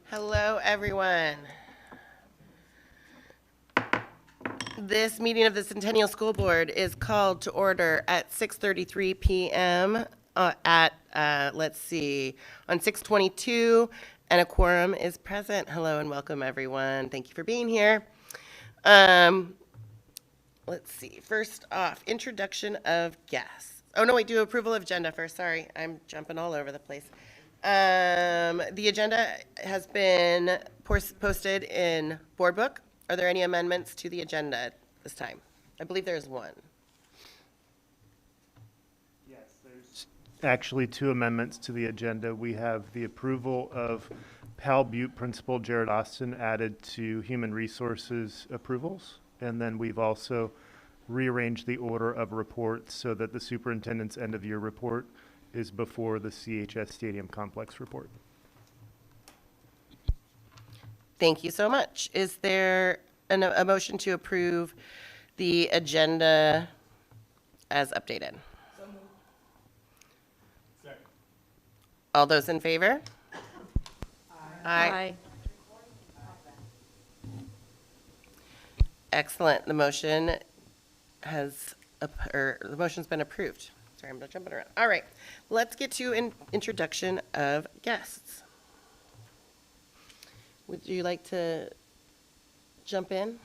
Hello, everyone. This meeting of the Centennial School Board is called to order at 6:33 p.m. Let's see, on 6:22, and a quorum is present. Hello and welcome, everyone. Thank you for being here. Um, let's see. First off, introduction of guests. Oh, no, wait, do approval of agenda first. Sorry, I'm jumping all over the place. The agenda has been posted in Board Book. Are there any amendments to the agenda at this time? I believe there's one. Yes, there's actually two amendments to the agenda. We have the approval of Pal Butte Principal Jared Austin added to Human Resources approvals. And then we've also rearranged the order of reports so that the superintendent's end of year report is before the CHS Stadium Complex report. Thank you so much. Is there a motion to approve the agenda as updated? Second. All those in favor? Aye. Excellent. The motion's been approved. Sorry, I'm not jumping around. All right, let's get to an introduction of guests. Would you like to jump in?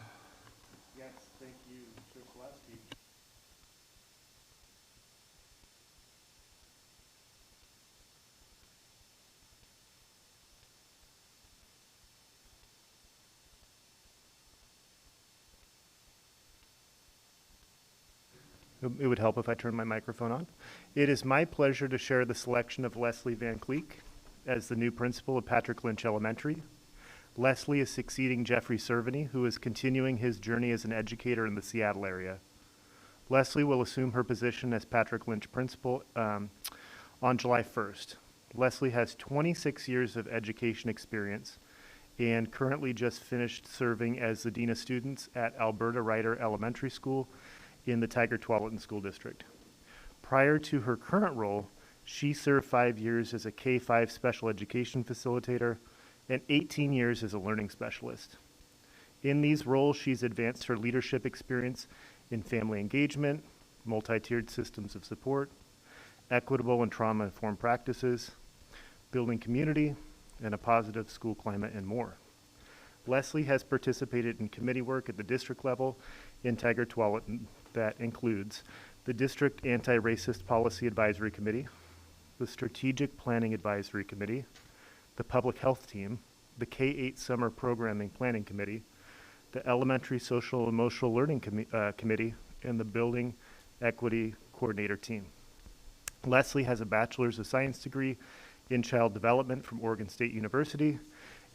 Yes, thank you, Mr. Pulaski. It would help if I turned my microphone on. It is my pleasure to share the selection of Leslie Van Cleek as the new principal of Patrick Lynch Elementary. Leslie is succeeding Jeffrey Cerveny, who is continuing his journey as an educator in the Seattle area. Leslie will assume her position as Patrick Lynch principal on July 1st. Leslie has 26 years of education experience and currently just finished serving as the Dean of Students at Alberta Ryder Elementary School in the Tiger-Tualatin School District. Prior to her current role, she served 5 years as a K-5 special education facilitator and 18 years as a learning specialist. In these roles, she's advanced her leadership experience in family engagement, multi-tiered systems of support, equitable and trauma-informed practices, building community, and a positive school climate, and more. Leslie has participated in committee work at the district level in Tiger-Tualatin that includes the District Anti-Racist Policy Advisory Committee, the Strategic Planning Advisory Committee, the Public Health Team, the K-8 Summer Programming Planning Committee, the Elementary Social Emotional Learning Committee, and the Building Equity Coordinator Team. Leslie has a Bachelor's of Science degree in Child Development from Oregon State University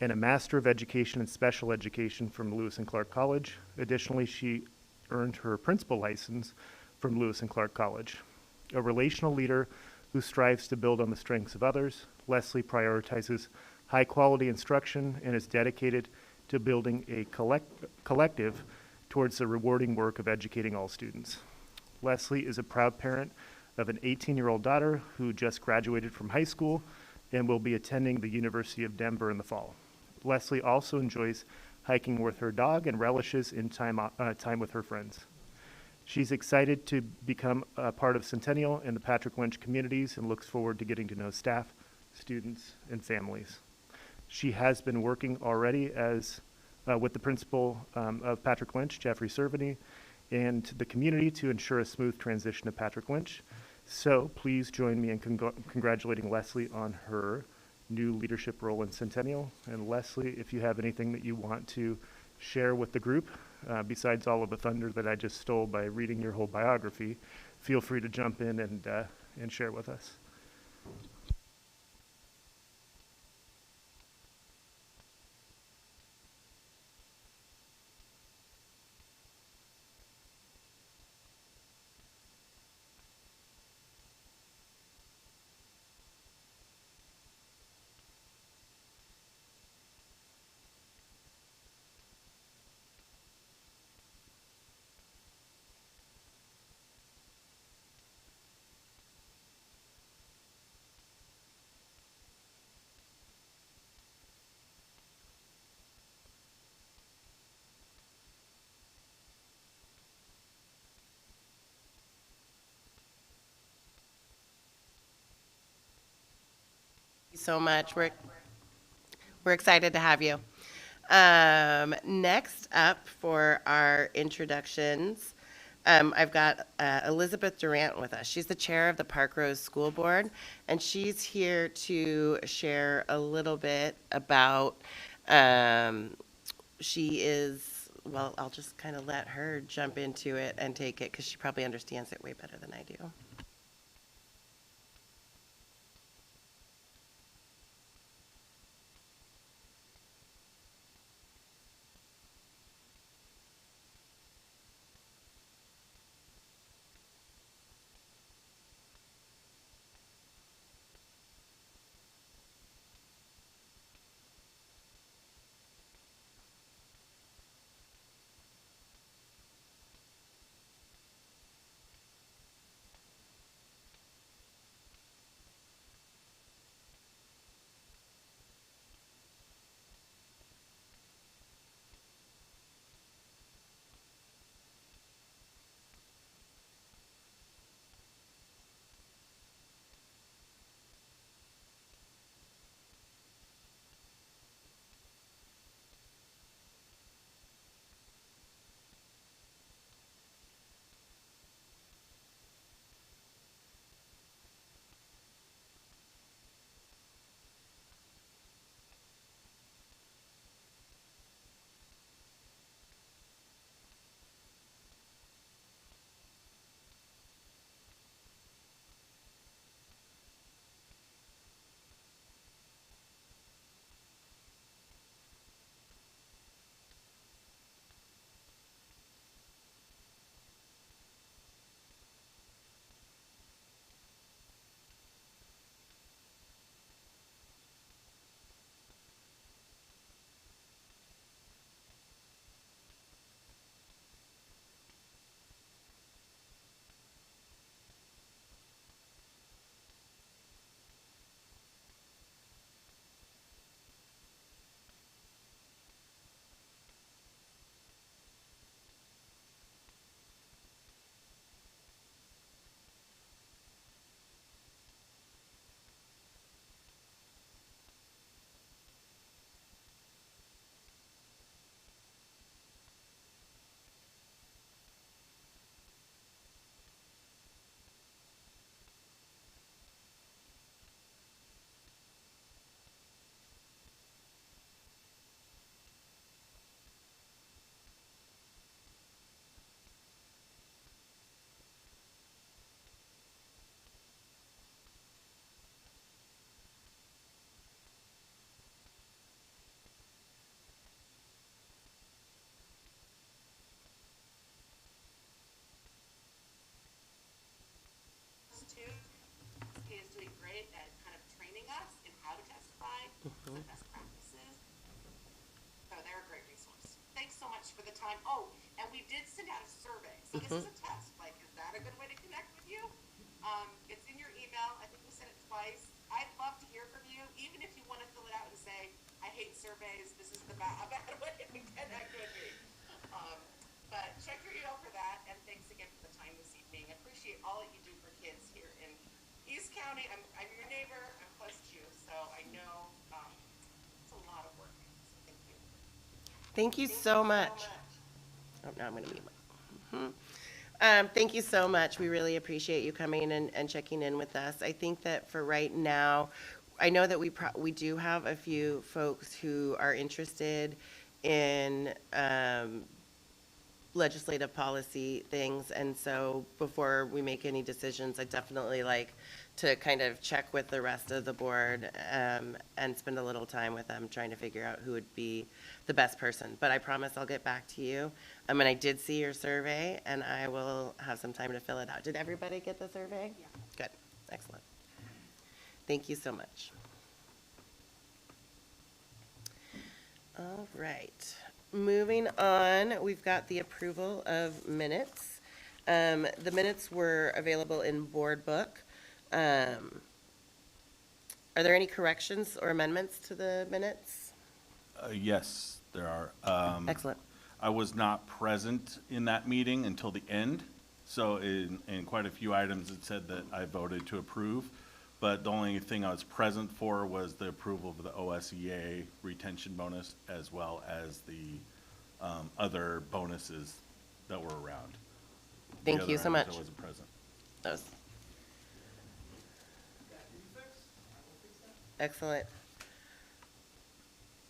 and a Master of Education in Special Education from Lewis and Clark College. Additionally, she earned her principal license from Lewis and Clark College. A relational leader who strives to build on the strengths of others, Leslie prioritizes high-quality instruction and is dedicated to building a collective towards the rewarding work of educating all students. Leslie is a proud parent of an 18-year-old daughter who just graduated from high school and will be attending the University of Denver in the fall. Leslie also enjoys hiking with her dog and relishes in time with her friends. She's excited to become a part of Centennial and the Patrick Lynch communities and looks forward to getting to know staff, students, and families. She has been working already with the principal of Patrick Lynch, Jeffrey Cerveny, and the community to ensure a smooth transition to Patrick Lynch. So please join me in congratulating Leslie on her new leadership role in Centennial. And Leslie, if you have anything that you want to share with the group, besides all of the thunder that I just stole by reading your whole biography, feel free to jump in and share with us. So much. We're excited to have you. Next up for our introductions, I've got Elizabeth Durant with us. She's the chair of the Park Rose School Board, and she's here to share a little bit about. She is, well, I'll just kind of let her jump into it and take it because she probably understands it way better than I do. Is doing great at kind of training us in how to testify, the best practices. So they're a great resource. Thanks so much for the time. Oh, and we did send out a survey. So this is a test. Like, is that a good way to connect with you? It's in your email. I think we sent it twice. I'd love to hear from you, even if you want to fill it out and say, I hate surveys. This is a bad way to connect with me. But check your email for that. And thanks again for the time this evening. I appreciate all that you do for kids here in East County. I'm your neighbor. I'm close to you, so I know it's a lot of work. So thank you. Thank you so much. Oh, now I'm going to mute my. Thank you so much. We really appreciate you coming and checking in with us. I think that for right now, I know that we do have a few folks who are interested in legislative policy things, and so before we make any decisions, I definitely like to kind of check with the rest of the board and spend a little time with them trying to figure out who would be the best person. But I promise I'll get back to you. And I did see your survey, and I will have some time to fill it out. Did everybody get the survey? Yeah. Good. Excellent. Thank you so much. All right. Moving on, we've got the approval of minutes. The minutes were available in board book. Are there any corrections or amendments to the minutes? Yes, there are. Excellent. I was not present in that meeting until the end, so in quite a few items it said that I voted to approve, but the only thing I was present for was the approval of the OSEA retention bonus as well as the other bonuses that were around. The Thank other you so items much. I wasn't present. That was excellent.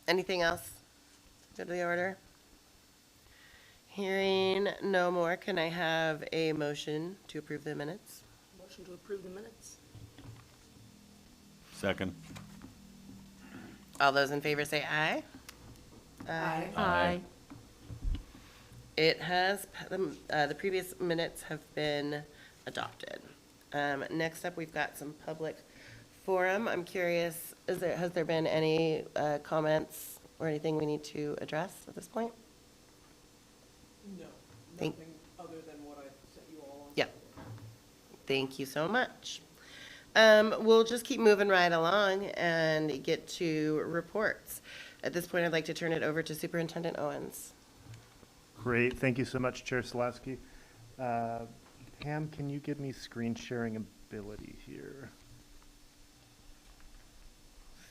Anything else? Good to the order? Hearing no more, can I have a motion to approve the minutes? Motion to approve the minutes. Second. All those in favor say aye. Aye. Aye. It has, the previous minutes have been adopted. Next up, we've got some public forum. I'm curious, has there been any comments or anything we need to address at this point? No, Thank- nothing other than what I sent you all on. Yep. Thank you so much. We'll just keep moving right along and get to reports. At this point, I'd like to turn it over to Superintendent Owens. Great, thank you so much, Chair Slavsky. Pam, can you give me screen sharing ability here?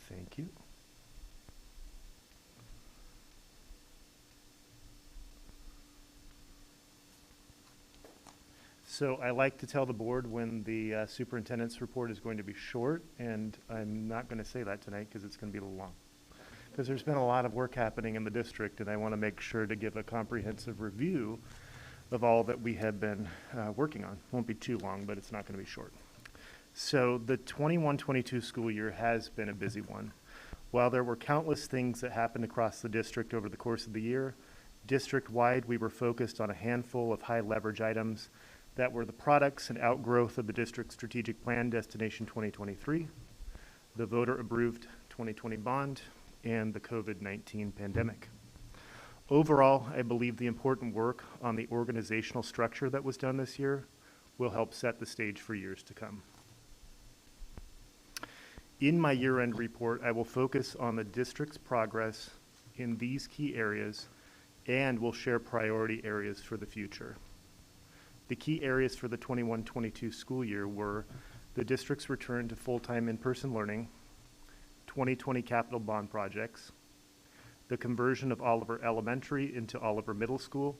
Thank you. So I like to tell the board when the superintendent's report is going to be short, and I'm not going to say that tonight because it's going to be a little long. Because there's been a lot of work happening in the district, and I want to make sure to give a comprehensive review of all that we have been working on. Won't be too long, but it's not going to be short. So the 21-22 school year has been a busy one. While there were countless things that happened across the district over the course of the year, district-wide we were focused on a handful of high-leverage items that were the products and outgrowth of the district's strategic plan, Destination 2023, the voter-approved 2020 bond, and the COVID-19 pandemic. Overall, I believe the important work on the organizational structure that was done this year will help set the stage for years to come. In my year-end report, I will focus on the district's progress in these key areas and will share priority areas for the future. The key areas for the 21-22 school year were the district's return to full-time in-person learning, 2020 capital bond projects, the conversion of Oliver Elementary into Oliver Middle School,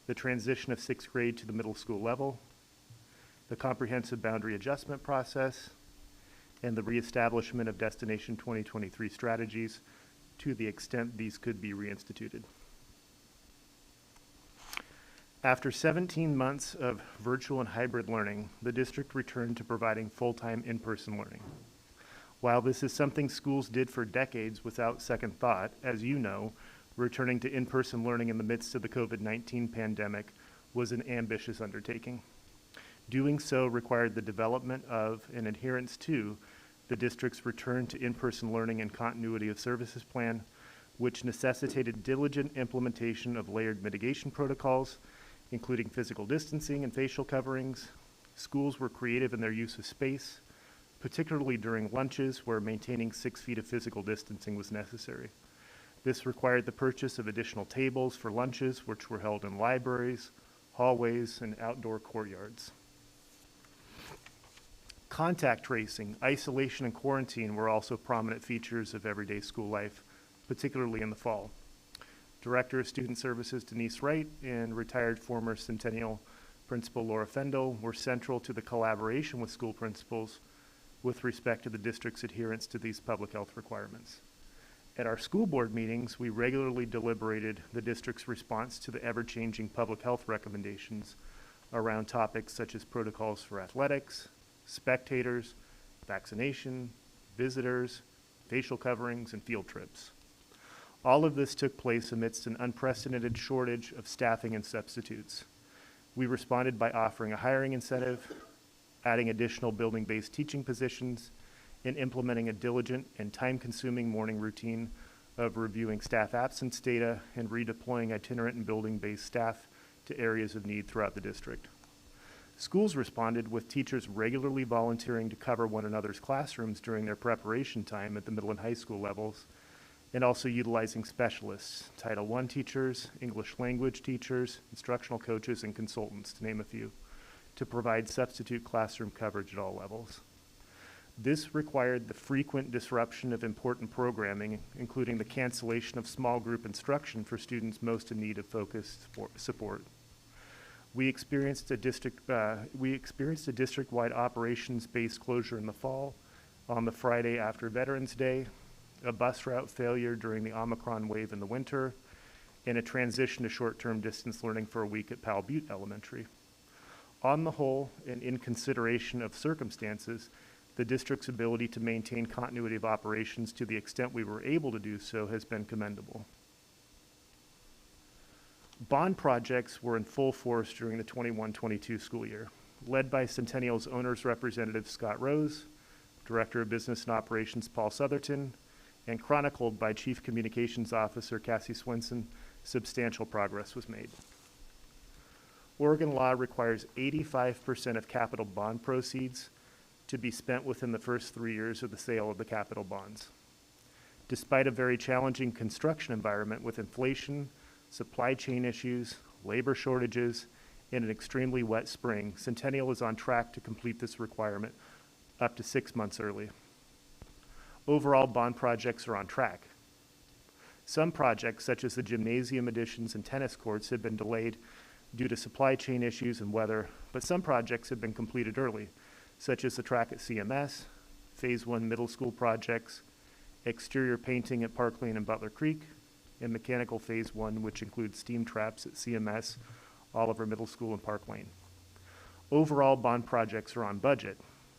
the transition of sixth grade to the middle school level, the comprehensive boundary adjustment process, and the reestablishment of Destination 2023 strategies to the extent these could be reinstituted. After 17 months of virtual and hybrid learning, the district returned to providing full-time in-person learning. While this is something schools did for decades without second thought, as you know, returning to in-person learning in the midst of the COVID-19 pandemic was an ambitious undertaking. Doing so required the development of and adherence to the district's return to in-person learning and continuity of services plan, which necessitated diligent implementation of layered mitigation protocols, including physical distancing and facial coverings. Schools were creative in their use of space, particularly during lunches where maintaining 6 feet of physical distancing was necessary. This required the purchase of additional tables for lunches, which were held in libraries, hallways, and outdoor courtyards. Contact tracing, isolation, and quarantine were also prominent features of everyday school life, particularly in the fall. Director of Student Services Denise Wright and retired former Centennial Principal Laura Fendel were central to the collaboration with school principals with respect to the district's adherence to these public health requirements. At our school board meetings, we regularly deliberated the district's response to the ever-changing public health recommendations around topics such as protocols for athletics, spectators, vaccination, visitors, facial coverings, and field trips. All of this took place amidst an unprecedented shortage of staffing and substitutes. We responded by offering a hiring incentive, adding additional building-based teaching positions, and implementing a diligent and time-consuming morning routine of reviewing staff absence data and redeploying itinerant and building-based staff to areas of need throughout the district. Schools responded with teachers regularly volunteering to cover one another's classrooms during their preparation time at the middle and high school levels, and also utilizing specialists, Title I teachers, English language teachers, instructional coaches, and consultants, to name a few, to provide substitute classroom coverage at all levels. This required the frequent disruption of important programming, including the cancellation of small group instruction for students most in need of focused support. We experienced a district-wide operations-based closure in the fall on the Friday after Veterans Day, a bus route failure during the Omicron wave in the winter, and a transition to short-term distance learning for a week at Powell Butte Elementary. On the whole, and in consideration of circumstances, the district's ability to maintain continuity of operations to the extent we were able to do so has been commendable. Bond projects were in full force during the 21-22 school year, led by Centennial's owner's representative Scott Rose, Director of Business and Operations Paul Southerton, and chronicled by Chief Communications Officer Cassie Swinson. Substantial progress was made. Oregon law requires 85% of capital bond proceeds to be spent within the first 3 years of the sale of the capital bonds. Despite a very challenging construction environment with inflation, supply chain issues, labor shortages, and an extremely wet spring, Centennial is on track to complete this requirement up to 6 months early. Overall, bond projects are on track. Some projects, such as the gymnasium additions and tennis courts, have been delayed due to supply chain issues and weather, but some projects have been completed early, such as the track at CMS, Phase 1 middle school projects, exterior painting at Park Lane and Butler Creek, and mechanical Phase 1, which includes steam traps at CMS, Oliver Middle School, and Park Lane. Overall, bond projects are on budget,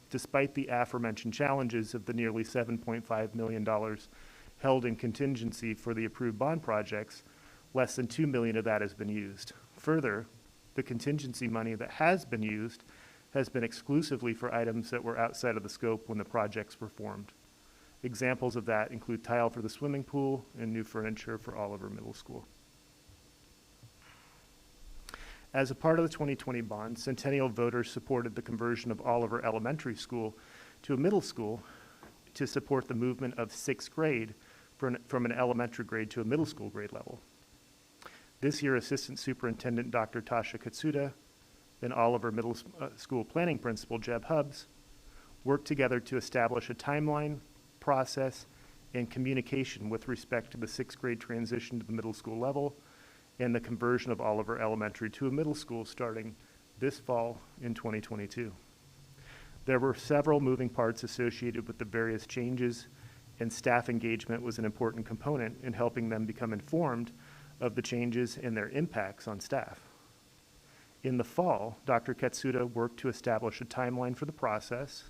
despite the aforementioned challenges of the nearly $7.5 million held in contingency for the approved bond projects. Less than $2 million of that has been used. Further, the contingency money that has been used has been exclusively for items that were outside of the scope when the projects were formed. Examples of that include tile for the swimming pool and new furniture for Oliver Middle School. As a part of the 2020 bond, Centennial voters supported the conversion of Oliver Elementary School to a middle school to support the movement of sixth grade from an elementary grade to a middle school grade level. This year, Assistant Superintendent Dr. Tasha Katsuda and Oliver Middle School Planning Principal Jeb Hubbs worked together to establish a timeline, process, and communication with respect to the sixth grade transition to the middle school level and the conversion of Oliver Elementary to a middle school starting this fall in 2022. There were several moving parts associated with the various changes, and staff engagement was an important component in helping them become informed of the changes and their impacts on staff. In the fall, Dr. Katsuda worked to establish a timeline for the process,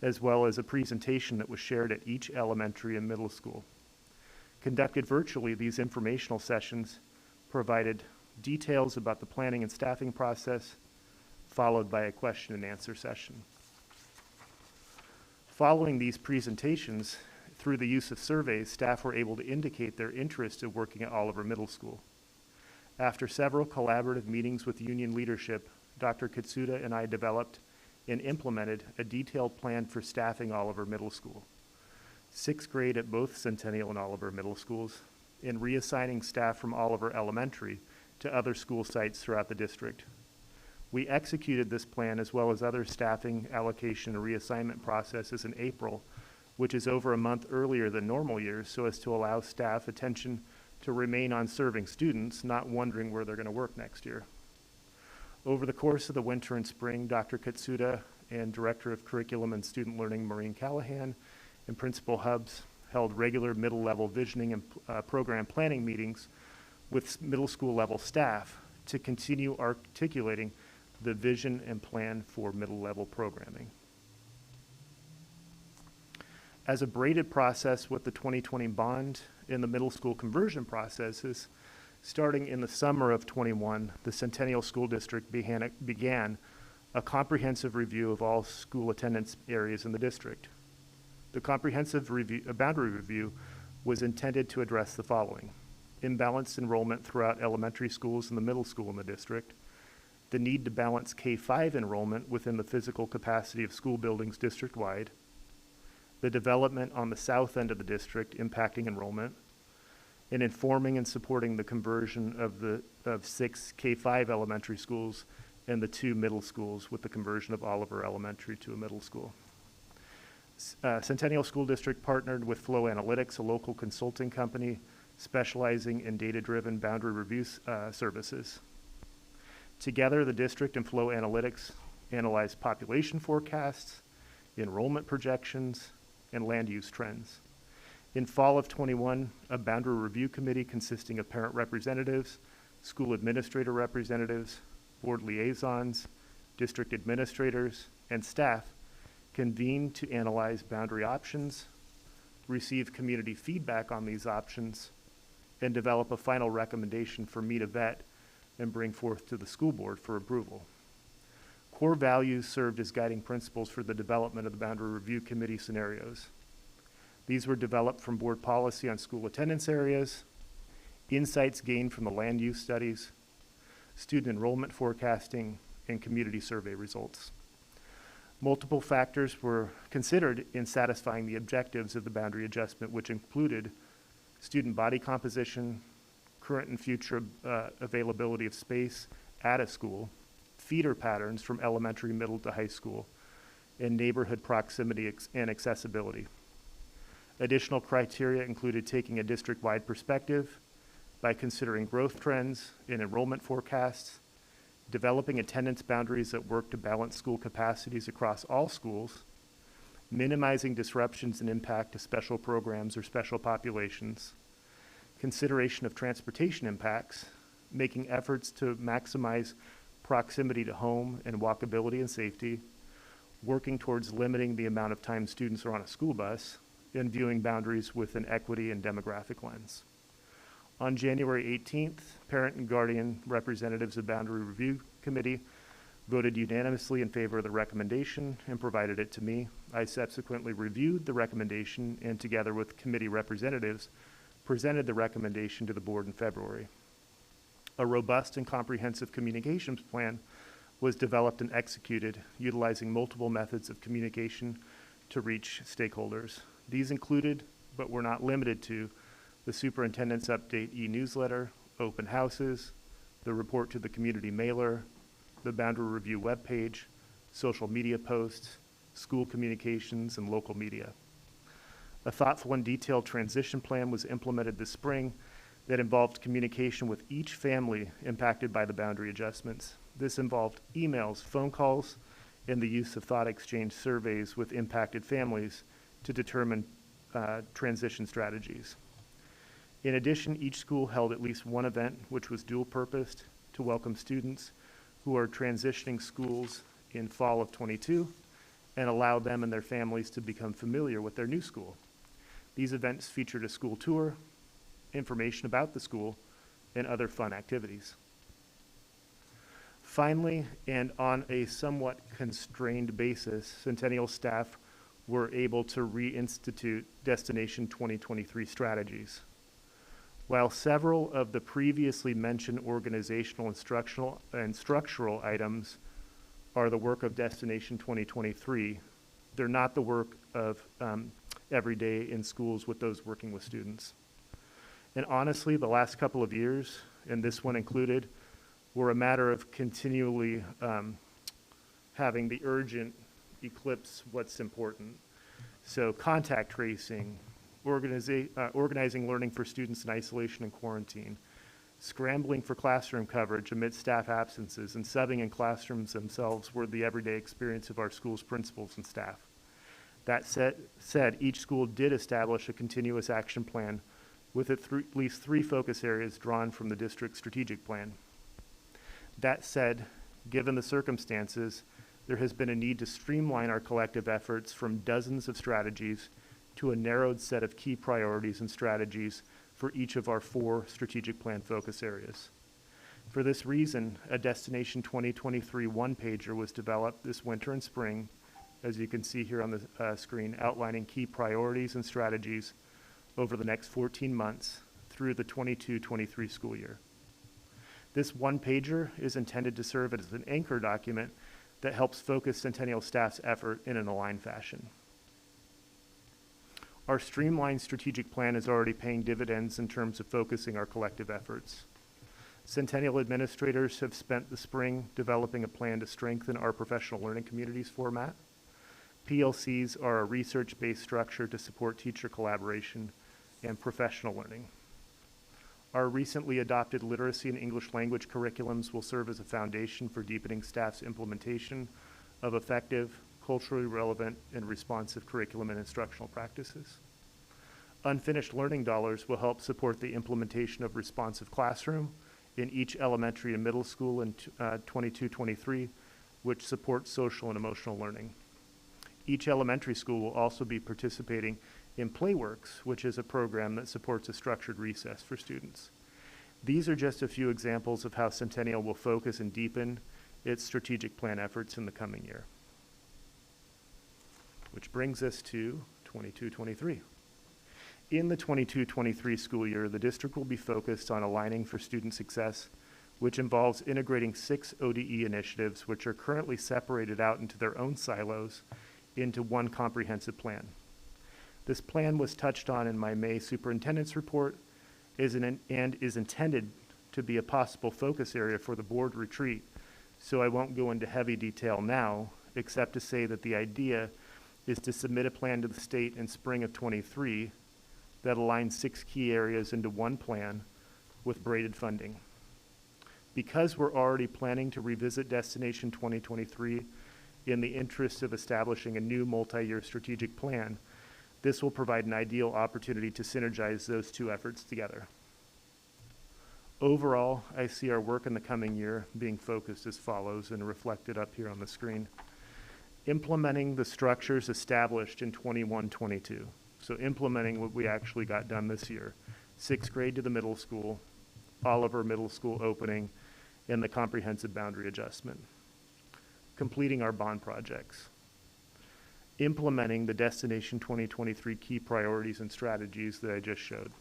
as well as a presentation that was shared at each elementary and middle school. Conducted virtually, these informational sessions provided details about the planning and staffing process, followed by a question and answer session. Following these presentations, through the use of surveys, staff were able to indicate their interest in working at Oliver Middle School. After several collaborative meetings with union leadership, Dr. Katsuda and I developed and implemented a detailed plan for staffing Oliver Middle School, sixth grade at both Centennial and Oliver Middle Schools, and reassigning staff from Oliver Elementary to other school sites throughout the district. We executed this plan as well as other staffing, allocation, and reassignment processes in April, which is over a month earlier than normal years, so as to allow staff attention to remain on serving students, not wondering where they're going to work next year. Over the course of the winter and spring, Dr. Katsuda and Director of Curriculum and Student Learning Maureen Callahan and Principal Hubbs held regular middle-level visioning and program planning meetings with middle school level staff to continue articulating the vision and plan for middle level programming. As a braided process with the 2020 bond and the middle school conversion processes, starting in the summer of 21, the Centennial School District began a comprehensive review of all school attendance areas in the district. The comprehensive boundary review was intended to address the following: imbalanced enrollment throughout elementary schools and the middle school in the district, the need to balance K-5 enrollment within the physical capacity of school buildings district-wide, the development on the south end of the district impacting enrollment, and informing and supporting the conversion of 6 K-5 elementary schools and the 2 middle schools with the conversion of Oliver Elementary to a middle school. Centennial School District partnered with Flow Analytics, a local consulting company specializing in data-driven boundary review services. Together, the district and Flow Analytics analyzed population forecasts, enrollment projections, and land use trends. In fall of '21, a boundary review committee consisting of parent representatives, school administrator representatives, board liaisons, district administrators, and staff convened to analyze boundary options, receive community feedback on these options, and develop a final recommendation for me to vet and bring forth to the school board for approval. Core values served as guiding principles for the development of the boundary review committee scenarios. These were developed from board policy on school attendance areas, insights gained from the land use studies, student enrollment forecasting, and community survey results. Multiple factors were considered in satisfying the objectives of the boundary adjustment, which included student body composition, current and future availability of space at a school, feeder patterns from elementary, middle to high school, and neighborhood proximity and accessibility. Additional criteria included taking a district-wide perspective by considering growth trends in enrollment forecasts, developing attendance boundaries that work to balance school capacities across all schools, minimizing disruptions and impact to special programs or special populations, consideration of transportation impacts, making efforts to maximize proximity to home and walkability and safety, working towards limiting the amount of time students are on a school bus, and viewing boundaries with an equity and demographic lens. On January 18th, parent and guardian representatives of Boundary Review Committee voted unanimously in favor of the recommendation and provided it to me. I subsequently reviewed the recommendation and, together with committee representatives, presented the recommendation to the board in February. A robust and comprehensive communications plan was developed and executed, utilizing multiple methods of communication to reach stakeholders. These included, but were not limited to, the Superintendent's Update e-newsletter, open houses, the report to the community mailer, the Boundary Review webpage, social media posts, school communications, and local media. A thoughtful and detailed transition plan was implemented this spring that involved communication with each family impacted by the boundary adjustments. This involved emails, phone calls, and the use of thought exchange surveys with impacted families to determine transition strategies. In addition, each school held at least one event which was dual-purposed to welcome students who are transitioning schools in fall of '22 and allow them and their families to become familiar with their new school. These events featured a school tour, information about the school, and other fun activities. Finally, and on a somewhat constrained basis, Centennial staff were able to reinstitute Destination 2023 strategies. While several of the previously mentioned organizational and structural items are the work of Destination 2023, they're not the work of every day in schools with those working with students. And honestly, the last couple of years, and this one included, were a matter of continually having the urgent eclipse what's important. So contact tracing, organizing learning for students in isolation and quarantine, scrambling for classroom coverage amidst staff absences, and subbing in classrooms themselves were the everyday experience of our school's principals and staff. That said, each school did establish a continuous action plan with at least 3 focus areas drawn from the district's strategic plan. That said, given the circumstances, there has been a need to streamline our collective efforts from dozens of strategies to a narrowed set of key priorities and strategies for each of our 4 strategic plan focus areas. For this reason, a Destination 2023 one-pager was developed this winter and spring, as you can see here on the screen, outlining key priorities and strategies over the next 14 months through the 22-23 school year. This one-pager is intended to serve as an anchor document that helps focus Centennial staff's effort in an aligned fashion. Our streamlined strategic plan is already paying dividends in terms of focusing our collective efforts. Centennial administrators have spent the spring developing a plan to strengthen our professional learning communities format. PLCs are a research-based structure to support teacher collaboration and professional learning. Our recently adopted literacy and English language curriculums will serve as a foundation for deepening staff's implementation of effective, culturally relevant, and responsive curriculum and instructional practices. Unfinished learning dollars will help support the implementation of responsive classroom in each elementary and middle school in 22-23, which supports social and emotional learning. Each elementary school will also be participating in Playworks, which is a program that supports a structured recess for students. These are just a few examples of how Centennial will focus and deepen its strategic plan efforts in the coming year. Which brings us to 22-23. In the 22-23 school year, the district will be focused on aligning for student success, which involves integrating 6 ODE initiatives, which are currently separated out into their own silos, into one comprehensive plan. This plan was touched on in my May superintendent's report and is intended to be a possible focus area for the board retreat, so I won't go into heavy detail now, except to say that the idea is to submit a plan to the state in spring of 23 that aligns 6 key areas into one plan with braided funding. Because we're already planning to revisit Destination 2023 in the interest of establishing a new multi-year strategic plan, this will provide an ideal opportunity to synergize those 2 efforts together. Overall, I see our work in the coming year being focused as follows and reflected up here on the screen. Implementing the structures established in 21-22. So implementing what we actually got done this year. 6th grade to the middle school, Oliver Middle School opening, and the comprehensive boundary adjustment. Completing our bond projects. Implementing the Destination 2023 key priorities and strategies that I just showed.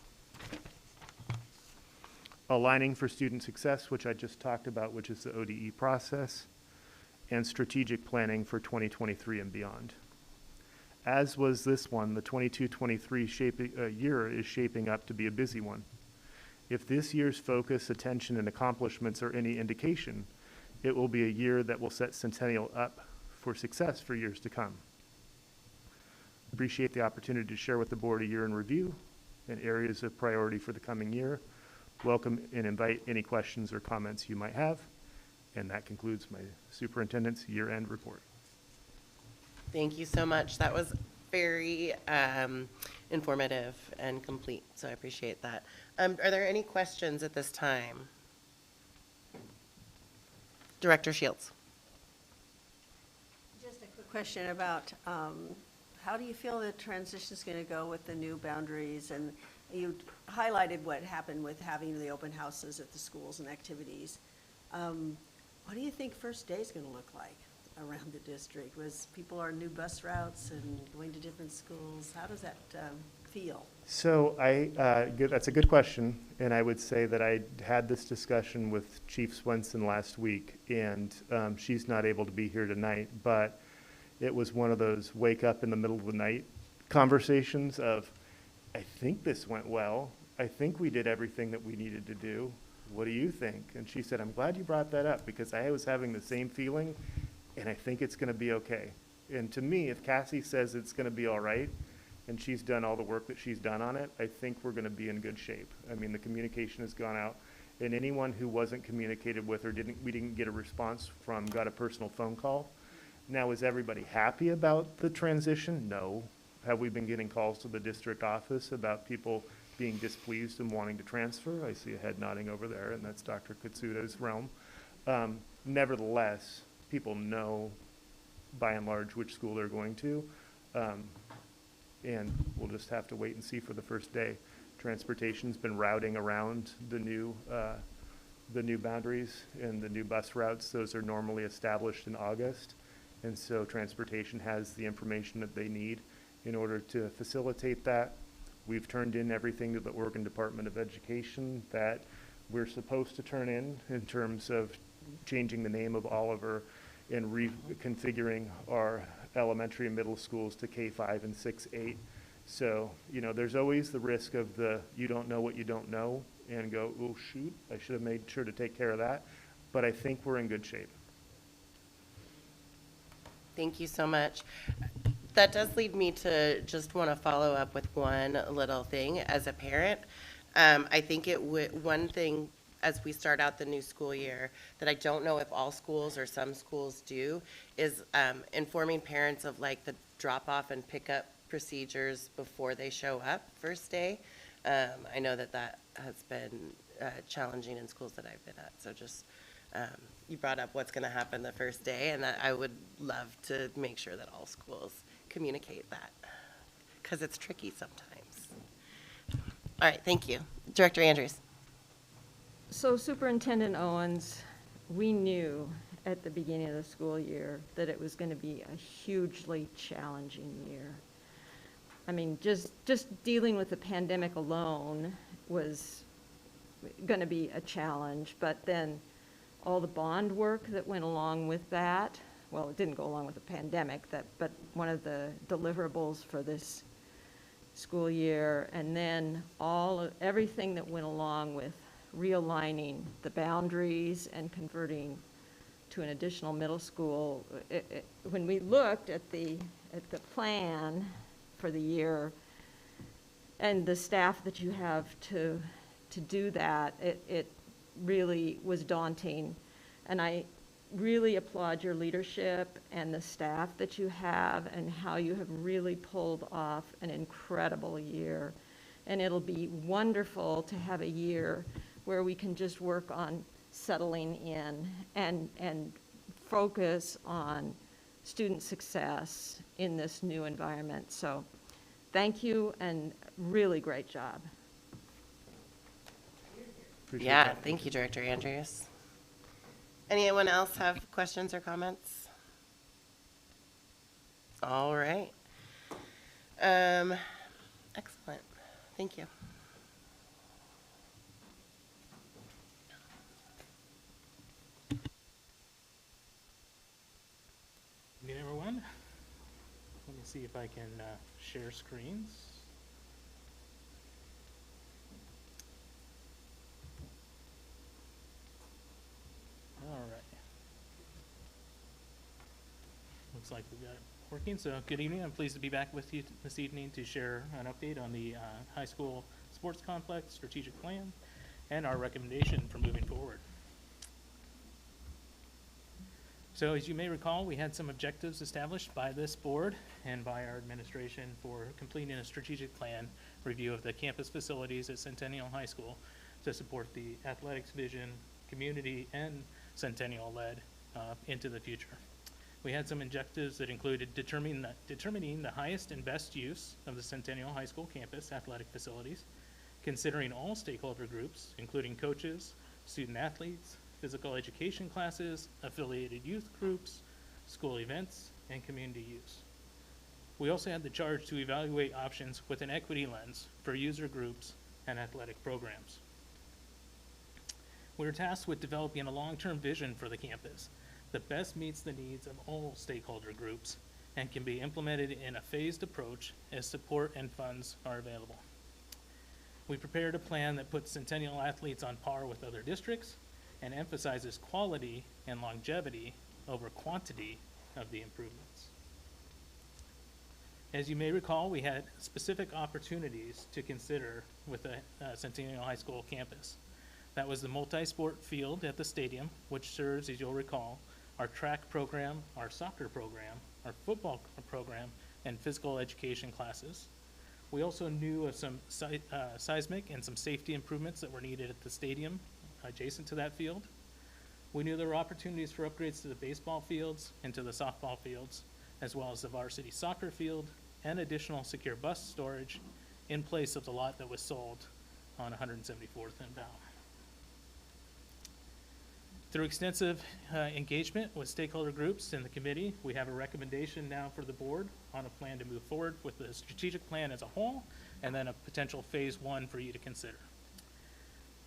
Aligning for student success, which I just talked about, which is the ODE process, and strategic planning for 2023 and beyond. As was this one, the 22-23 year is shaping up to be a busy one. If this year's focus, attention, and accomplishments are any indication, it will be a year that will set Centennial up for success for years to come. Appreciate the opportunity to share with the board a year in review and areas of priority for the coming year. Welcome and invite any questions or comments you might have. And that concludes my superintendent's year-end report. Thank you so much. That was very informative and complete, so I appreciate that. Are there any questions at this time? Director Shields. Just a quick question about how do you feel the transition is going to go with the new boundaries? And you highlighted what happened with having the open houses at the schools and activities. What do you think first day is going to look like around the district? Was people are new bus routes and going to different schools? How does that feel? So that's a good question, and I would say that I had this discussion with Chief Swenson last week, and she's not able to be here tonight, but it was one of those wake up in the middle of the night conversations of, I think this went well. I think we did everything that we needed to do. What do you think? And she said, I'm glad you brought that up because I was having the same feeling, and I think it's going to be okay. And to me, if Cassie says it's going to be all right, and she's done all the work that she's done on it, I think we're going to be in good shape. I mean, the communication has gone out, and anyone who wasn't communicated with or we didn't get a response from got a personal phone call. Now, is everybody happy about the transition? No. Have we been getting calls to the district office about people being displeased and wanting to transfer? I see a head nodding over there, and that's Dr. Katsuda's realm. Nevertheless, people know, by and large, which school they're going to. And we'll just have to wait and see for the first day. Transportation's been routing around the new boundaries and the new bus routes. Those are normally established in August. And so transportation has the information that they need in order to facilitate that. We've turned in everything to the Oregon Department of Education that we're supposed to turn in terms of changing the name of Oliver and reconfiguring our elementary and middle schools to K-5 and 6-8. So, you know, there's always the risk of the you don't know what you don't know and go, oh, shoot, I should have made sure to take care of that. But I think we're in good shape. Thank you so much. That does lead me to just want to follow up with one little thing as a parent. I think one thing as we start out the new school year that I don't know if all schools or some schools do is informing parents of like the drop off and pickup procedures before they show up first day. I know that has been challenging in schools that I've been at. So just you brought up what's going to happen the first day, and that I would love to make sure that all schools communicate that because it's tricky sometimes. All right, thank you. Director Andrews. So Superintendent Owens, we knew at the beginning of the school year that it was going to be a hugely challenging year. I mean, just dealing with the pandemic alone was going to be a challenge, but then all the bond work that went along with that, well, it didn't go along with the pandemic, but one of the deliverables for this school year, and then everything that went along with realigning the boundaries and converting to an additional middle school. When we looked at the plan for the year and the staff that you have to do that, it really was daunting. And I really applaud your leadership and the staff that you have and how you have really pulled off an incredible year. And it'll be wonderful to have a year where we can just work on settling in and focus on student success in this new environment. So thank you and really great job. Appreciate Yeah, that. thank you, Director Andrews. Anyone else have questions or comments? All right. Excellent. Thank you. Good evening, everyone. Let me see if I can share screens. All right. Looks like we've got it working. So good evening. I'm pleased to be back with you this evening to share an update on the high school sports complex strategic plan and our recommendation for moving forward. So as you may recall, we had some objectives established by this board and by our administration for completing a strategic plan review of the campus facilities at Centennial High School to support the athletics vision, community, and Centennial led into the future. We had some objectives that included determining the highest and best use of the Centennial High School campus athletic facilities, considering all stakeholder groups, including coaches, student athletes, physical education classes, affiliated youth groups, school events, and community use. We also had the charge to evaluate options with an equity lens for user groups and athletic programs. We were tasked with developing a long-term vision for the campus that best meets the needs of all stakeholder groups and can be implemented in a phased approach as support and funds are available. We prepared a plan that puts Centennial athletes on par with other districts and emphasizes quality and longevity over quantity of the improvements. As you may recall, we had specific opportunities to consider with the Centennial High School campus. That was the multi-sport field at the stadium, which serves, as you'll recall, our track program, our soccer program, our football program, and physical education classes. We also knew of some seismic and some safety improvements that were needed at the stadium adjacent to that field. We knew there were opportunities for upgrades to the baseball fields and to the softball fields, as well as the varsity soccer field and additional secure bus storage in place of the lot that was sold on 174th and Bow. Through extensive engagement with stakeholder groups in the committee, we have a recommendation now for the board on a plan to move forward with the strategic plan as a whole, and then a potential phase one for you to consider.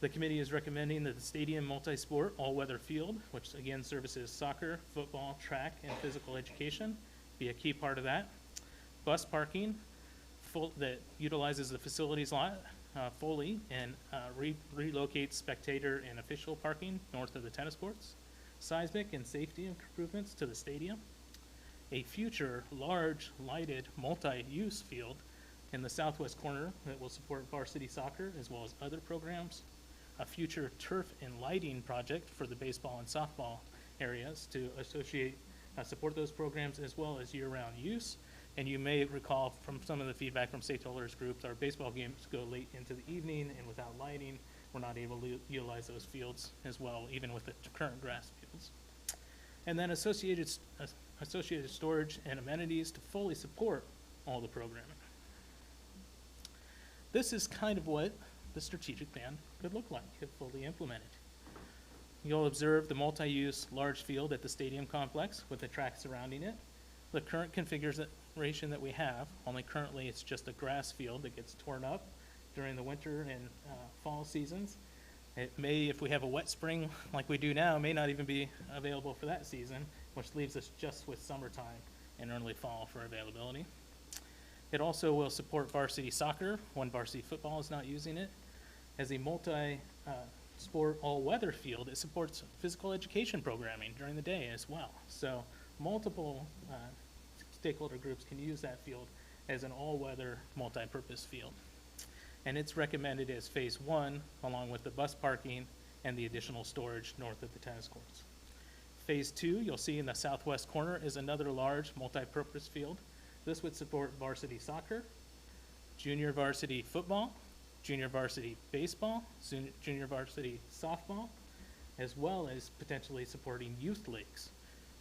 The committee is recommending that the stadium multi-sport all-weather field, which again services soccer, football, track, and physical education, be a key part of that. Bus parking that utilizes the facilities lot fully and relocates spectator and official parking north of the tennis courts. Seismic and safety improvements to the stadium. a future large lighted multi-use field in the southwest corner that will support varsity soccer as well as other programs, a future turf and lighting project for the baseball and softball areas to support those programs as well as year-round use. And you may recall from some of the feedback from stakeholders groups, our baseball games go late into the evening, and without lighting, we're not able to utilize those fields as well, even with the current grass fields. And then associated storage and amenities to fully support all the programming. This is kind of what the strategic plan could look like if fully implemented. You'll observe the multi-use large field at the stadium complex with the track surrounding it. The current configuration that we have, only currently it's just a grass field that gets torn up during the winter and fall seasons. It may, if we have a wet spring like we do now, may not even be available for that season, which leaves us just with summertime and early fall for availability. It also will support varsity soccer when varsity football is not using it. As a multi-sport all-weather field, it supports physical education programming during the day as well. So multiple stakeholder groups can use that field as an all-weather multi-purpose field. And it's recommended as phase 1, along with the bus parking and the additional storage north of the tennis courts. Phase 2, you'll see in the southwest corner, is another large multi-purpose field. This would support varsity soccer, junior varsity football, junior varsity baseball, junior varsity softball, as well as potentially supporting youth leagues.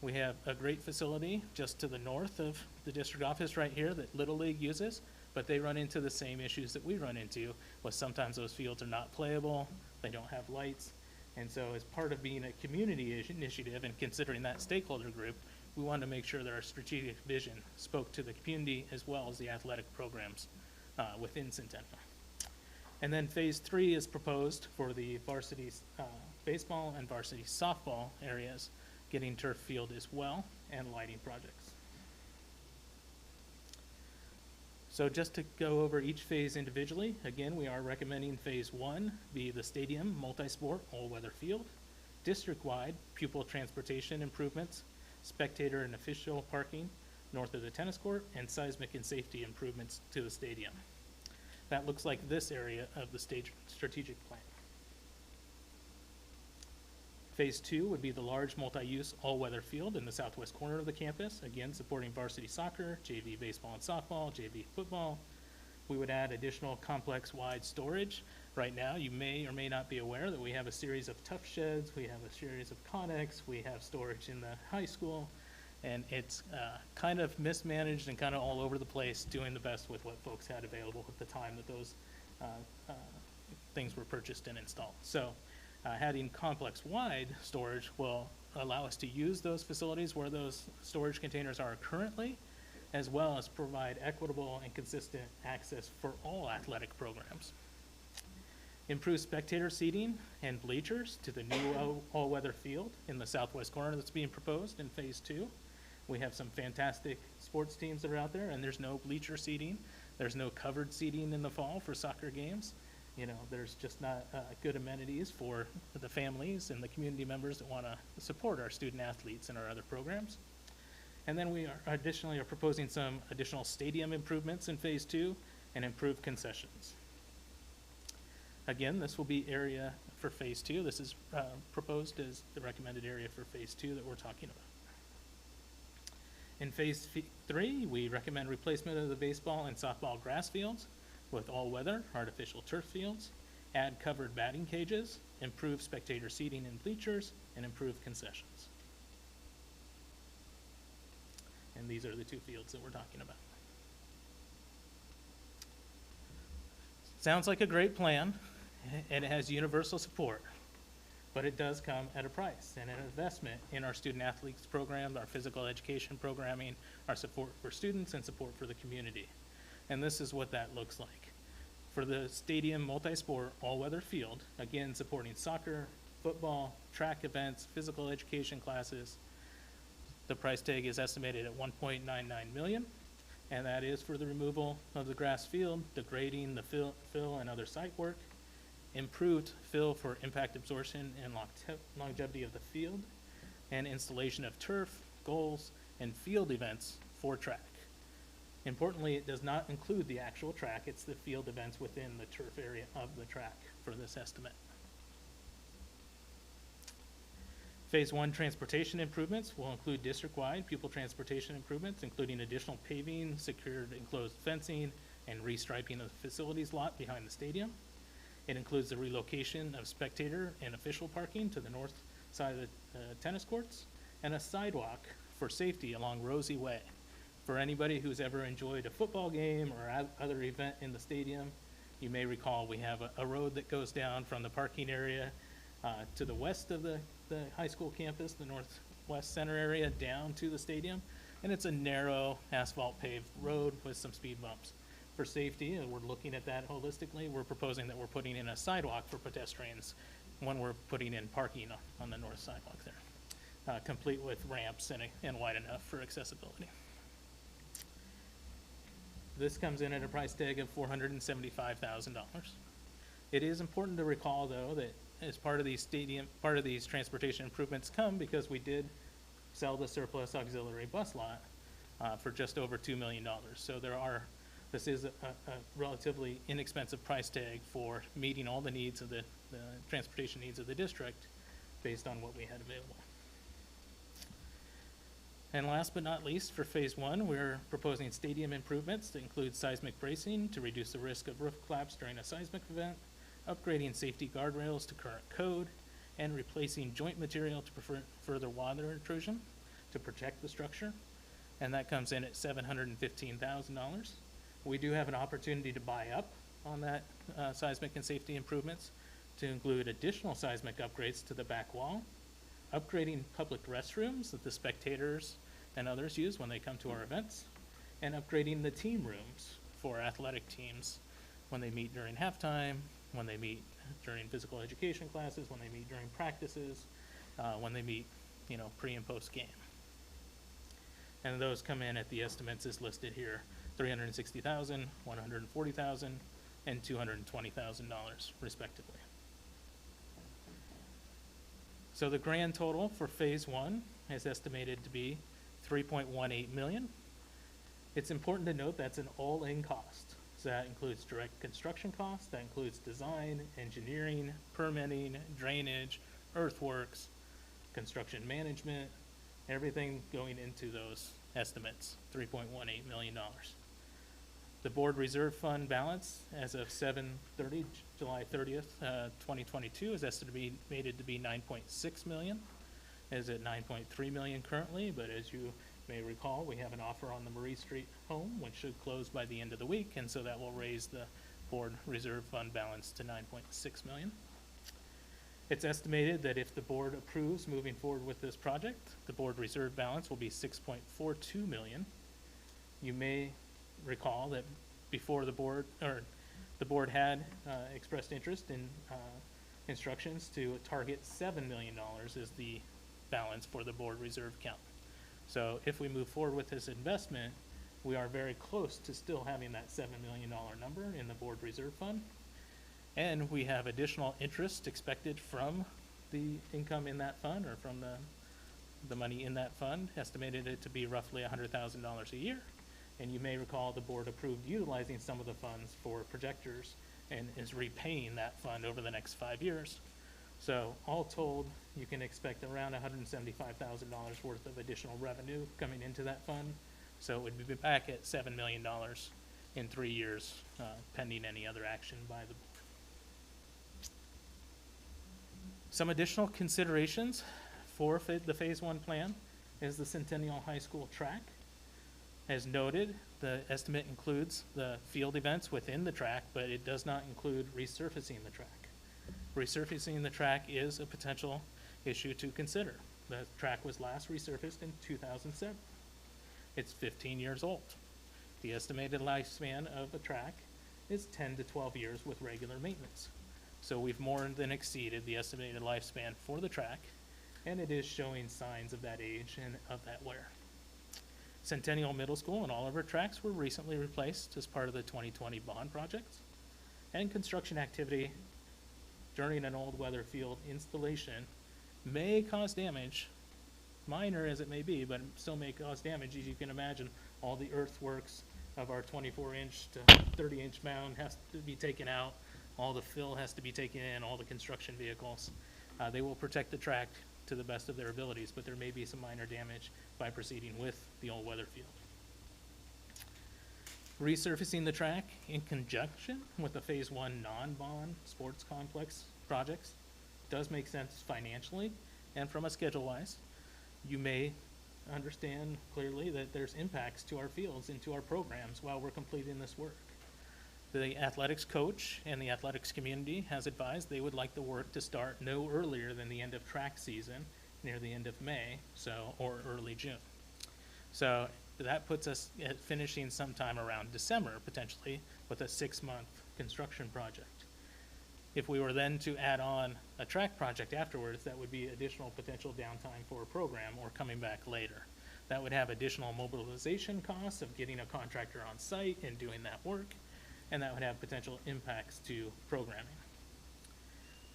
We have a great facility just to the north of the district office right here that Little League uses, but they run into the same issues that we run into, with sometimes those fields are not playable, they don't have lights. And so as part of being a community initiative and considering that stakeholder group, we wanted to make sure that our strategic vision spoke to the community as well as the athletic programs within Centennial. And then phase 3 is proposed for the varsity baseball and varsity softball areas, getting turf field as well, and lighting projects. So just to go over each phase individually, again, we are recommending phase 1 be the stadium multi-sport all-weather field, district-wide pupil transportation improvements, spectator and official parking north of the tennis court, and seismic and safety improvements to the stadium. That looks like this area of the strategic plan. Phase 2 would be the large multi-use all-weather field in the southwest corner of the campus, again supporting varsity soccer, JV baseball and softball, JV football. We would add additional complex-wide storage. Right now, you may or may not be aware that we have a series of tough sheds, we have a series of Connex, we have storage in the high school, and it's kind of mismanaged and kind of all over the place, doing the best with what folks had available at the time that those things were purchased and installed. So having complex-wide storage will allow us to use those facilities where those storage containers are currently, as well as provide equitable and consistent access for all athletic programs. Improve spectator seating and bleachers to the new all-weather field in the southwest corner that's being proposed in phase 2. We have some fantastic sports teams that are out there, and there's no bleacher seating. There's no covered seating in the fall for soccer games. You know, there's just not good amenities for the families and the community members that want to support our student athletes and our other programs. And then we are additionally proposing some additional stadium improvements in phase 2 and improved concessions. Again, this will be area for phase 2. This is proposed as the recommended area for phase 2 that we're talking about. In phase 3, we recommend replacement of the baseball and softball grass fields with all-weather artificial turf fields, add covered batting cages, improve spectator seating and bleachers, and improve concessions. And these are the 2 fields that we're talking about. Sounds like a great plan, and it has universal support, but it does come at a price and an investment in our student athletes program, our physical education programming, our support for students, and support for the community. And this is what that looks like. For the stadium multi-sport all-weather field, again supporting soccer, football, track events, physical education classes, the price tag is estimated at $1.99 million, and that is for the removal of the grass field, the grading, the fill and other site work, improved fill for impact absorption and longevity of the field, and installation of turf, goals, and field events for track. Importantly, it does not include the actual track, it's the field events within the turf area of the track for this estimate. Phase 1 transportation improvements will include district-wide pupil transportation improvements, including additional paving, secured enclosed fencing, and restriping of the facilities lot behind the stadium. It includes the relocation of spectator and official parking to the north side of the tennis courts, and a sidewalk for safety along Rosie Way. For anybody who's ever enjoyed a football game or other event in the stadium, you may recall we have a road that goes down from the parking area to the west of the high school campus, the northwest center area, down to the stadium. And it's a narrow asphalt paved road with some speed bumps. For safety, and we're looking at that holistically, we're proposing that we're putting in a sidewalk for pedestrians when we're putting in parking on the north sidewalk there, complete with ramps and wide enough for accessibility. This comes in at a price tag of $475,000. It is important to recall, though, that as part of these transportation improvements come because we did sell the surplus auxiliary bus lot for just over $2 million. So this is a relatively inexpensive price tag for meeting all the needs of the transportation needs of the district based on what we had available. And last but not least, for phase 1, we're proposing stadium improvements to include seismic bracing to reduce the risk of roof collapse during a seismic event, upgrading safety guardrails to current code, and replacing joint material to prevent further water intrusion to protect the structure. And that comes in at $715,000. We do have an opportunity to buy up on that seismic and safety improvements to include additional seismic upgrades to the back wall, upgrading public restrooms that the spectators and others use when they come to our events, and upgrading the team rooms for athletic teams when they meet during halftime, when they meet during physical education classes, when they meet during practices, when they meet, pre and post game. And those come in at the estimates as listed here, $360,000, $140,000, and $220,000 respectively. So the grand total for phase 1 is estimated to be $3.18 million. It's important to note that's an all-in cost. So that includes direct construction costs, that includes design, engineering, permitting, drainage, earthworks, construction management, everything going into those estimates, $3.18 million. The board reserve fund balance as of July 30th, 2022 is estimated to be $9.6 million. It is at $9.3 million currently, but as you may recall, we have an offer on the Marie Street home, which should close by the end of the week, and so that will raise the board reserve fund balance to $9.6 million. It's estimated that if the board approves moving forward with this project, the board reserve balance will be $6.42 million. You may recall that before the board had expressed interest in instructions to target $7 million as the balance for the board reserve count. So if we move forward with this investment, we are very close to still having that $7 million number in the board reserve fund. And we have additional interest expected from the income in that fund, or from the money in that fund, estimated it to be roughly $100,000 a year. And you may recall the board approved utilizing some of the funds for projectors and is repaying that fund over the next 5 years. So all told, you can expect around $175,000 worth of additional revenue coming into that fund. So it would be back at $7 million in 3 years, pending any other action by the board. Some additional considerations for the phase 1 plan is the Centennial High School track. As noted, the estimate includes the field events within the track, but it does not include resurfacing the track. Resurfacing the track is a potential issue to consider. The track was last resurfaced in 2007. It's 15 years old. The estimated lifespan of a track is 10 to 12 years with regular maintenance. So we've more than exceeded the estimated lifespan for the track, and it is showing signs of that age and of that wear. Centennial Middle School and all of our tracks were recently replaced as part of the 2020 bond project, and construction activity during an old weather field installation may cause damage minor as it may be, but still may cause damage. As you can imagine, all the earthworks of our 24-inch to 30-inch mound has to be taken out. All the fill has to be taken in, all the construction vehicles. They will protect the track to the best of their abilities, but there may be some minor damage by proceeding with the old weather field. Resurfacing the track in conjunction with the Phase 1 non-bond sports complex projects does make sense financially and from a schedule-wise. You may understand clearly that there's impacts to our fields and to our programs while we're completing this work. The athletics coach and the athletics community has advised they would like the work to start no earlier than the end of track season, near the end of May, or early June. So that puts us at finishing sometime around December, potentially, with a 6-month construction project. If we were then to add on a track project afterwards, that would be additional potential downtime for a program or coming back later. That would have additional mobilization costs of getting a contractor on site and doing that work, and that would have potential impacts to programming.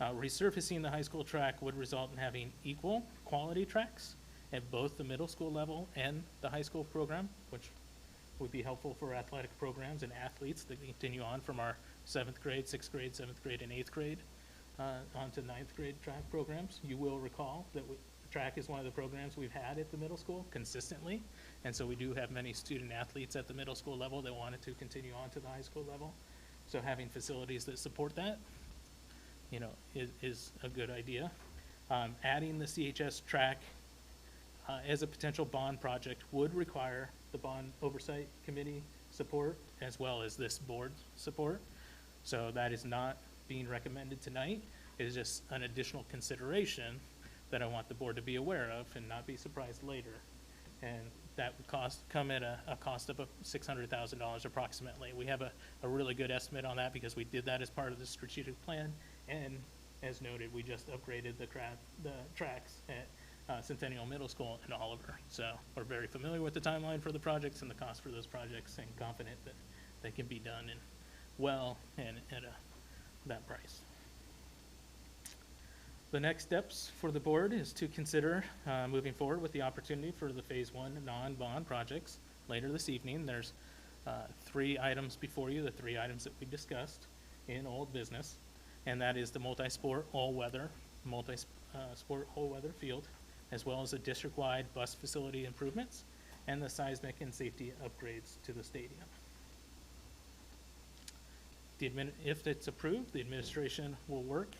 Resurfacing the high school track would result in having equal quality tracks at both the middle school level and the high school program, which would be helpful for athletic programs and athletes that continue on from our 7th grade, 6th grade, 7th grade, and 8th grade on to 9th grade track programs. You will recall that track is one of the programs we've had at the middle school consistently, and so we do have many student athletes at the middle school level that wanted to continue on to the high school level. So having facilities that support that, is a good idea. Adding the CHS track as a potential bond project would require the bond oversight committee support as well as this board support. So that is not being recommended tonight. It is just an additional consideration that I want the board to be aware of and not be surprised later. And that would come at a cost of $600,000 approximately. We have a really good estimate on that because we did that as part of the strategic plan. And as noted, we just upgraded the tracks at Centennial Middle School and Oliver. So we're very familiar with the timeline for the projects and the cost for those projects and confident that they can be done and at that price. The next steps for the board is to consider moving forward with the opportunity for the Phase 1 non-bond projects later this evening. There's 3 items before you, the 3 items that we discussed in old business, and that is the multi-sport all-weather field, as well as the district-wide bus facility improvements and the seismic and safety upgrades to the stadium. If it's approved, the administration will work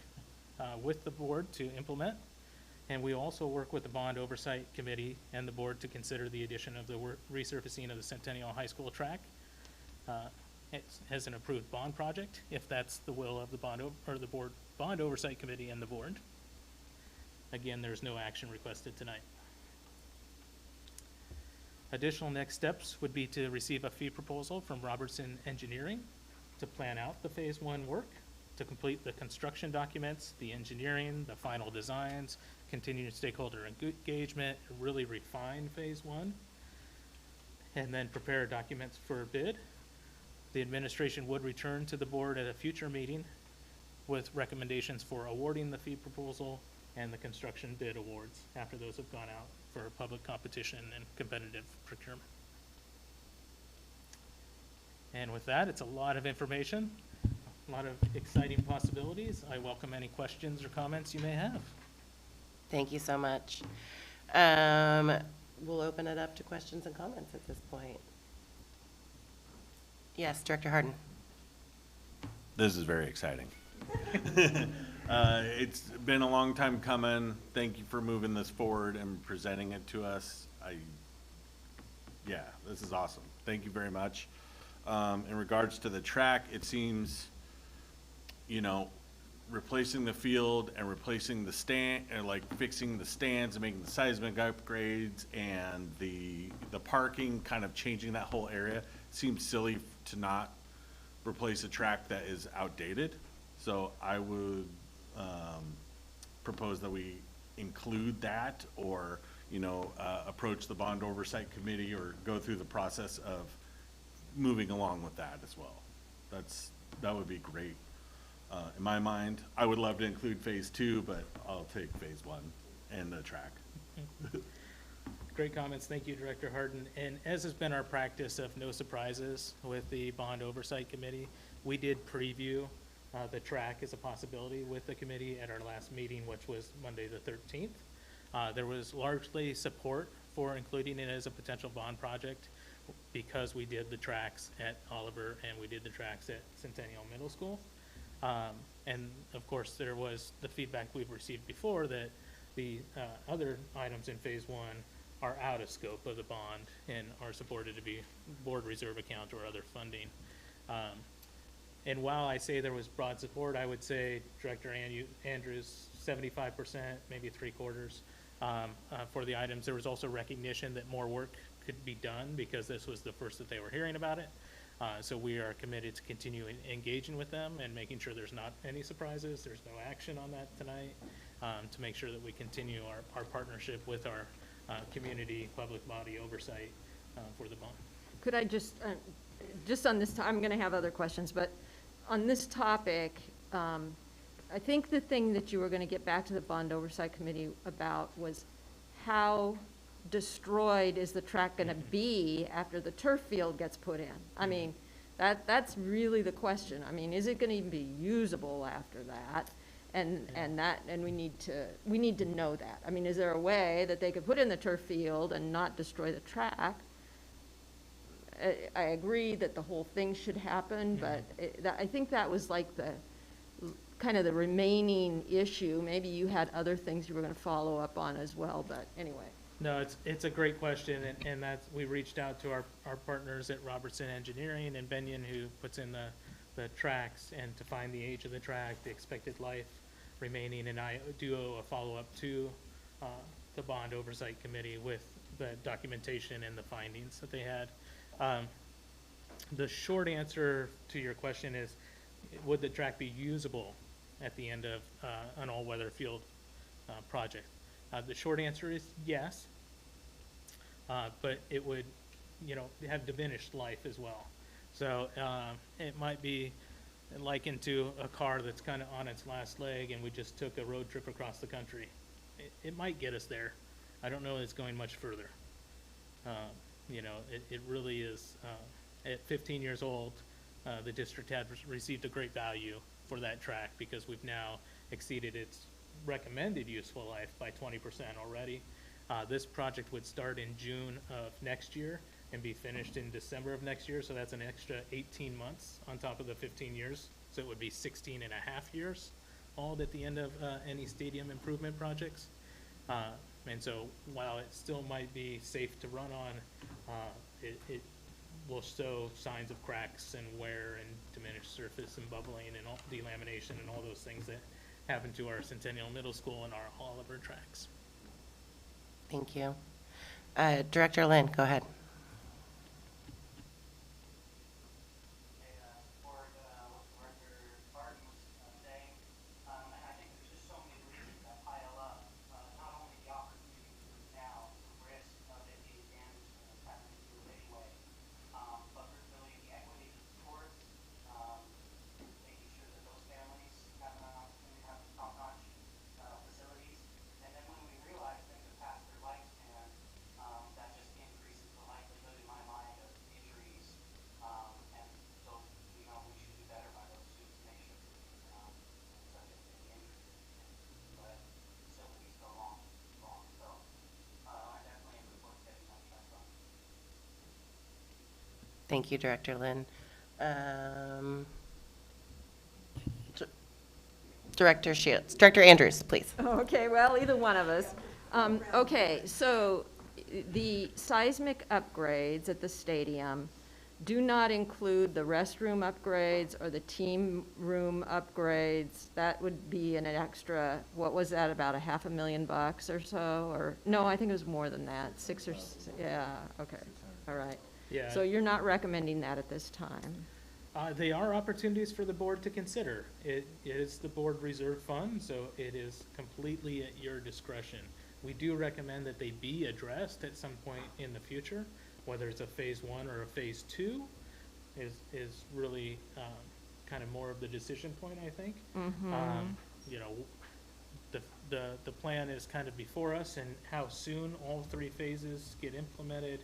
with the board to implement, and we also work with the bond oversight committee and the board to consider the addition of the resurfacing of the Centennial High School track as an approved bond project, if that's the will of the bond oversight committee and the board. Again, there's no action requested tonight. Additional next steps would be to receive a fee proposal from Robertson Engineering to plan out the Phase 1 work, to complete the construction documents, the engineering, the final designs, continue stakeholder engagement, really refine Phase 1, and then prepare documents for bid. The administration would return to the board at a future meeting with recommendations for awarding the fee proposal and the construction bid awards after those have gone out for public competition and competitive procurement. And with that, it's a lot of information, a lot of exciting possibilities. I welcome any questions or comments you may have. Thank you so much. We'll open it up to questions and comments at this point. Yes, Director Harden. This is very exciting. It's been a long time coming. Thank you for moving this forward and presenting it to us. Yeah, this is awesome. Thank you very much. In regards to the track, it seems, replacing the field and replacing the stand, and like fixing the stands and making the seismic upgrades and the parking, kind of changing that whole area, seems silly to not replace a track that is outdated. So I would propose that we include that, or approach the bond oversight committee, or go through the process of moving along with that as well. That would be great. In my mind, I would love to include Phase 2, but I'll take Phase 1 and the track. Great comments. Thank you, Director Harden. And as has been our practice of no surprises with the Bond Oversight Committee, we did preview the track as a possibility with the committee at our last meeting, which was Monday the 13th. There was largely support for including it as a potential bond project because we did the tracks at Oliver and we did the tracks at Centennial Middle School. And of course, there was the feedback we've received before that the other items in phase one are out of scope of the bond and are supported to be board reserve account or other funding. And while I say there was broad support, I would say Director Andrews, 75%, maybe 3/4 for the items. There was also recognition that more work could be done because this was the first that they were hearing about it. So we are committed to continue engaging with them and making sure there's not any surprises. There's no action on that tonight to make sure that we continue our partnership with our community public body oversight for the bond. Could I just on this, I'm going to have other questions, but on this topic, I think the thing that you were going to get back to the Bond Oversight Committee about was how destroyed is the track going to be after the turf field gets put in? I mean, that's really the question. I mean, is it going to even be usable after that? And we need to know that. I mean, is there a way that they could put in the turf field and not destroy the track? I agree that the whole thing should happen, but I think that was like the kind of the remaining issue. Maybe you had other things you were going to follow up on as well, but anyway. No, it's a great question, and that's, we reached out to our partners at Robertson Engineering and Benyon, who puts in the tracks, and to find the age of the track, the expected life remaining, and I do owe a follow-up to the Bond Oversight Committee with the documentation and the findings that they had. The short answer to your question is, would the track be usable at the end of an all-weather field project? The short answer is yes, but it would, have diminished life as well. So it might be likened to a car that's kind of on its last leg and we just took a road trip across the country. It might get us there. I don't know that it's going much further. It really is, at 15 years old, the district had received a great value for that track because we've now exceeded its recommended useful life by 20% already. This project would start in June of next year and be finished in December of next year, so that's an extra 18 months on top of the 15 years. So it would be 16 and a half years all at the end of any stadium improvement projects. And so while it still might be safe to run on, it will show signs of cracks and wear and diminished surface and bubbling and all, delamination and all those things that happen to our Centennial Middle School and our Oliver tracks. Thank you. Director Lynn, go ahead. Thank you, Director Lynn. Director Shields, Director Andrews, please. Okay, well, either one of us. Okay, so the seismic upgrades at the stadium do not include the restroom upgrades or the team room upgrades. That would be an extra, what was that, about $500,000 or so? Or, no, I think it was more than that, yeah, okay, all right. Yeah. So you're not recommending that at this time? They are opportunities for the board to consider. It is the board reserve fund, so it is completely at your discretion. We do recommend that they be addressed at some point in the future, whether it's a phase one or a phase two is really kind of more of the decision point, I think. the plan is kind of before us, and how soon all three phases get implemented,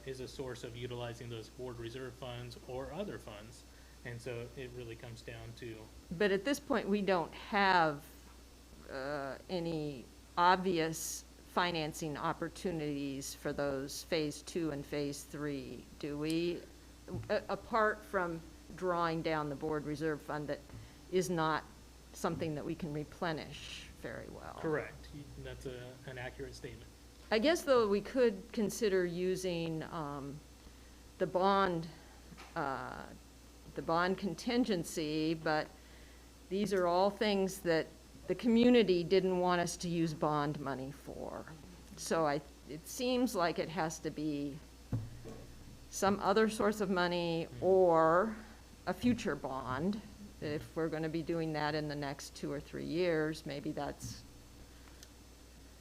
is a source of utilizing those board reserve funds or other funds. And so it really comes down to, But at this point, we don't have any obvious financing opportunities for those Phase 2 and Phase 3, do we? Apart from drawing down the board reserve fund, that is not something that we can replenish very well. correct, that's an accurate statement. I guess, though, we could consider using the bond contingency, but these are all things that the community didn't want us to use bond money for. So it seems like it has to be some other source of money or a future bond. If we're going to be doing that in the next 2 or 3 years, maybe that's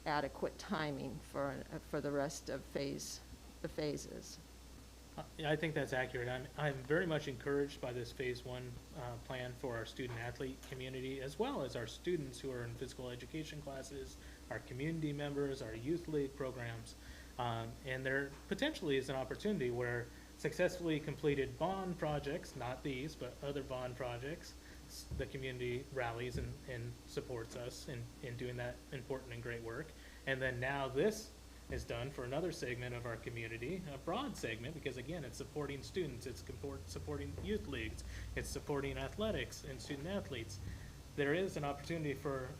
adequate timing for the rest of the phases. Yeah, I think that's accurate. I'm very much encouraged by this Phase 1 plan for our student athlete community, as well as our students who are in physical education classes, our community members, our youth league programs. And there potentially is an opportunity where successfully completed bond projects, not these, but other bond projects, the community rallies and supports us in doing that important and great work. And then now this is done for another segment of our community, a broad segment, because again, it's supporting students, it's supporting youth leagues, it's supporting athletics and student athletes. There is an opportunity for,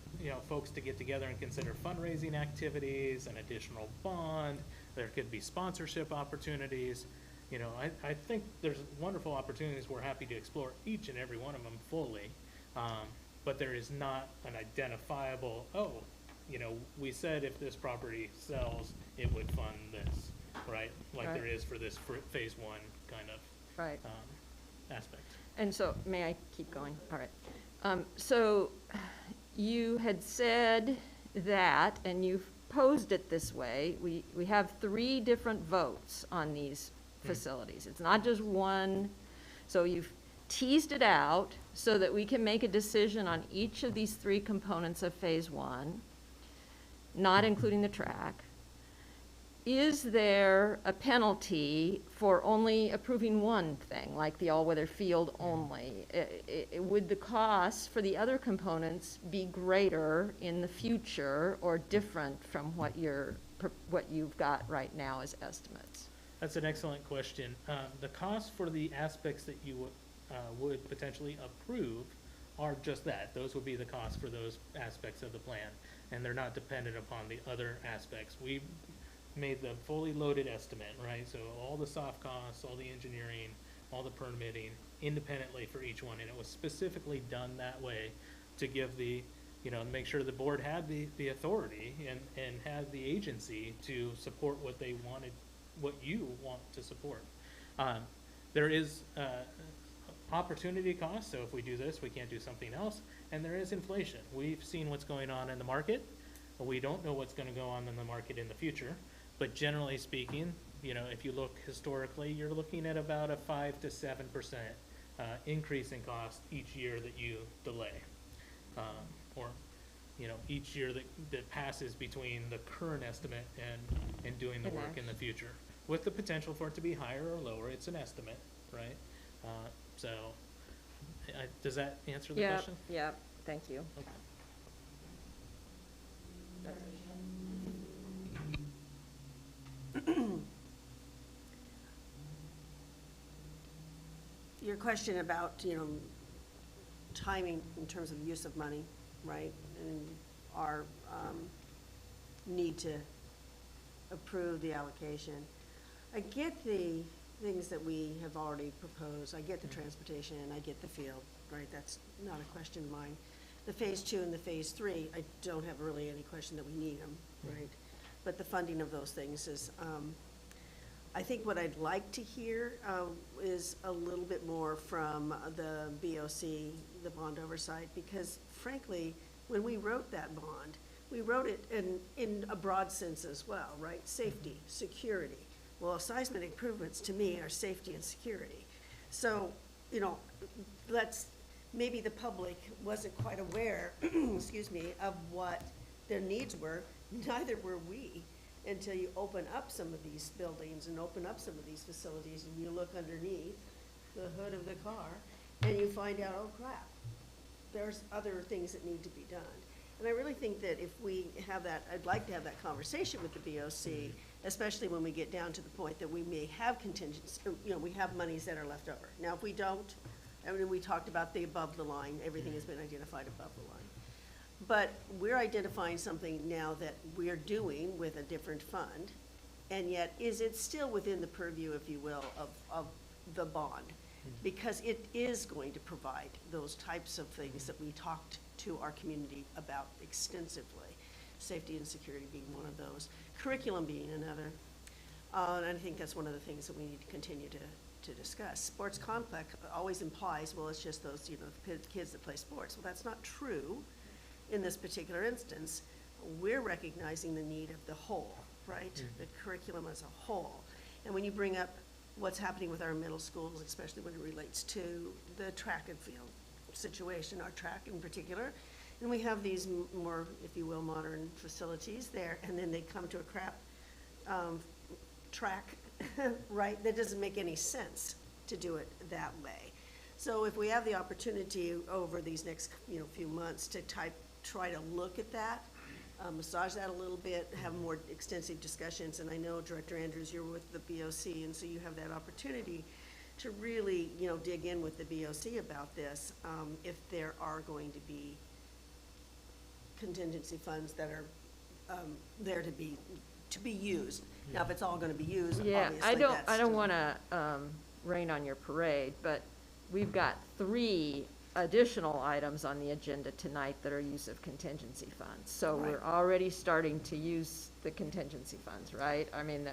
folks to get together and consider fundraising activities, an additional bond. There could be sponsorship opportunities. I think there's wonderful opportunities. We're happy to explore each and every one of them fully. But there is not an identifiable, we said if this property sells, it would fund this, right? Like Right. there is for this Phase 1 kind of Right. aspect. And so, may I keep going? All right. So you had said that, and you've posed it this way, we have 3 different votes on these facilities. It's not just one. So you've teased it out so that we can make a decision on each of these 3 components of Phase 1, not including the track. Is there a penalty for only approving one thing, like the all-weather field only? Would the costs for the other components be greater in the future or different from what you've got right now as estimates? That's an excellent question. The costs for the aspects that you would potentially approve are just that. Those would be the costs for those aspects of the plan, and they're not dependent upon the other aspects. We made the fully loaded estimate, right? So all the soft costs, all the engineering, all the permitting independently for each one, and it was specifically done that way to give make sure the board had the authority and had the agency to support what they wanted, what you want to support. There is opportunity cost, so if we do this, we can't do something else, and there is inflation. We've seen what's going on in the market, but we don't know what's going to go on in the market in the future. But generally speaking, if you look historically, you're looking at about a 5 to 7% increase in cost each year that you delay, or each year that passes between the current estimate and doing the work in the future, with the potential for it to be higher or lower. It's an estimate, right? Does that answer the question? Yeah, thank you. Okay. Your question about, timing in terms of use of money, right? And our need to approve the allocation. I get the things that we have already proposed. I get the transportation, I get the field, right? That's not a question of mine. The Phase 2 and the Phase 3, I don't have really any question that we need them, right? But the funding of those things is, I think what I'd like to hear is a little bit more from the BOC, the bond oversight, because frankly, when we wrote that bond, we wrote it in a broad sense as well, right? Safety, security. Well, seismic improvements to me are safety and security. So, let's maybe the public wasn't quite aware, excuse me, of what their needs were. Neither were we until you open up some of these buildings and open up some of these facilities and you look underneath the hood of the car and you find out, oh crap, there's other things that need to be done. And I really think that if we have that, I'd like to have that conversation with the BOC, especially when we get down to the point that we may have contingencies, we have monies that are left over. Now, if we don't, I mean, we talked about the above the line, everything has been identified above the line. But we're identifying something now that we're doing with a different fund, and yet is it still within the purview, if you will, of the bond? Because it is going to provide those types of things that we talked to our community about extensively. Safety and security being one of those, curriculum being another. And I think that's one of the things that we need to continue to discuss. Sports complex always implies, well, it's just those, the kids that play sports. Well, that's not true in this particular instance. We're recognizing the need of the whole, right? The curriculum as a whole. And when you bring up what's happening with our middle schools, especially when it relates to the track and field situation, our track in particular, and we have these more, if you will, modern facilities there, and then they come to a crap track, right? That doesn't make any sense to do it that way. So if we have the opportunity over these next, few months to try to look at that, massage that a little bit, have more extensive discussions, and I know Director Andrews, you're with the BOC, and so you have that opportunity to really, dig in with the BOC about this, if there are going to be contingency funds that are there to be used. Now, if it's all gonna be used, Yeah, obviously I that's don't still- wanna, rain on your parade, but we've got 3 additional items on the agenda tonight that are use of contingency funds. So we're Right. already starting to use the contingency funds, right? I mean,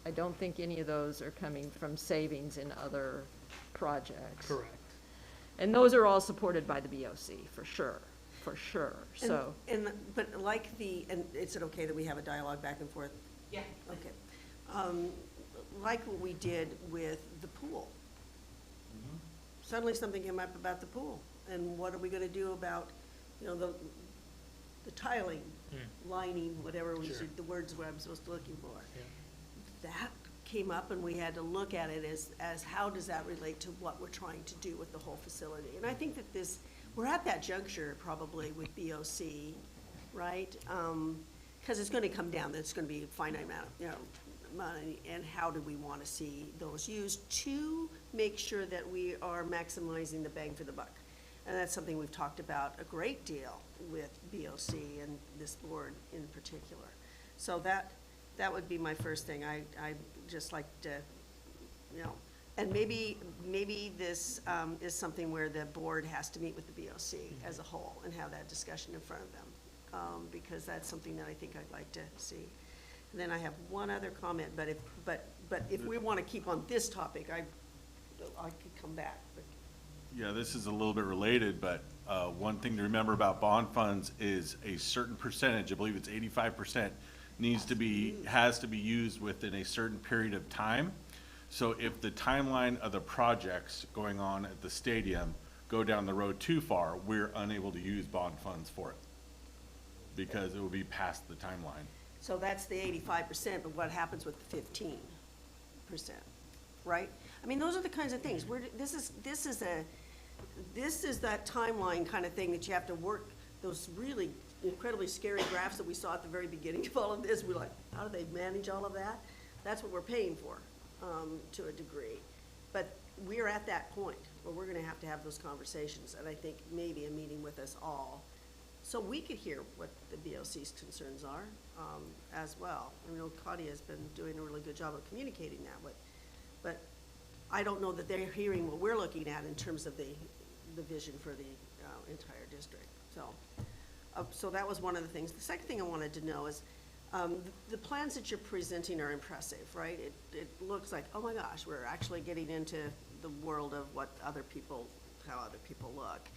I don't think any of those are coming from savings in other projects. Correct. And those are all supported by the BOC, for sure, And- so. But and is it okay that we have a dialogue back and forth? Yeah. Okay. Like what we did with the pool. Suddenly something came up about the pool, and what are we gonna do about, the tiling, lining, whatever we Sure. should, the words what I'm supposed to be looking for. Yeah. That came up, and we had to look at it as how does that relate to what we're trying to do with the whole facility? And I think that we're at that juncture probably with BOC, right? Because it's gonna come down, there's gonna be a finite amount of, money, and how do we wanna see those used to make sure that we are maximizing the bang for the buck? And that's something we've talked about a great deal with BOC and this board in particular. So that would be my first thing. I just like to, and maybe this is something where the board has to meet with the BOC as a whole and have that discussion in front of them, because that's something that I think I'd like to see. And then I have one other comment, but if we want to keep on this topic, I could come back, but. Yeah, this is a little bit related, but one thing to remember about bond funds is a certain percentage, I believe it's 85%, has to be used within a certain period of time. So if the timeline of the projects going on at the stadium go down the road too far, we're unable to use bond funds for it because it will be past the timeline. So that's the 85%, but what happens with the 15%, right? I mean, those are the kinds of things, this is that timeline kind of thing that you have to work, those really incredibly scary graphs that we saw at the very beginning of all of this. We're like, how do they manage all of that? That's what we're paying for, to a degree. But we're at that point where we're gonna have to have those conversations, and I think maybe a meeting with us all, so we could hear what the BOC's concerns are, as well. I know Claudia's been doing a really good job of communicating that, but I don't know that they're hearing what we're looking at in terms of the vision for the entire district. So that was one of the things. The second thing I wanted to know is, the plans that you're presenting are impressive, right? It looks like, oh my gosh, we're actually getting into the world of how other people look.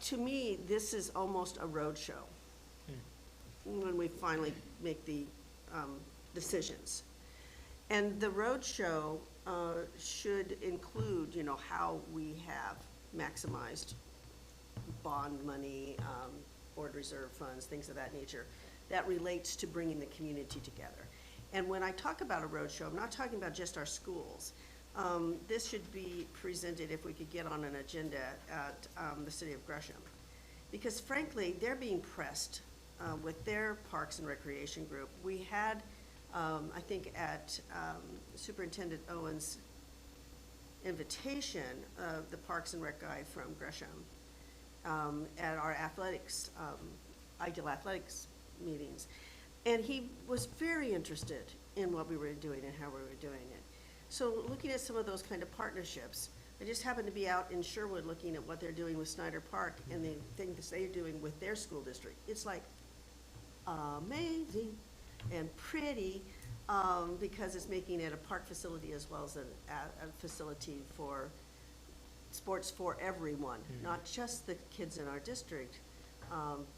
To me, this is almost a roadshow when we finally make the decisions. And the roadshow should include, how we have maximized bond money, board reserve funds, things of that nature, that relates to bringing the community together. And when I talk about a roadshow, I'm not talking about just our schools. This should be presented, if we could get on an agenda, at the city of Gresham. Because frankly, they're being pressed with their Parks and Recreation group. We had, I think at Superintendent Owen's invitation, the Parks and Rec guy from Gresham, at our athletics, Ideal Athletics meetings. And he was very interested in what we were doing and how we were doing it. So looking at some of those kind of partnerships, I just happened to be out in Sherwood looking at what they're doing with Snyder Park and the things they're doing with their school district. It's like amazing and pretty, because it's making it a park facility as well as a facility for sports for everyone, not just the kids in our district,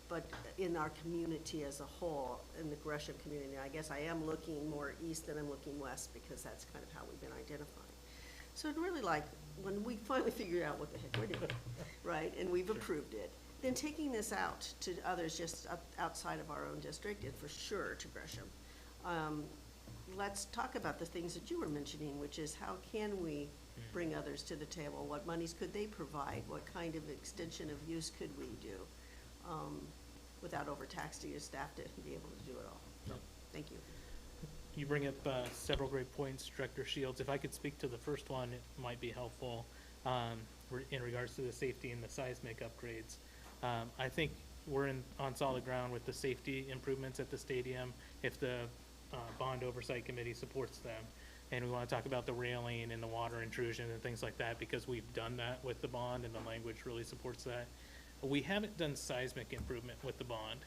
but in our community as a whole, in the Gresham community. I guess I am looking more east than I'm looking west, because that's kind of how we've been identifying. So I'd really like, when we finally figure out what the heck we're doing, right, and we've approved it, then taking this out to others just outside of our own district, and for sure to Gresham. Let's talk about the things that you were mentioning, which is how can we bring others to the table? What monies could they provide? What kind of extension of use could we do, without overtaxing your staff to be able to do it all? So, thank you. You bring up several great points, Director Shields. If I could speak to the first one, it might be helpful in regards to the safety and the seismic upgrades. I think we're on solid ground with the safety improvements at the stadium if the bond oversight committee supports them. And we want to talk about the railing and the water intrusion and things like that, because we've done that with the bond and the language really supports that. We haven't done seismic improvement with the bond,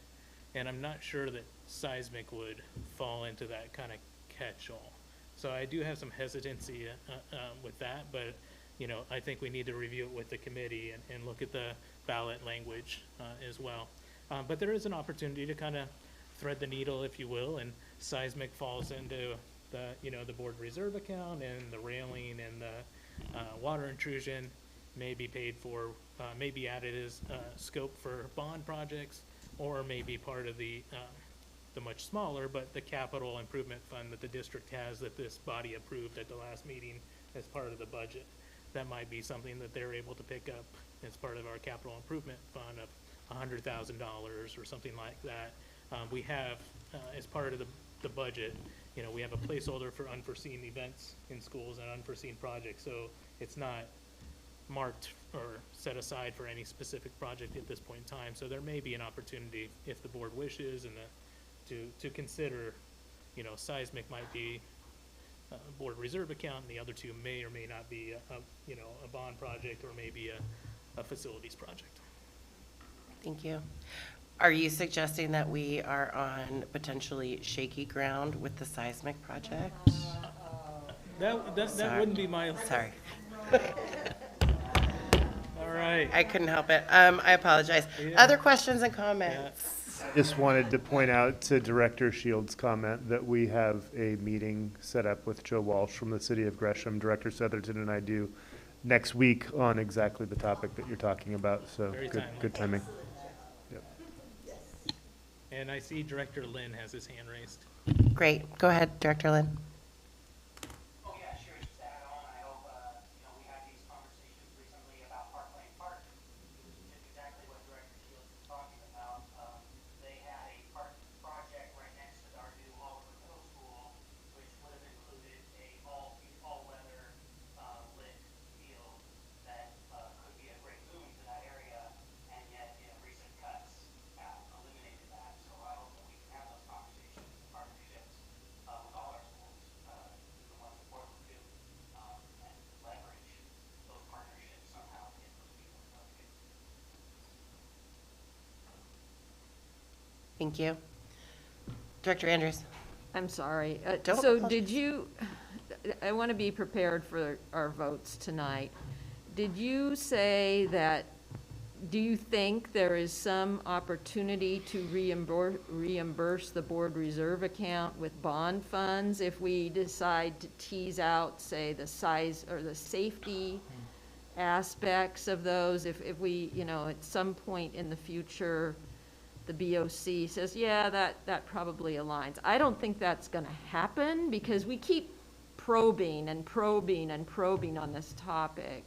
and I'm not sure that seismic would fall into that kind of catch-all. So I do have some hesitancy with that, but you know, I think we need to review it with the committee and look at the ballot language as well. But there is an opportunity to kind of thread the needle, if you will, and seismic falls into the, you know, the board reserve account, and the railing and the water intrusion may be paid for, may be added as scope for bond projects, or may be part of the much smaller, but the capital improvement fund that the district has that this body approved at the last meeting as part of the budget. That might be something that they're able to pick up as part of our capital improvement fund of $100,000 or something like that. We have, as part of the budget, you know, we have a placeholder for unforeseen events in schools and unforeseen projects. So it's not marked or set aside for any specific project at this point in time. So there may be an opportunity, if the board wishes, and to consider, you know, seismic might be a board reserve account, and the other two may or may not be you know, a bond project, or maybe a facilities project. Thank you. Are you suggesting that we are on potentially shaky ground with the seismic project? That wouldn't be my. Sorry. All right. I couldn't help it. I apologize. Yeah. Other questions and comments? Just wanted to point out to Director Shields' comment that we have a meeting set up with Joe Walsh from the city of Gresham, Director Southerton and I do next week on exactly the topic that you're talking about. So Very good, timely. good timing. Yep. And I see Director Lynn has his hand raised. Great. Go ahead, Director Lynn. Oh, yeah, sure, just to add on, I hope, you know, we had these conversations recently about Park Lane Park, which is exactly what Director Shields was talking about. They had a park project right next to our new Oliver Middle School, which would have included a all-weather, lit field that, could be a great boon to that area, and yet, you know, recent cuts have eliminated that. So I hope that we can have those conversations and partnerships, with all our schools, the ones that Portland do, and leverage those partnerships somehow to get those people located. Thank you. Director Andrews. I'm sorry. Don't So apologize. did you, I want to be prepared for our votes tonight. Did you say that, do you think there is some opportunity to reimburse the board reserve account with bond funds if we decide to tease out, say, the size or the safety aspects of those, if we, at some point in the future, the BOC says, yeah, that probably aligns. I don't think that's gonna happen, because we keep probing and probing and probing on this topic.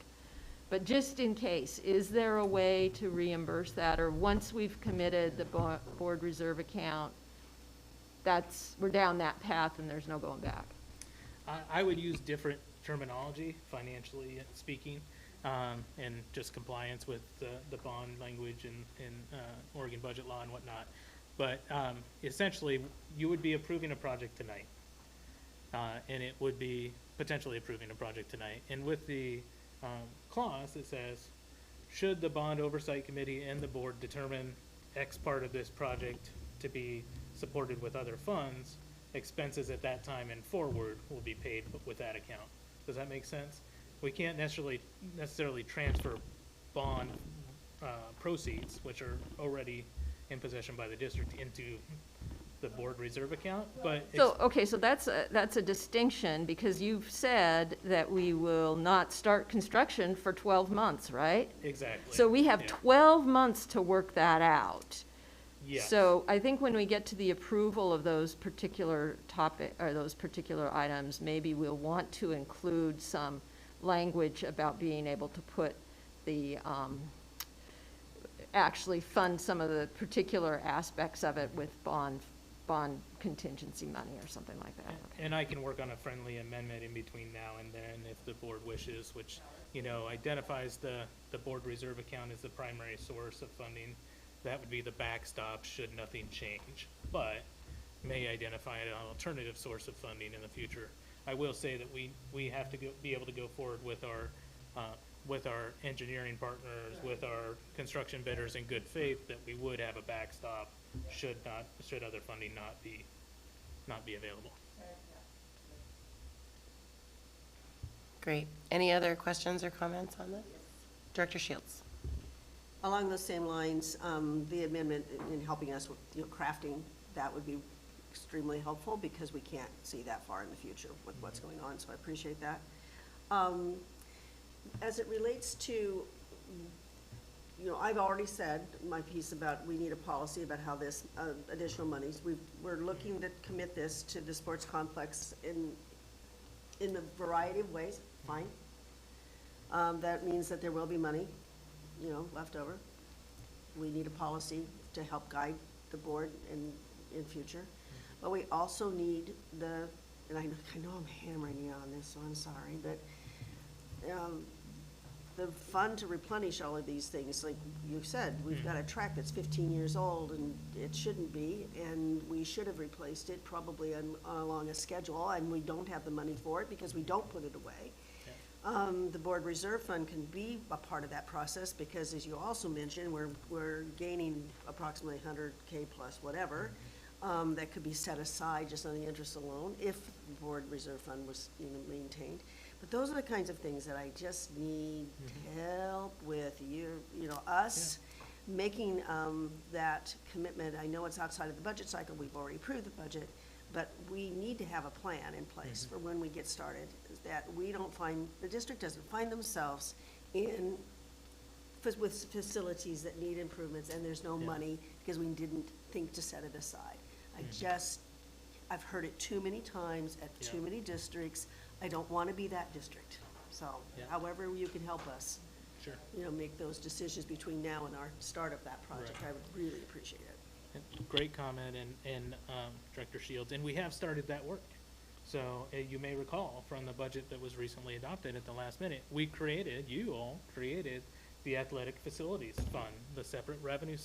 But just in case, is there a way to reimburse that, or once we've committed the board reserve account, we're down that path and there's no going back? I would use different terminology, financially speaking, and just compliance with the bond language and Oregon budget law and whatnot. But essentially, you would be approving a project tonight, and it would be potentially approving a project tonight. And with the clause that says, should the bond oversight committee and the board determine X part of this project to be supported with other funds, expenses at that time and forward will be paid with that account. Does that make sense? We can't necessarily transfer bond proceeds, which are already in possession by the district, into the board reserve account, but. So, okay, so that's a distinction, because you've said that we will not start construction for 12 months, right? Exactly. So we have yeah. 12 months to work that out. Yes. So I think when we get to the approval of those particular those particular items, maybe we'll want to include some language about being able to put the, actually fund some of the particular aspects of it with bond contingency money or something like that. Okay. And I can work on a friendly amendment in between now and then if the board wishes, which, identifies the board reserve account as the primary source of funding. That would be the backstop should nothing change, but may identify an alternative source of funding in the future. I will say that we have to be able to go forward with our engineering partners, with our construction bidders in good faith, that we would have a backstop should other funding not be available. Great. Any other questions or comments on this? Director Shields. Along those same lines, the amendment in helping us with, crafting, that would be extremely helpful, because we can't see that far in the future with what's going on, so I appreciate that. As it relates to, I've already said my piece about we need a policy about how this additional monies, we're looking to commit this to the sports complex in a variety of ways, fine. That means that there will be money, left over. We need a policy to help guide the board in future. But we also need and I know I'm hammering you on this, so I'm sorry, but the fund to replenish all of these things, like you said, we've got a track that's 15 years old and it shouldn't be, and we should have replaced it probably along a schedule, and we don't have the money for it because we don't put it away. The board reserve fund can be a part of that process, because as you also mentioned, we're gaining approximately 100K plus whatever, that could be set aside just on the interest alone if the board reserve fund was, maintained. But those are the kinds of things that I just need help with, us making that commitment. I know it's outside of the budget cycle, we've already approved the budget, but we need to have a plan in place for when we get started, that the district doesn't find themselves with facilities that need improvements and there's no money because we didn't think to set it aside. I've heard it too many times at too many districts. I don't want to be that district. So however you can help us, Sure. Make those decisions between now and our start of that project, Right. I would really appreciate it. Great comment, and Director Shields, and we have started that work. So you may recall from the budget that was recently adopted at the last minute, you all created the Athletic Facilities Fund, the separate revenue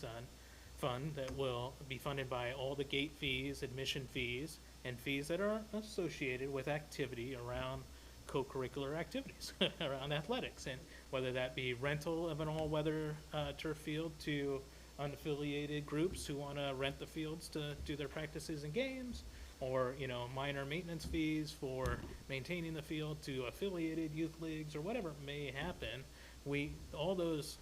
fund that will be funded by all the gate fees, admission fees, and fees that are associated with activity around co-curricular activities around athletics, and whether that be rental of an all-weather turf field to unaffiliated groups who want to rent the fields to do their practices and games, or minor maintenance fees for maintaining the field to affiliated youth leagues, or whatever may happen. All those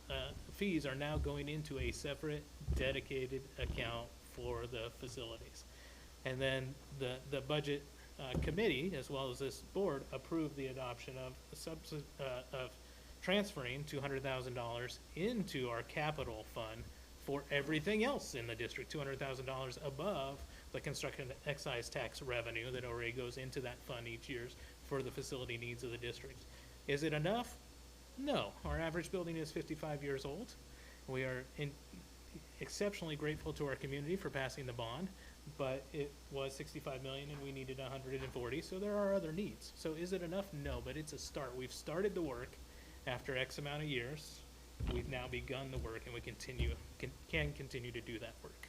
fees are now going into a separate dedicated account for the facilities. And then the budget committee, as well as this board, approved the adoption of transferring $200,000 into our capital fund for everything else in the district, $200,000 above the construction excise tax revenue that already goes into that fund each year for the facility needs of the district. Is it enough? No. Our average building is 55 years old. We are exceptionally grateful to our community for passing the bond, but it was 65 million and we needed 140, so there are other needs. So is it enough? No, but it's a start. We've started the work after X amount of years. We've now begun the work and we can continue to do that work.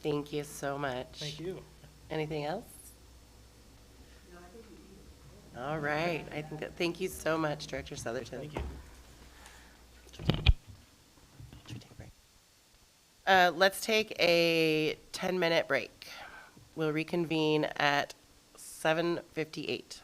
Thank you so much. Thank you. Anything else? All right, I think that, thank you so much, Director Southerton. Thank you. Should we take a break? Let's take a 10-minute break. We'll reconvene at 7:58.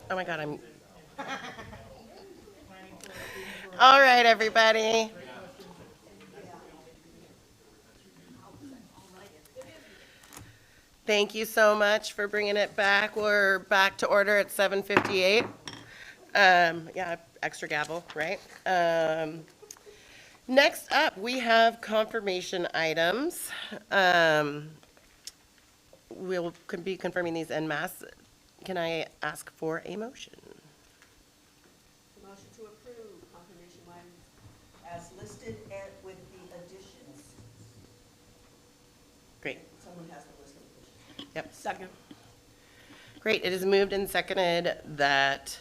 Oh my God, I'm. All right, everybody. Thank you so much for bringing it back. We're back to order at 7:58. Yeah, extra gavel, right? Next up, we have confirmation items. We'll be confirming these en masse. Can I ask for a motion? Motion to approve confirmation items as listed and with the additions. Great. Someone has the list of additions. Yep. Second. Great. It is moved and seconded that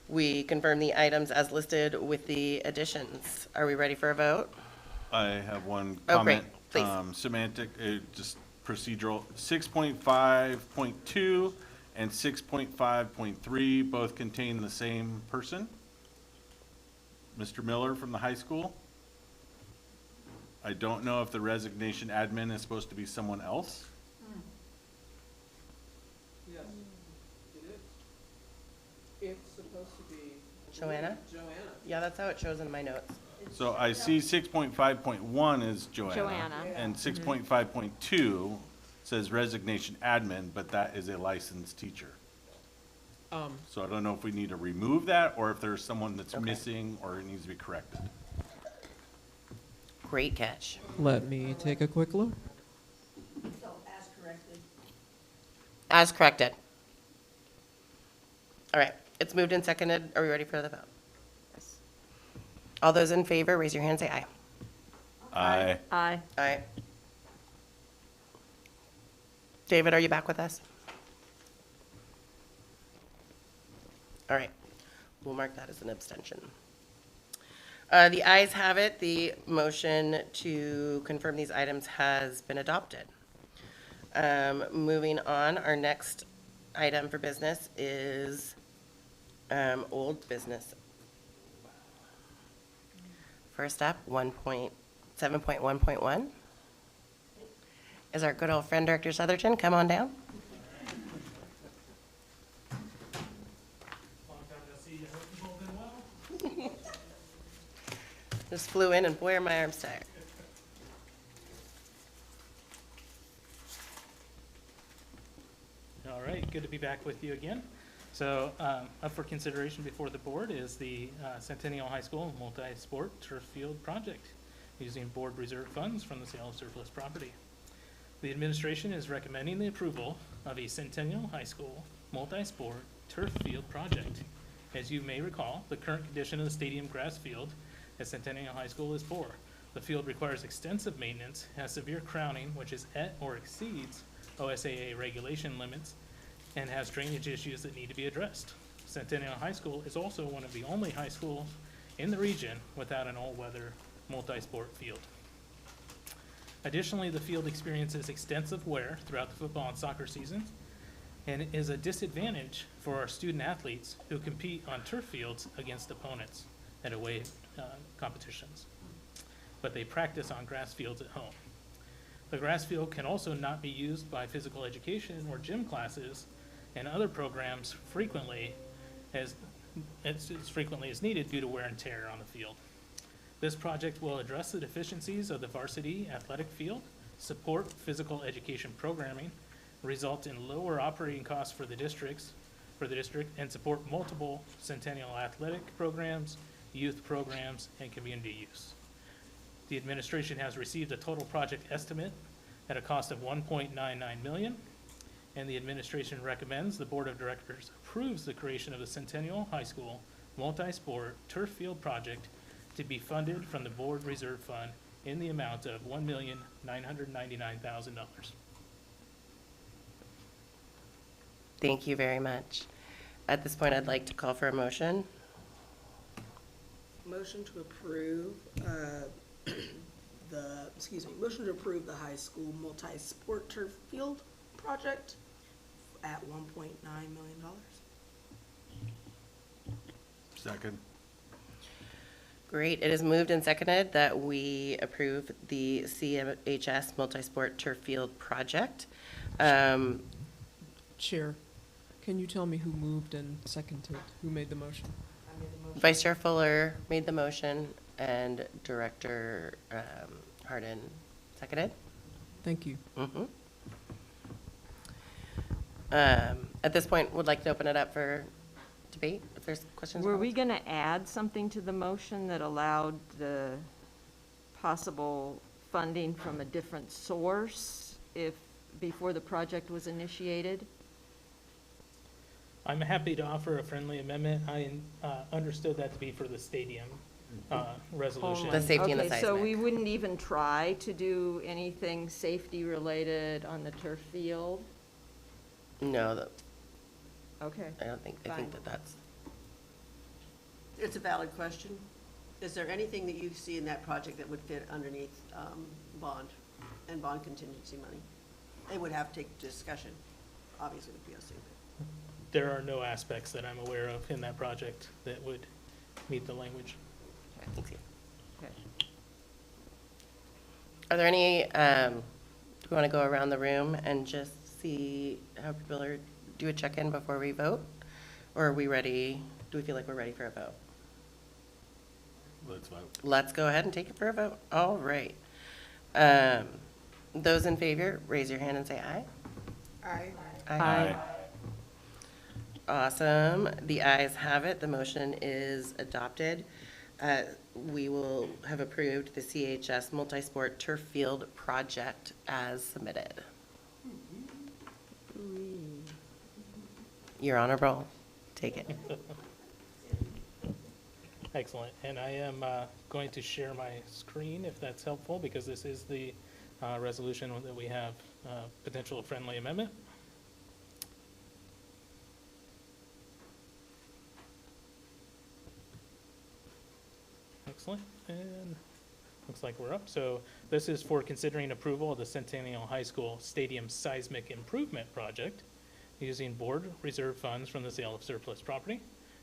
we confirm the items as listed with the additions. Are we ready for a vote? I have one Oh, great. comment. Please. Semantic, just procedural. 6.5.2 and 6.5.3 both contain the same person. Mr. Miller from the high school. I don't know if the resignation admin is supposed to be someone else. Yes, it is. It's supposed to be. Joanna? Joanna. Yeah, that's how it shows in my notes. So I see 6.5.1 is Joanna. Joanna. And 6.5.2 says resignation admin, but that is a licensed teacher. So I don't know if we need to remove that or if there's someone that's Okay. missing or it needs to be corrected. Great catch. Let me take a quick look. So as corrected. As corrected. All right, it's moved and seconded. Are we ready for the vote? Yes. All those in favor, raise your hand, say aye. Aye. Aye. Aye. David, are you back with us? All right, we'll mark that as an abstention. The ayes have it. The motion to confirm these items has been adopted. Moving on, our next item for business is old business. First up, 7.1.1 is our good old friend, Director Southerton. Come on down. Just flew in and boy, are my arms tired. All right, good to be back with you again. So, up for consideration before the board is the Centennial High School multi-sport turf field project using board reserve funds from the sale of surplus property. The administration is recommending the approval of a Centennial High School multi-sport turf field project. As you may recall, the current condition of the stadium grass field at Centennial High School is poor. The field requires extensive maintenance, has severe crowning, which is at or exceeds OSAA regulation limits, and has drainage issues that need to be addressed. Centennial High School is also one of the only high schools in the region without an all-weather multi-sport field. Additionally, the field experiences extensive wear throughout the football and soccer seasons, and is a disadvantage for our student athletes who compete on turf fields against opponents at away competitions. But they practice on grass fields at home. The grass field can also not be used by physical education or gym classes and other programs frequently as frequently as needed due to wear and tear on the field. This project will address the deficiencies of the varsity athletic field, support physical education programming, result in lower operating costs for the district, and support multiple Centennial athletic programs, youth programs, and community use. The administration has received a total project estimate at a cost of $1.99 million, and the administration recommends the Board of Directors approves the creation of the Centennial High School multi-sport turf field project to be funded from the Board Reserve Fund in the amount of $1,999,000. Thank you very much. At this point, I'd like to call for a motion. Motion to approve, motion to approve the high school multi-sport turf field project at $1.9 million. Second. Great. It is moved and seconded that we approve the CMHS multi-sport turf field project. Chair, Can you tell me who moved and seconded? Who made the motion? Vice Chair Fuller made the motion, and Director Hardin seconded. Thank you. Mhm. At this point, would like to open it up for debate, if there's questions. or Were we comments. going to add something to the motion that allowed the possible funding from a different source before the project was initiated? I'm happy to offer a friendly amendment. I understood that to be for the stadium resolution. The safety and the Okay, so we seismic. wouldn't even try to do anything safety-related on the turf field? No, Okay. I don't think, I Fine. think that that's, It's a valid question. Is there anything that you see in that project that would fit underneath bond and bond contingency money? They would have to take discussion, obviously, with POC. There are no aspects that I'm aware of in that project that would meet the language. I think so. Okay. Are there any, do we want to go around the room and just see how people are, do a check-in before we vote? Or are we ready, do we feel like we're ready for a vote? Let's vote. Let's go ahead and take it for a vote. All right. Those in favor, raise your hand and say aye. Aye. Aye. Awesome. The ayes have it. The motion is adopted. We will have approved the CHS Multi-Sport Turf Field Project as submitted. You're honorable. Take it. Excellent. And I am going to share my screen if that's helpful, because this is the resolution that we have potential friendly amendment. Excellent. And looks like we're up. So this is for considering approval of the Centennial High School Stadium Seismic Improvement Project using board reserve funds from the sale of surplus property.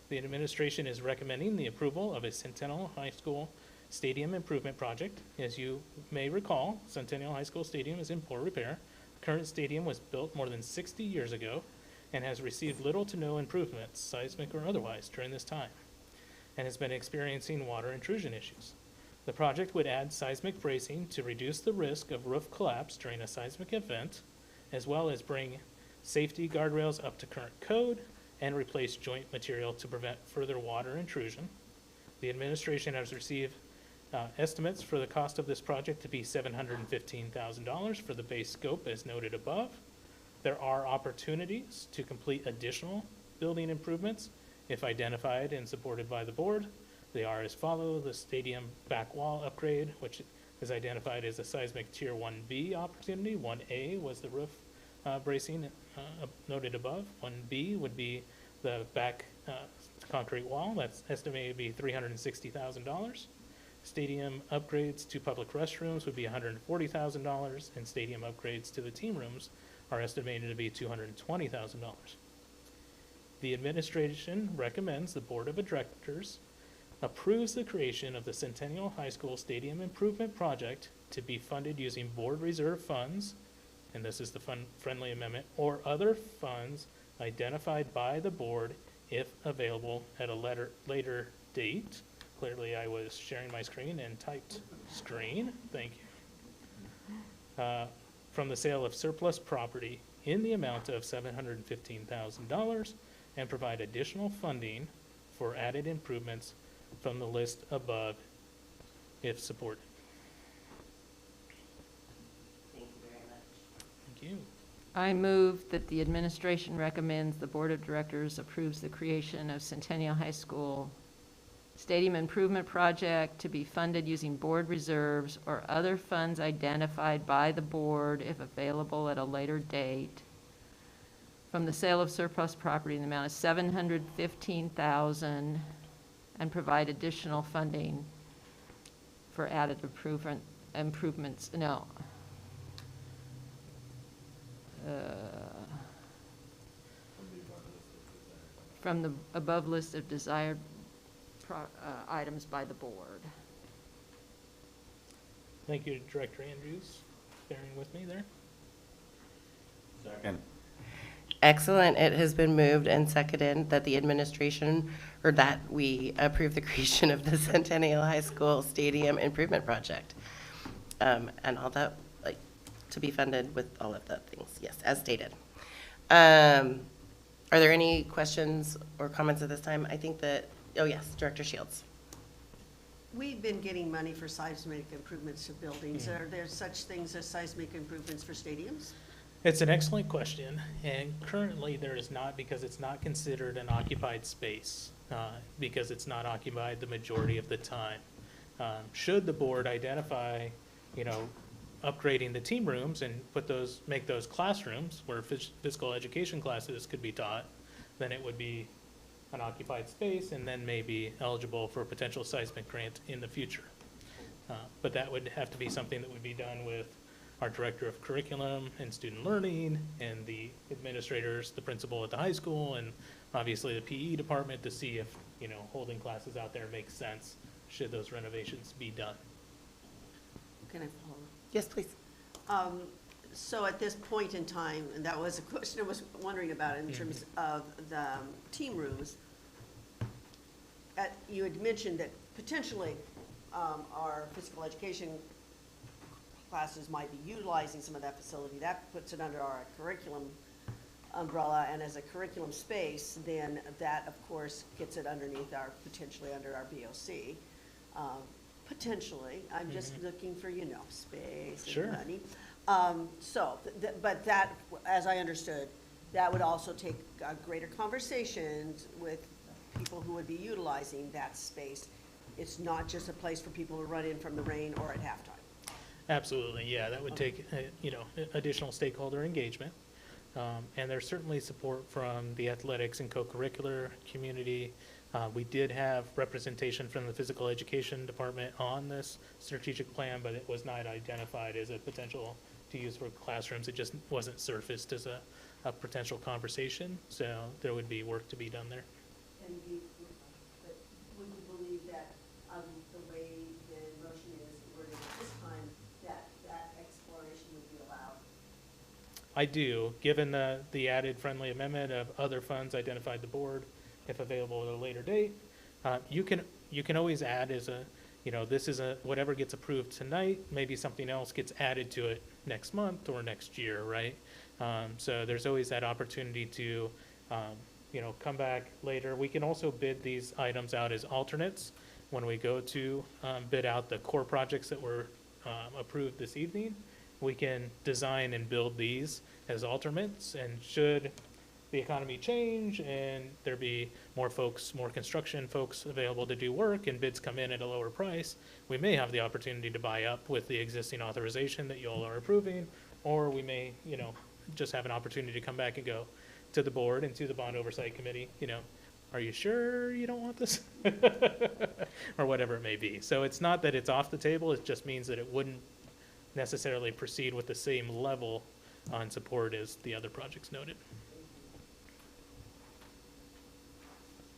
The administration is recommending the approval of a Centennial High School Stadium Improvement Project. As you may recall, Centennial High School Stadium is in poor repair. The current stadium was built more than 60 years ago and has received little to no improvements, seismic or otherwise, during this time, and has been experiencing water intrusion issues. The project would add seismic bracing to reduce the risk of roof collapse during a seismic event, as well as bring safety guardrails up to current code and replace joint material to prevent further water intrusion. The administration has received estimates for the cost of this project to be $715,000 for the base scope as noted above. There are opportunities to complete additional building improvements if identified and supported by the board. They are as follow: the stadium back wall upgrade, which is identified as a seismic tier 1B opportunity. 1A was the roof bracing noted above. 1B would be the back concrete wall. That's estimated to be $360,000. Stadium upgrades to public restrooms would be $140,000, and stadium upgrades to the team rooms are estimated to be $220,000. The administration recommends the Board of Directors approves the creation of the Centennial High School Stadium Improvement Project to be funded using board reserve funds, and this is the friendly amendment, or other funds identified by the board if available at a later date. Clearly, I was sharing my screen and typed screen. Thank you. From the sale of surplus property in the amount of $715,000 and provide additional funding for added improvements from the list above if supported. Thank you very much. Thank you. I move that the administration recommends the Board of Directors approves the creation of Centennial High School Stadium Improvement Project to be funded using board reserves or other funds identified by the board if available at a later date from the sale of surplus property in the amount of $715,000 and provide additional funding for added improvements, no. From the above list of desired items by the board. Thank you, Director Andrews, bearing with me there. Second. Excellent. It has been moved and seconded that the administration, or that we approve the creation of the Centennial High School Stadium Improvement Project. And all that, like, to be funded with all of the things, yes, as stated. Are there any questions or comments at this time? I think that, oh yes, Director Shields. We've been getting money for seismic improvements to buildings. Are there such things as seismic improvements for stadiums? It's an excellent question, and currently there is not, because it's not considered an occupied space, because it's not occupied the majority of the time. Should the board identify, upgrading the team rooms and make those classrooms where physical education classes could be taught, then it would be an occupied space and then maybe eligible for a potential seismic grant in the future. But that would have to be something that would be done with our director of curriculum and student learning and the administrators, the principal at the high school, and obviously the PE department to see if, holding classes out there makes sense should those renovations be done. Can I follow? Yes, please. So at this point in time, and that was a question I was wondering about in terms of the team rooms, you had mentioned that potentially our physical education classes might be utilizing some of that facility. That puts it under our curriculum umbrella, and as a curriculum space, then that, of course, gets it underneath potentially under our BOC. Potentially, I'm just looking for, space Sure. and money. But that, as I understood, that would also take greater conversations with people who would be utilizing that space. It's not just a place for people to run in from the rain or at halftime. Absolutely, yeah, that would take, additional stakeholder engagement. And there's certainly support from the athletics and co-curricular community. We did have representation from the physical education department on this strategic plan, but it was not identified as a potential to use for classrooms. It just wasn't surfaced as a potential conversation, so there would be work to be done there. But would you believe that the way the motion is worded at this time, that exploration would be allowed? I do, given the added friendly amendment of other funds identified the board, if available at a later date. You can always add as this is whatever gets approved tonight, maybe something else gets added to it next month or next year, right? So there's always that opportunity to, come back later. We can also bid these items out as alternates when we go to bid out the core projects that were approved this evening. We can design and build these as alternates, and should the economy change and there be more construction folks available to do work and bids come in at a lower price, we may have the opportunity to buy up with the existing authorization that you all are approving, or we may, just have an opportunity to come back and go to the board and to the bond oversight committee, are you sure you don't want this? Or whatever it may be. So it's not that it's off the table, it just means that it wouldn't necessarily proceed with the same level on support as the other projects noted.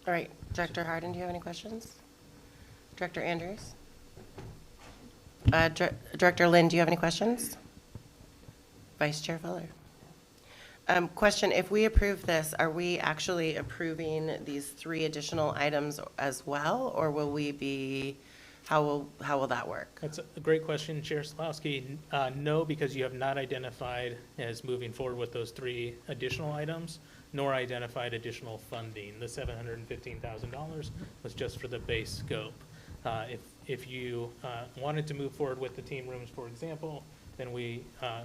All right, Director Harden, do you have any questions? Director Andrews? Director Lynn, do you have any questions? Vice Chair Fuller? Question, if we approve this, are we actually approving these 3 additional items as well, or will we be, how will that work? That's a great question, Chair Slawski. No, because you have not identified as moving forward with those 3 additional items, nor identified additional funding. The $715,000 was just for the base scope. If you wanted to move forward with the team rooms, for example, then we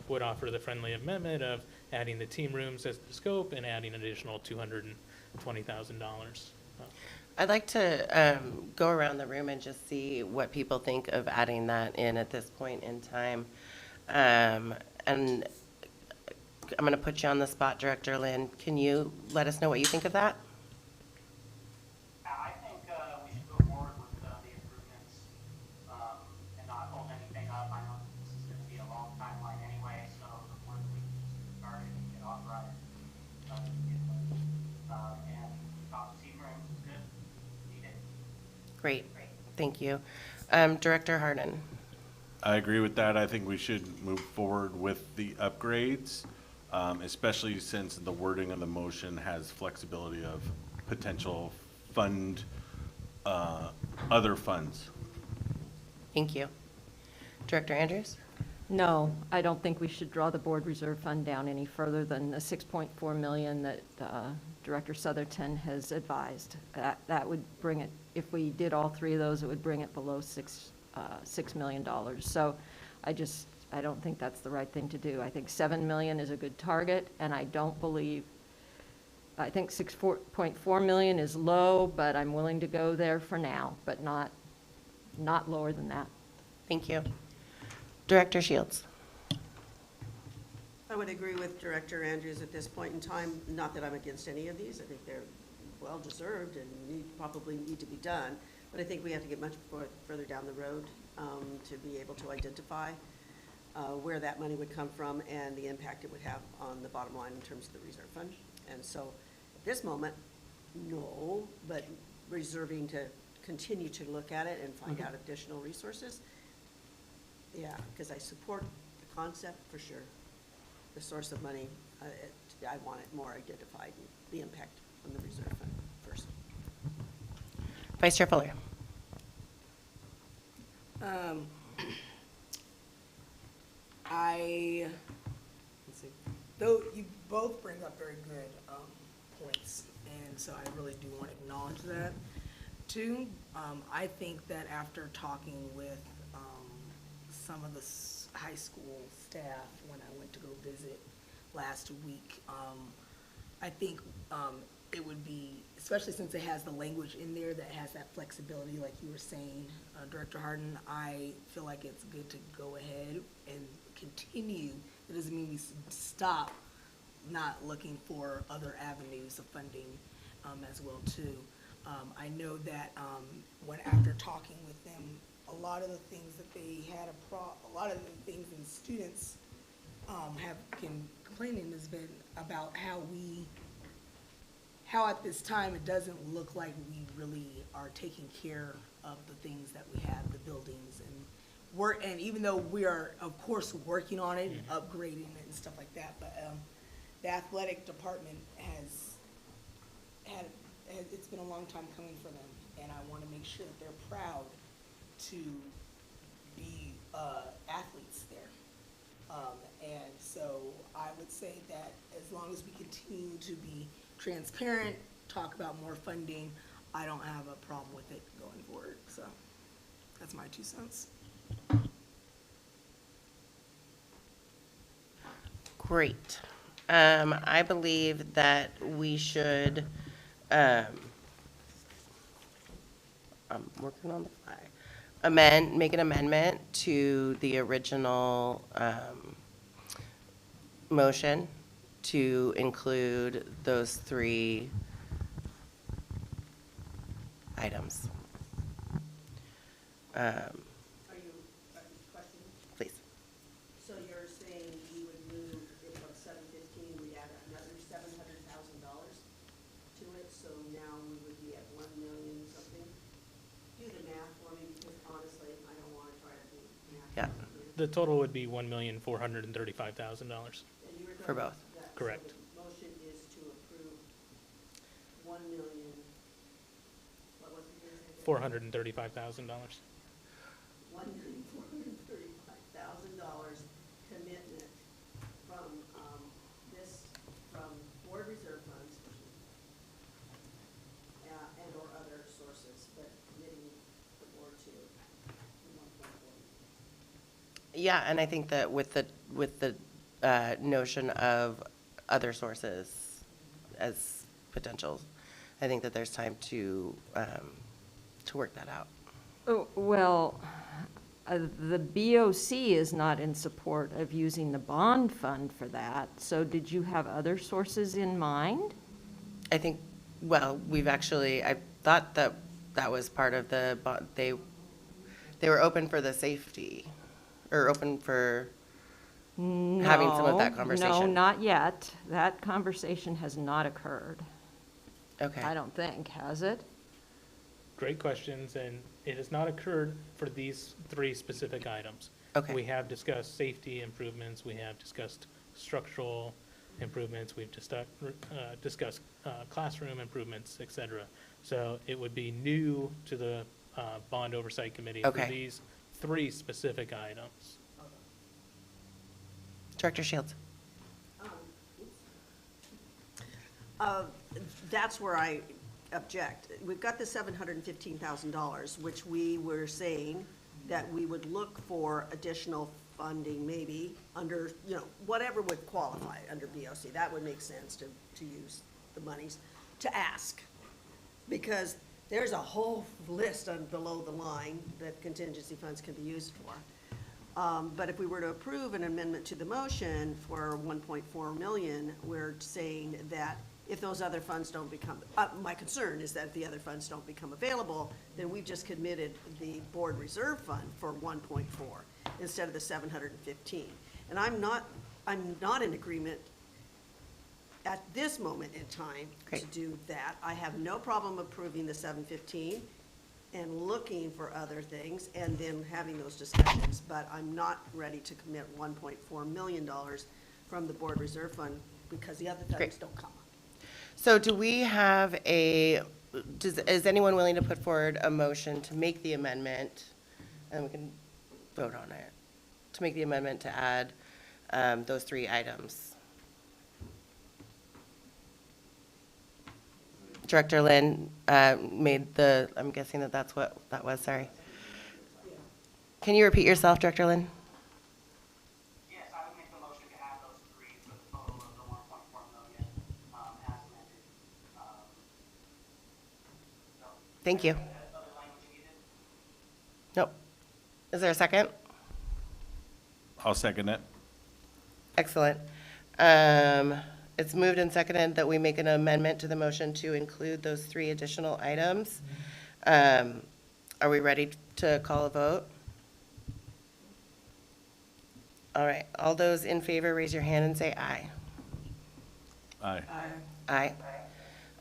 would offer the friendly amendment of adding the team rooms as the scope and adding an additional $220,000. I'd like to go around the room and just see what people think of adding that in at this point in time. And I'm going to put you on the spot, Director Lynn. Can you let us know what you think of that? I think we should go forward with the improvements and not hold anything up. I know this is going to be a long timeline anyway, so the more that we can just start it and get authorized to begin with. And top team rooms is good. Need it. Great, thank you. Director Harden? I agree with that. I think we should move forward with the upgrades. especially since the wording of the motion has flexibility of potential fund, other funds. Thank you. Director Andrews? No, I don't think we should draw the board reserve fund down any further than the 6.4 million that Director Southerton has advised. That would bring it, if we did all three of those, it would bring it below $6 million. So I don't think that's the right thing to do. I think 7 million is a good target, and I think 6.4 million is low, but I'm willing to go there for now, but not lower than that. Thank you. Director Shields? I would agree with Director Andrews at this point in time, not that I'm against any of these, I think they're well-deserved and probably need to be done, but I think we have to get much further down the road to be able to identify where that money would come from and the impact it would have on the bottom line in terms of the reserve fund. And so, at this moment, no, but reserving to continue to look at it and find out additional resources. Yeah, because I support the concept for sure. The source of money, I want it more identified, and the impact on the reserve fund first. Vice Chair Fuller? Though you both bring up very good points, and so I really do want to acknowledge that too. I think that after talking with some of the high school staff when I went to go visit last week, I think it would be, especially since it has the language in there that has that flexibility, like you were saying, Director Harden, I feel like it's good to go ahead and continue. It doesn't mean we stop not looking for other avenues of funding as well too. I know that when after talking with them, a lot of the things that they had a lot of the things that students have been complaining has been about how at this time it doesn't look like we really are taking care of the things that we have, the buildings and even though we are of course working on it and upgrading it and stuff like that, but the athletic department has it's been a long time coming for them, and I want to make sure that they're proud to be athletes there. And so I would say that as long as we continue to be transparent, talk about more funding, I don't have a problem with it going forward. So that's my 2 cents. Great. I believe that we should, I'm working on the fly, make an amendment to the original motion to include those 3 items. Question? Please. So you're saying you would move it from 715, we add another $700,000 to it, so now we would be at 1 million something? Do the math for me, because honestly, I don't want to try to do math. Yeah. The total would be $1,435,000. And you were For talking both. that- Correct. So the motion is to approve 1 million, what was it? $435,000. $1,435,000 commitment from from board reserve funds and or other sources, but committing the board to 1.4. Yeah, and I think that with the notion of other sources as potentials, I think that there's time to work that out. Oh, well, the BOC is not in support of using the bond fund for that, so did you have other sources in mind? I think, well, I thought that was part of the, they were open for the safety, or open for having some of that conversation. No, not yet. That conversation has not occurred. Okay. I don't think, has it? Great questions, and it has not occurred for these 3 specific items. Okay. We have discussed safety improvements, we have discussed structural improvements, we've just discussed classroom improvements, et cetera. So it would be new to the bond oversight committee for Okay. these 3 specific items. Director Shields? That's where I object. We've got the $715,000, which we were saying that we would look for additional funding maybe under, whatever would qualify under BOC. That would make sense to use the monies to ask. Because there's a whole list on below the line that contingency funds can be used for. But if we were to approve an amendment to the motion for 1.4 million, we're saying that if those other funds don't become, my concern is that if the other funds don't become available, then we've just committed the board reserve fund for 1.4 instead of the 715. And I'm not in agreement at this moment in time to Great. do that. I have no problem approving the 715 and looking for other things and then having those discussions, but I'm not ready to commit $1.4 million from the board reserve fund because the other funds Great. don't come up. So do we have is anyone willing to put forward a motion to make the amendment, and we can vote on it, to make the amendment to add those 3 items? Director Lynn made I'm guessing that's what that was, sorry. Can you repeat yourself, Director Lynn? Yes, I would make the motion to add those 3 for the total of the 1.4 million, as amended. So, Thank you. other language needed? Nope. Is there a second? I'll second it. Excellent. It's moved and seconded that we make an amendment to the motion to include those 3 additional items. Are we ready to call a vote? All right, all those in favor, raise your hand and say aye. Aye.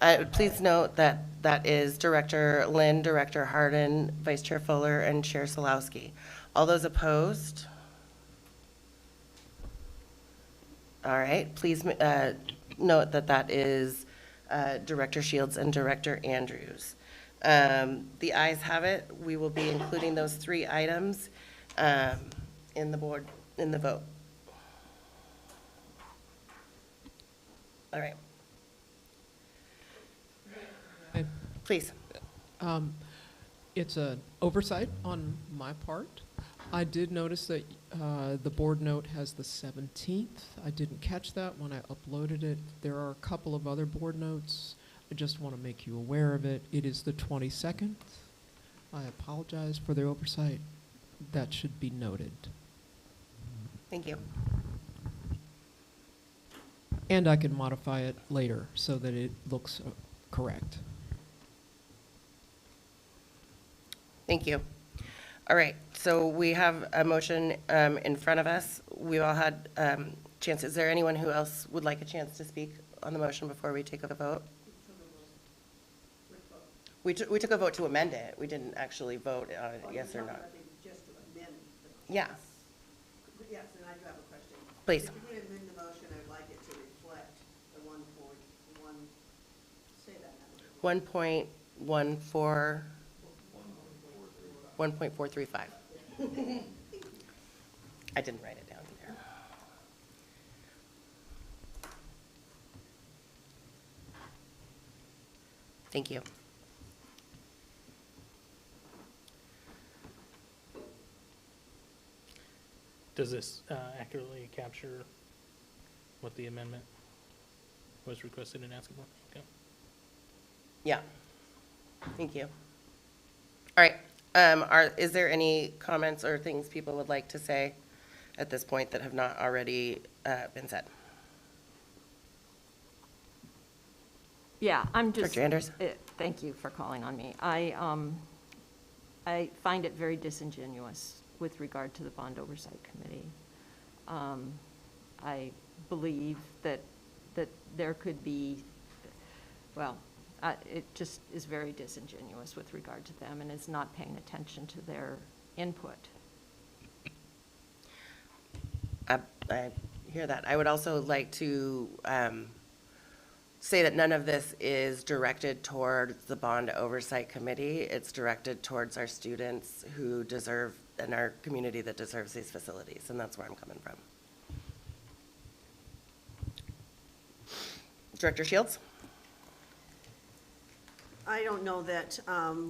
Aye. Please note that that is Director Lynn, Director Harden, Vice Chair Fuller, and Chair Solowski. All those opposed? All right, please note that that is Director Shields and Director Andrews. The ayes have it. We will be including those 3 items in the vote. All right, please. It's an oversight on my part. I did notice that the board note has the 17th. I didn't catch that when I uploaded it. There are a couple of other board notes. I just want to make you aware of it. It is the 22nd. I apologize for the oversight. That should be noted. Thank you. And I can modify it later so that it looks correct. Thank you. All right, so we have a motion in front of us. We've all had chances. Is there anyone who else would like a chance to speak on the motion before we take a vote? We took a vote to amend it. We didn't actually vote on it, yes or no. Just to amend the Yeah, Yes, and I do have a question. please. If you're going to amend the motion, I'd like it to reflect the 1.1, say that number. 1.14. 1.435. I didn't write it down either. Thank you. Does this accurately capture what the amendment was requested and asked for? Okay. Yeah. Thank you. All right. Is there any comments or things people would like to say at this point that have not already been said? Yeah, I'm just. Director Anders? Thank you for calling on me. I find it very disingenuous with regard to the Bond Oversight Committee. I believe that there could be, well, it just is very disingenuous with regard to them and is not paying attention to their input. I hear that. I would also like to say that none of this is directed towards the bond oversight committee. It's directed towards our students who deserve, and our community that deserves these facilities, and that's where I'm coming from. Director Shields? I don't know that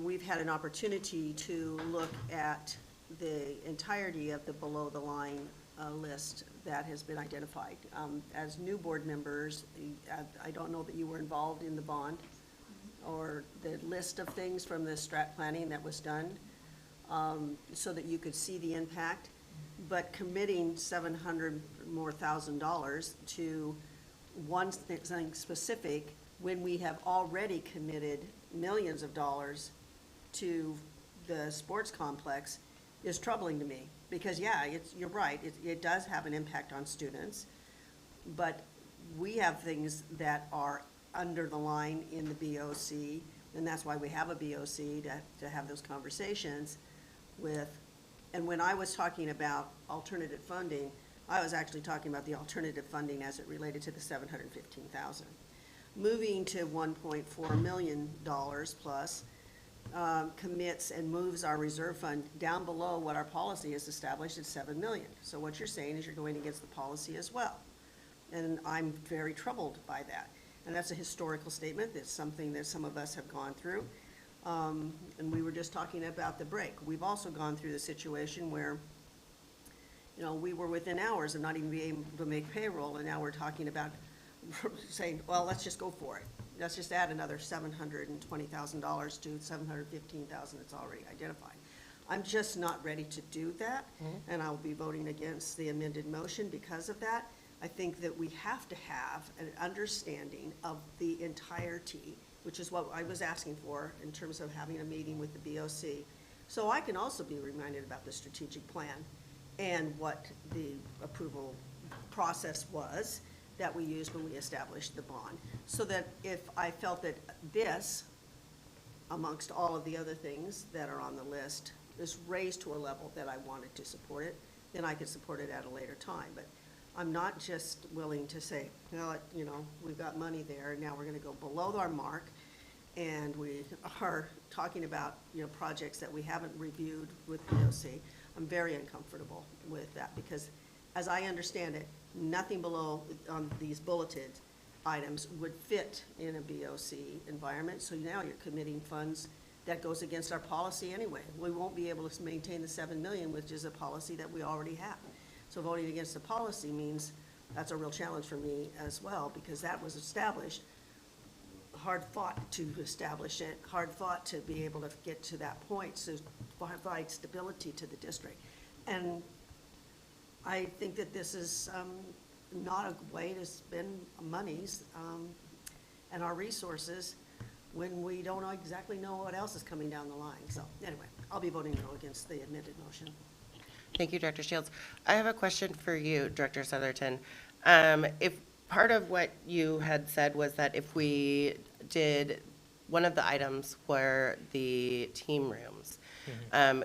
we've had an opportunity to look at the entirety of the below-the-line list that has been identified. As new board members, I don't know that you were involved in the bond or the list of things from the strat planning that was done, so that you could see the impact. But committing $700 more thousand to one thing specific, when we have already committed millions of dollars to the sports complex, is troubling to me. Because, yeah, you're right, it does have an impact on students, but we have things that are under the line in the BOC, and that's why we have a BOC, to have those conversations with. And when I was talking about alternative funding, I was actually talking about the alternative funding as it related to the $715,000. Moving to $1.4 million plus commits and moves our reserve fund down below what our policy has established at $7 million. So what you're saying is you're going against the policy as well. And I'm very troubled by that. And that's a historical statement. It's something that some of us have gone through. And we were just talking about the break. We've also gone through the situation where, you know, we were within hours of not even being able to make payroll, and now we're talking about saying, well, let's just go for it. Let's just add another $720,000 to $715,000 that's already identified. I'm just not ready to do that, and I'll be voting against the amended motion because of that. I think that we have to have an understanding of the entirety, which is what I was asking for in terms of having a meeting with the BOC. So I can also be reminded about the strategic plan and what the approval process was that we used when we established the bond. So that if I felt that this, amongst all of the other things that are on the list, is raised to a level that I wanted to support it, then I could support it at a later time. But I'm not just willing to say, well, you know, we've got money there, and now we're gonna go below our mark, and we are talking about, you know, projects that we haven't reviewed with BOC. I'm very uncomfortable with that, because as I understand it, nothing below on these bulleted items would fit in a BOC environment. So now you're committing funds that goes against our policy anyway. We won't be able to maintain the $7 million, which is a policy that we already have. So voting against the policy means that's a real challenge for me as well, because that was established, hard fought to establish it, hard fought to be able to get to that point, so provide stability to the district. And I think that this is not a way to spend monies and our resources when we don't exactly know what else is coming down the line. So anyway, I'll be voting no against the amended motion. Thank you, Director Shields. I have a question for you, Director Southerton. If part of what you had said was that if we did, one of the items were the team rooms,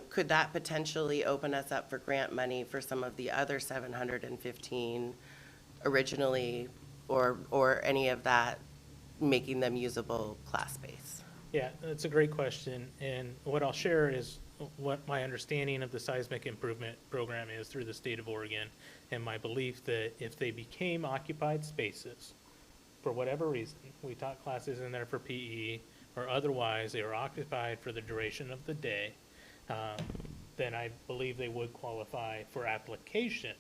could that potentially open us up for grant money for some of the other 715 originally, or any of that, making them usable class space? Yeah, that's a great question, and what I'll share is what my understanding of the seismic improvement program is through the state of Oregon, and my belief that if they became occupied spaces, for whatever reason, we taught classes in there for PE, or otherwise they were occupied for the duration of the day, then I believe they would qualify for application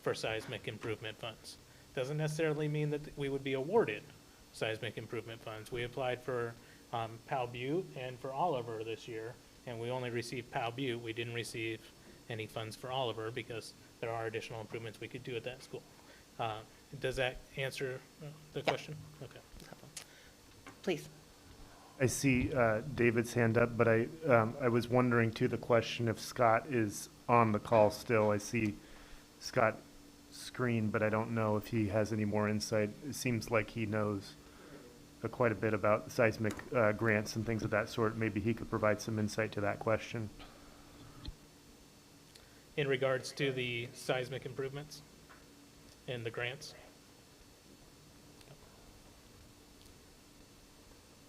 for seismic improvement funds. Doesn't necessarily mean that we would be awarded seismic improvement funds. We applied for Powell Butte and for Oliver this year, and we only received Powell Butte. We didn't receive any funds for Oliver because there are additional improvements we could do at that school. Does that answer the question? Okay. Please. I see David's hand up, but I was wondering too, the question if Scott is on the call still. I see Scott's screen, but I don't know if he has any more insight. It seems like he knows quite a bit about seismic grants and things of that sort. Maybe he could provide some insight to that question. In regards to the seismic improvements? and the grants?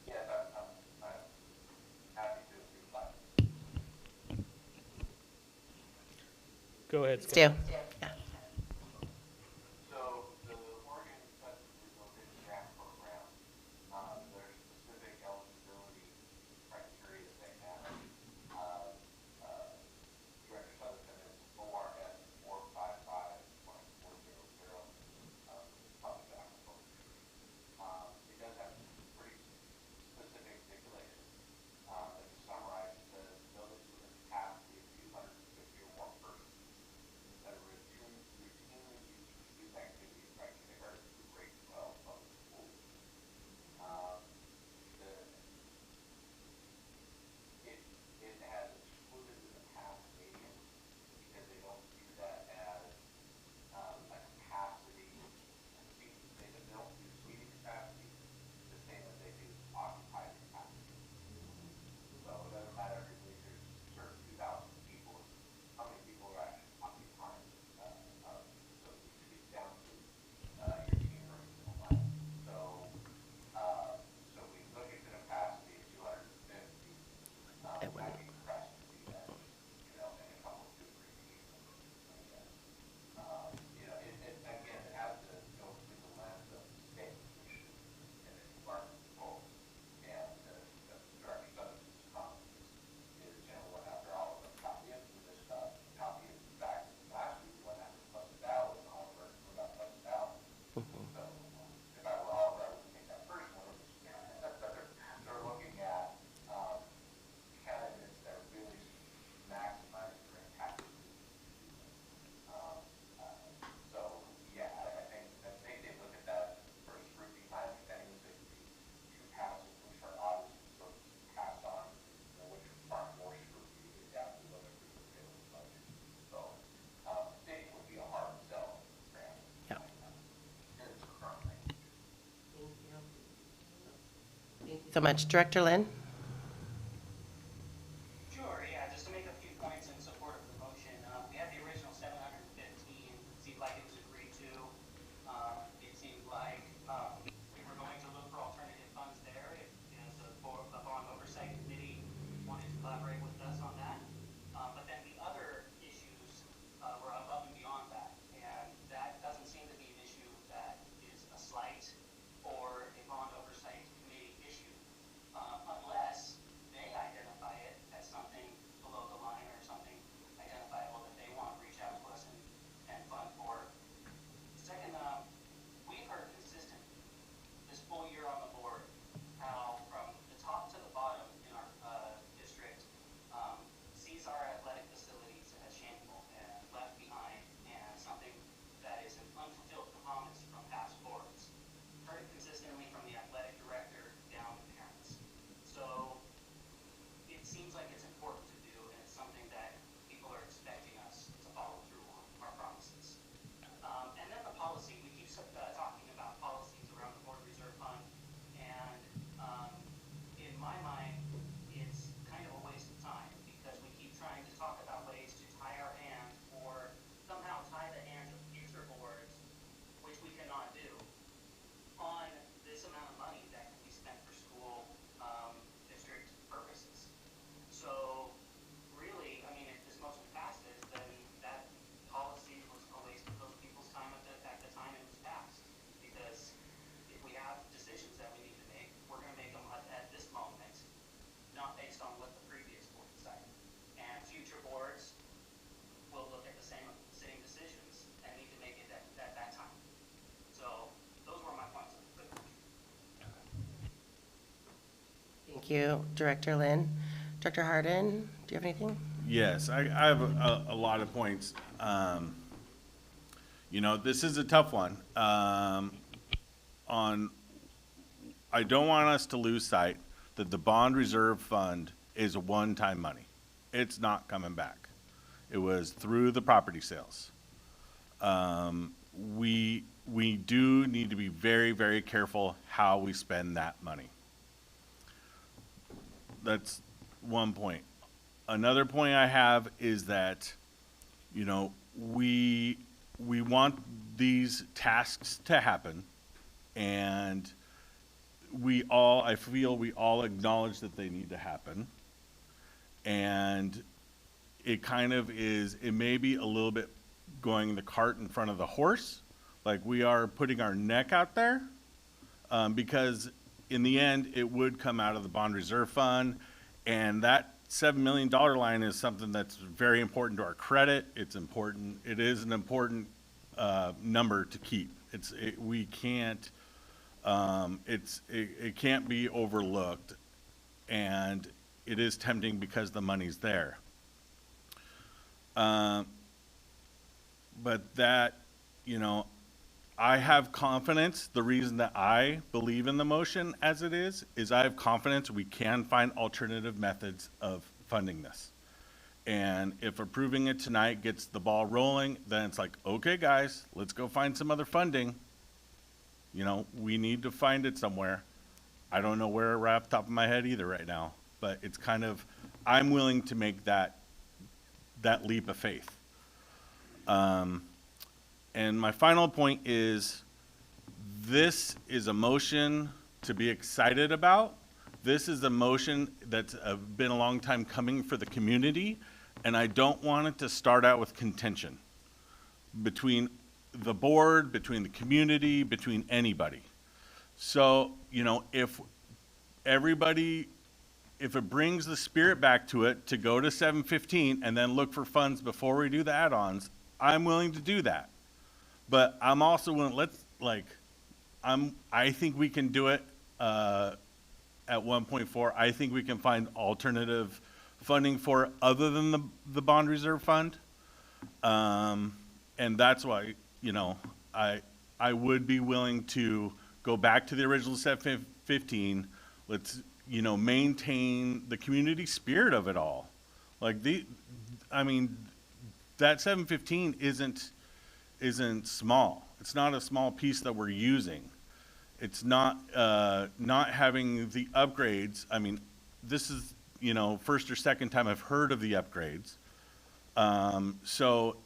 Yes, I'm happy to reply. Go ahead, Scott. Stu? Yeah. So the Oregon Seismic Rehabilitation Grant Program, there's specific eligibility criteria they have. Director Sutherland is ORS 455.400, public aquifer. It does have pretty specific stipulations. But to summarize, it says buildings with a capacity of 250 or more persons that are routinely used for student activities by kindergarten through grade 12 public schools. The, it has excluded in the past stadium because they don't view that as a capacity. They don't do seating capacity the same as they do occupied capacity. So it doesn't matter if there's certain 2,000 people, how many people are actually occupying so you get down to your team rooms and all that. So we look at the capacity of 250. It wouldn't. I'd be impressed to see that, in a couple, 2 or 3 teams. Again, it has to go through the lens of the state, which is in the environment control. And the director Sutherland's comments is, went after all of them, copy it, and this copy it back last week, went after busted out, and all of our, we got busted out. So, if I were Oliver, I would take that personally. They're looking at, candidates that really maximize their impact. So, yeah, I think they look at that for scrutiny. My understanding is they could be 2 passes, which are obviously sort of passed on, which require more scrutiny to adapt to other people's available budget. So, it would be a hard sell grant. Yeah. In its current language. So much. Director Lynn? Sure, yeah, just to make a few points in support of the motion. We had the original 715, seemed like it was agreed to. It seemed like, we were going to look for alternative funds there if, the bond oversight committee wanted to collaborate with us on that. But then the other issues, were above and beyond that. And that doesn't seem to be an issue that is a slight or a bond oversight committee issue. Unless they identify it as something below the line or something identifiable that they want to reach out to us and fund for. Second, we've heard consistently this full year on the board how from the top to the bottom in our district sees our athletic facilities as shameful and left behind and something that is an unfulfilled promise from past boards. Heard it consistently from the athletic director down to parents. So it seems like it's important to do, and it's something that people are expecting us to follow through on our promises. And then the policy, we keep talking about policies around the board reserve fund, and in my mind, it's kind of a waste of time because we keep trying to talk about ways to tie our hands or somehow tie the hands of future boards, which we cannot do, on this amount of money that can be spent for school district purposes. So really, I mean, if this motion passes, then that policy was a waste of those people's time at the time it was passed. Because if we have decisions that we need to make, we're gonna make them at this moment, not based on what the previous board decided. And future boards will look at the same decisions and need to make it at that time. So those were my points of the motion. Thank you, Director Lynn. Director Harden, do you have anything? Yes, I have a lot of points. This is a tough one. I don't want us to lose sight that the bond reserve fund is a one-time money. It's not coming back. It was through the property sales. We do need to be very, very careful how we spend that money. That's one point. Another point I have is that, we want these tasks to happen, and I feel we all acknowledge that they need to happen. And it kind of is, it may be a little bit going the cart in front of the horse, like we are putting our neck out there, because in the end, it would come out of the bond reserve fund, and that $7 million line is something that's very important to our credit. It's important. It is an important number to keep. We can't. It can't be overlooked, and it is tempting because the money's there. But that, I have confidence. The reason that I believe in the motion as it is I have confidence we can find alternative methods of funding this. And if approving it tonight gets the ball rolling, then it's like, okay, guys, let's go find some other funding. We need to find it somewhere. I don't know where right off the top of my head either right now, but it's kind of, I'm willing to make that leap of faith. And my final point is, this is a motion to be excited about. This is a motion that's been a long time coming for the community, and I don't want it to start out with contention between the board, between the community, between anybody. So, if it brings the spirit back to it to go to 715 and then look for funds before we do the add-ons, I'm willing to do that. But I'm also willing, I think we can do it at 1.4. I think we can find alternative funding for it other than the bond reserve fund. And that's why, I would be willing to go back to the original 715. Let's, maintain the community spirit of it all. That 715 isn't small. It's not a small piece that we're using. It's not having the upgrades. This is, first or second time I've heard of the upgrades. So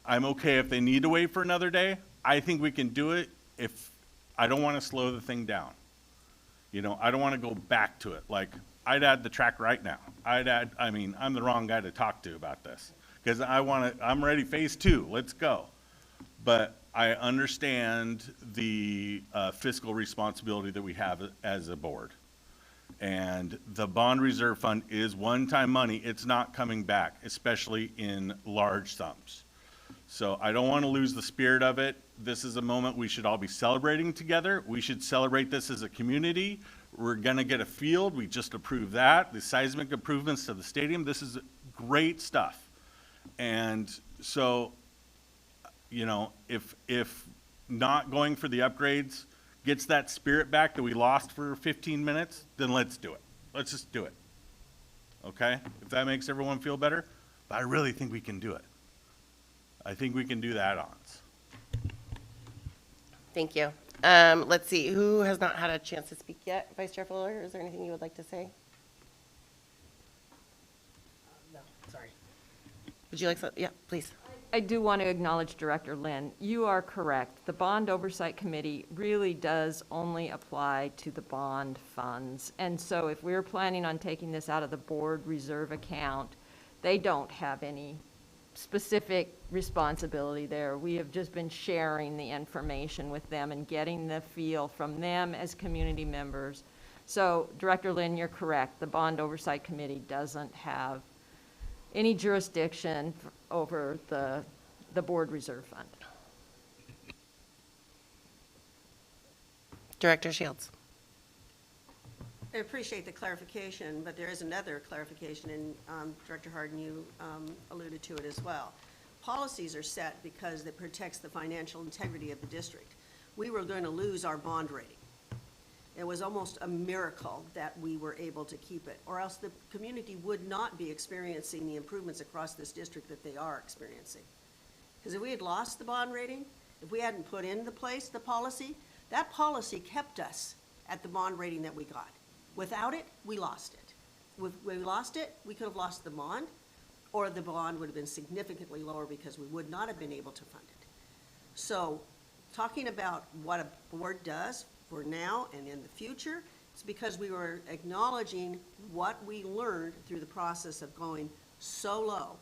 I'm okay if they need to wait for another day. I think we can do it if I don't want to slow the thing down. I don't want to go back to it. I'd add the track right now. I'm the wrong guy to talk to about this because I'm ready phase 2. Let's go. But I understand the fiscal responsibility that we have as a board. And the bond reserve fund is one-time money. It's not coming back, especially in large sums. So I don't want to lose the spirit of it. This is a moment we should all be celebrating together. We should celebrate this as a community. We're going to get a field. We just approved that. The seismic improvements to the stadium. This is great stuff. And so, if not going for the upgrades gets that spirit back that we lost for 15 minutes, then let's do it. Let's just do it. Okay? If that makes everyone feel better. But I really think we can do it. I think we can do the add-ons. Thank you. Let's see, who has not had a chance to speak yet? Vice Chair Fuller, is there anything you would like to say? No, sorry. Would you like to, yeah, please. I do want to acknowledge Director Lynn. You are correct. The Bond Oversight Committee really does only apply to the bond funds. And so if we're planning on taking this out of the board reserve account, they don't have any specific responsibility there. We have just been sharing the information with them and getting the feel from them as community members. So Director Lynn, you're correct. The Bond Oversight Committee doesn't have any jurisdiction over the board reserve fund. Director Shields. I appreciate the clarification, but there is another clarification, and Director Harden, you alluded to it as well. Policies are set because it protects the financial integrity of the district. We were going to lose our bond rating. It was almost a miracle that we were able to keep it, or else the community would not be experiencing the improvements across this district that they are experiencing. Because if we had lost the bond rating, if we hadn't put into place the policy, that policy kept us at the bond rating that we got. Without it, we lost it. If we lost it, we could have lost the bond, or the bond would have been significantly lower because we would not have been able to fund it. So, talking about what a board does for now and in the future, it's because we were acknowledging what we learned through the process of going so low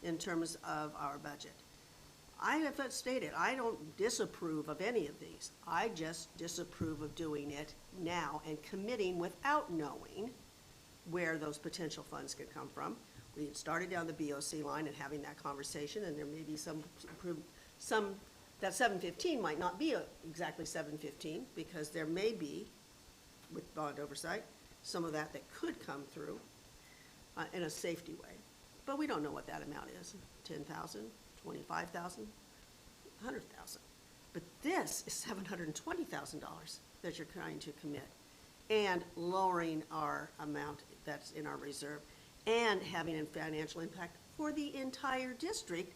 in terms of our budget. I have stated, I don't disapprove of any of these. I just disapprove of doing it now and committing without knowing where those potential funds could come from. We had started down the BOC line and having that conversation, and there may be some, that 715 might not be exactly 715, because there may be, with bond oversight, some of that could come through in a safety way. But we don't know what that amount is, 10,000, 25,000, 100,000. But this is $720,000 that you're trying to commit, and lowering our amount that's in our reserve, and having a financial impact for the entire district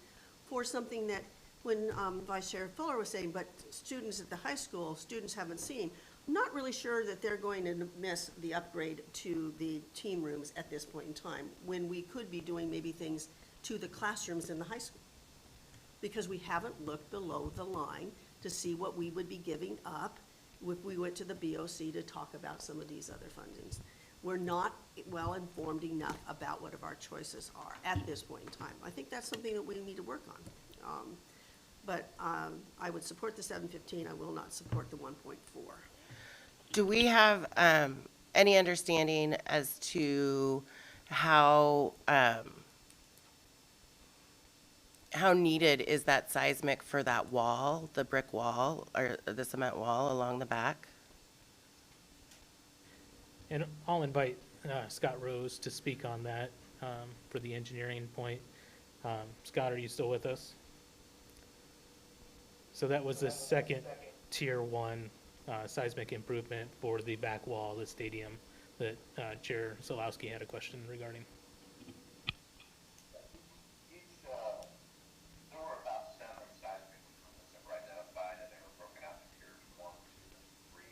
for something that, when Vice Chair Fuller was saying, but students at the high school, students haven't seen, I'm not really sure that they're going to miss the upgrade to the team rooms at this point in time, when we could be doing maybe things to the classrooms in the high school. Because we haven't looked below the line to see what we would be giving up if we went to the BOC to talk about some of these other fundings. We're not well informed enough about what our choices are at this point in time. I think that's something that we need to work on. But I would support the 715. I will not support the 1.4. Do we have any understanding as to how needed is that seismic for that wall, the brick wall, or the cement wall along the back? And I'll invite Scott Rose to speak on that for the engineering point. Scott, are you still with us? So that was the second tier 1 seismic improvement for the back wall of the stadium that Chair Solowski had a question regarding. There were about 7 seismic improvements that were identified, and they were broken out into tiers 1, 2, and 3.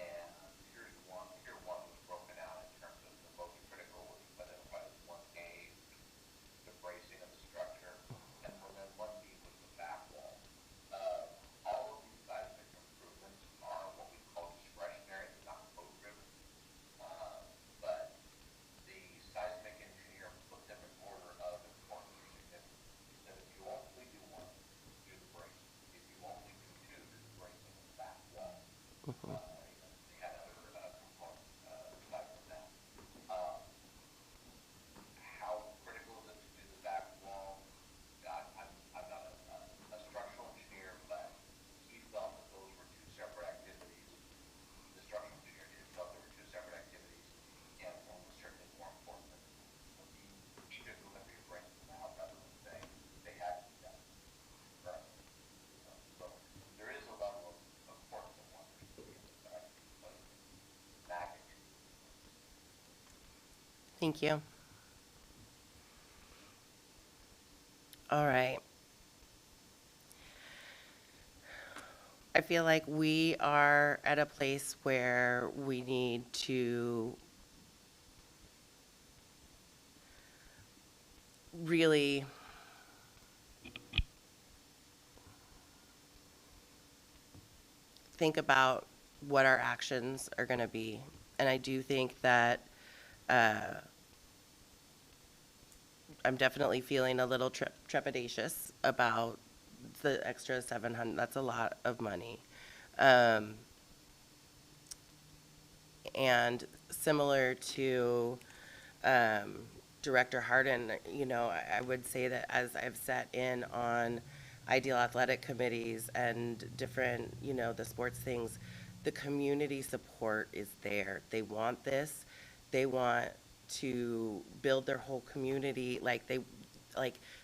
And tier 1 was broken out in terms of the most critical, which was identified as 1A, the bracing of the structure, and then 1B was the back wall. All of these seismic improvements are what we call discretionary, not code-driven. But the seismic engineer put them in order of importance or significance. He said, if you only do one, do the bracing. If you only do 2, do the bracing of the back wall. They had other components aside from that. How critical is it to do the back wall? I'm not a structural engineer, but he felt that those were 2 separate activities. The structural engineer felt there were 2 separate activities, and one was certainly more important than the other. So he just limited your brains out rather than saying they had to be done. Right. So there is a level of importance of one versus the other, but magnitude. Thank you. All right. I feel like we are at a place where we need to really think about what our actions are going to be. And I do think that I'm definitely feeling a little trepidatious about the extra 700. That's a lot of money. And similar to Director Harden, you know, I would say that as I've sat in on ideal athletic committees and different, you know, the sports things, the community support is there. They want this. They want to build their whole community.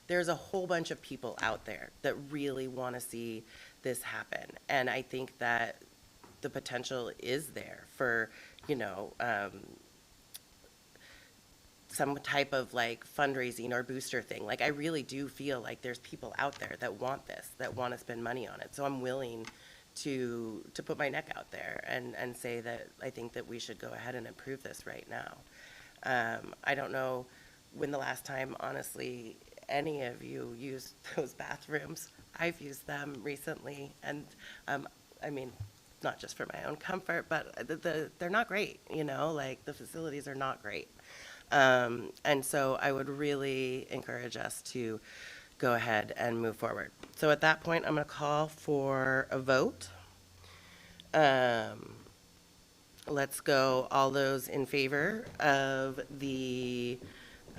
There's a whole bunch of people out there that really want to see this happen. And I think that the potential is there for, you know, some type of like fundraising or booster thing. Like, I really do feel like there's people out there that want this, that want to spend money on it. So I'm willing to put my neck out there and say that I think that we should go ahead and approve this right now. I don't know when the last time, honestly, any of you used those bathrooms. I've used them recently, and, I mean, not just for my own comfort, but they're not great, you know, like, the facilities are not great. And so I would really encourage us to go ahead and move forward. So at that point, I'm going to call for a vote. Let's go, all those in favor of the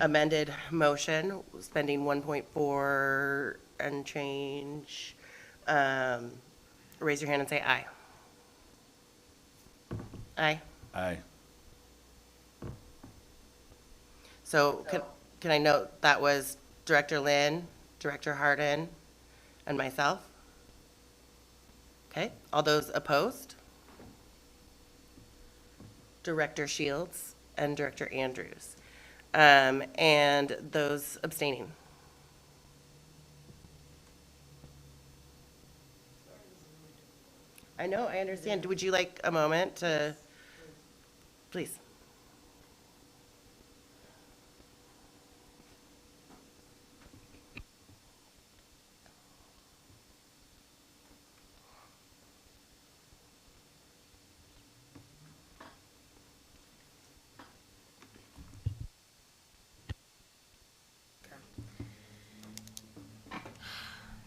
amended motion, spending 1.4 and change, raise your hand and say aye. Aye. Aye. So can I note that was Director Lynn, Director Harden, and myself? Okay, all those opposed? Director Shields and Director Andrews. And those abstaining? I know, I understand. Would you like a moment to, please?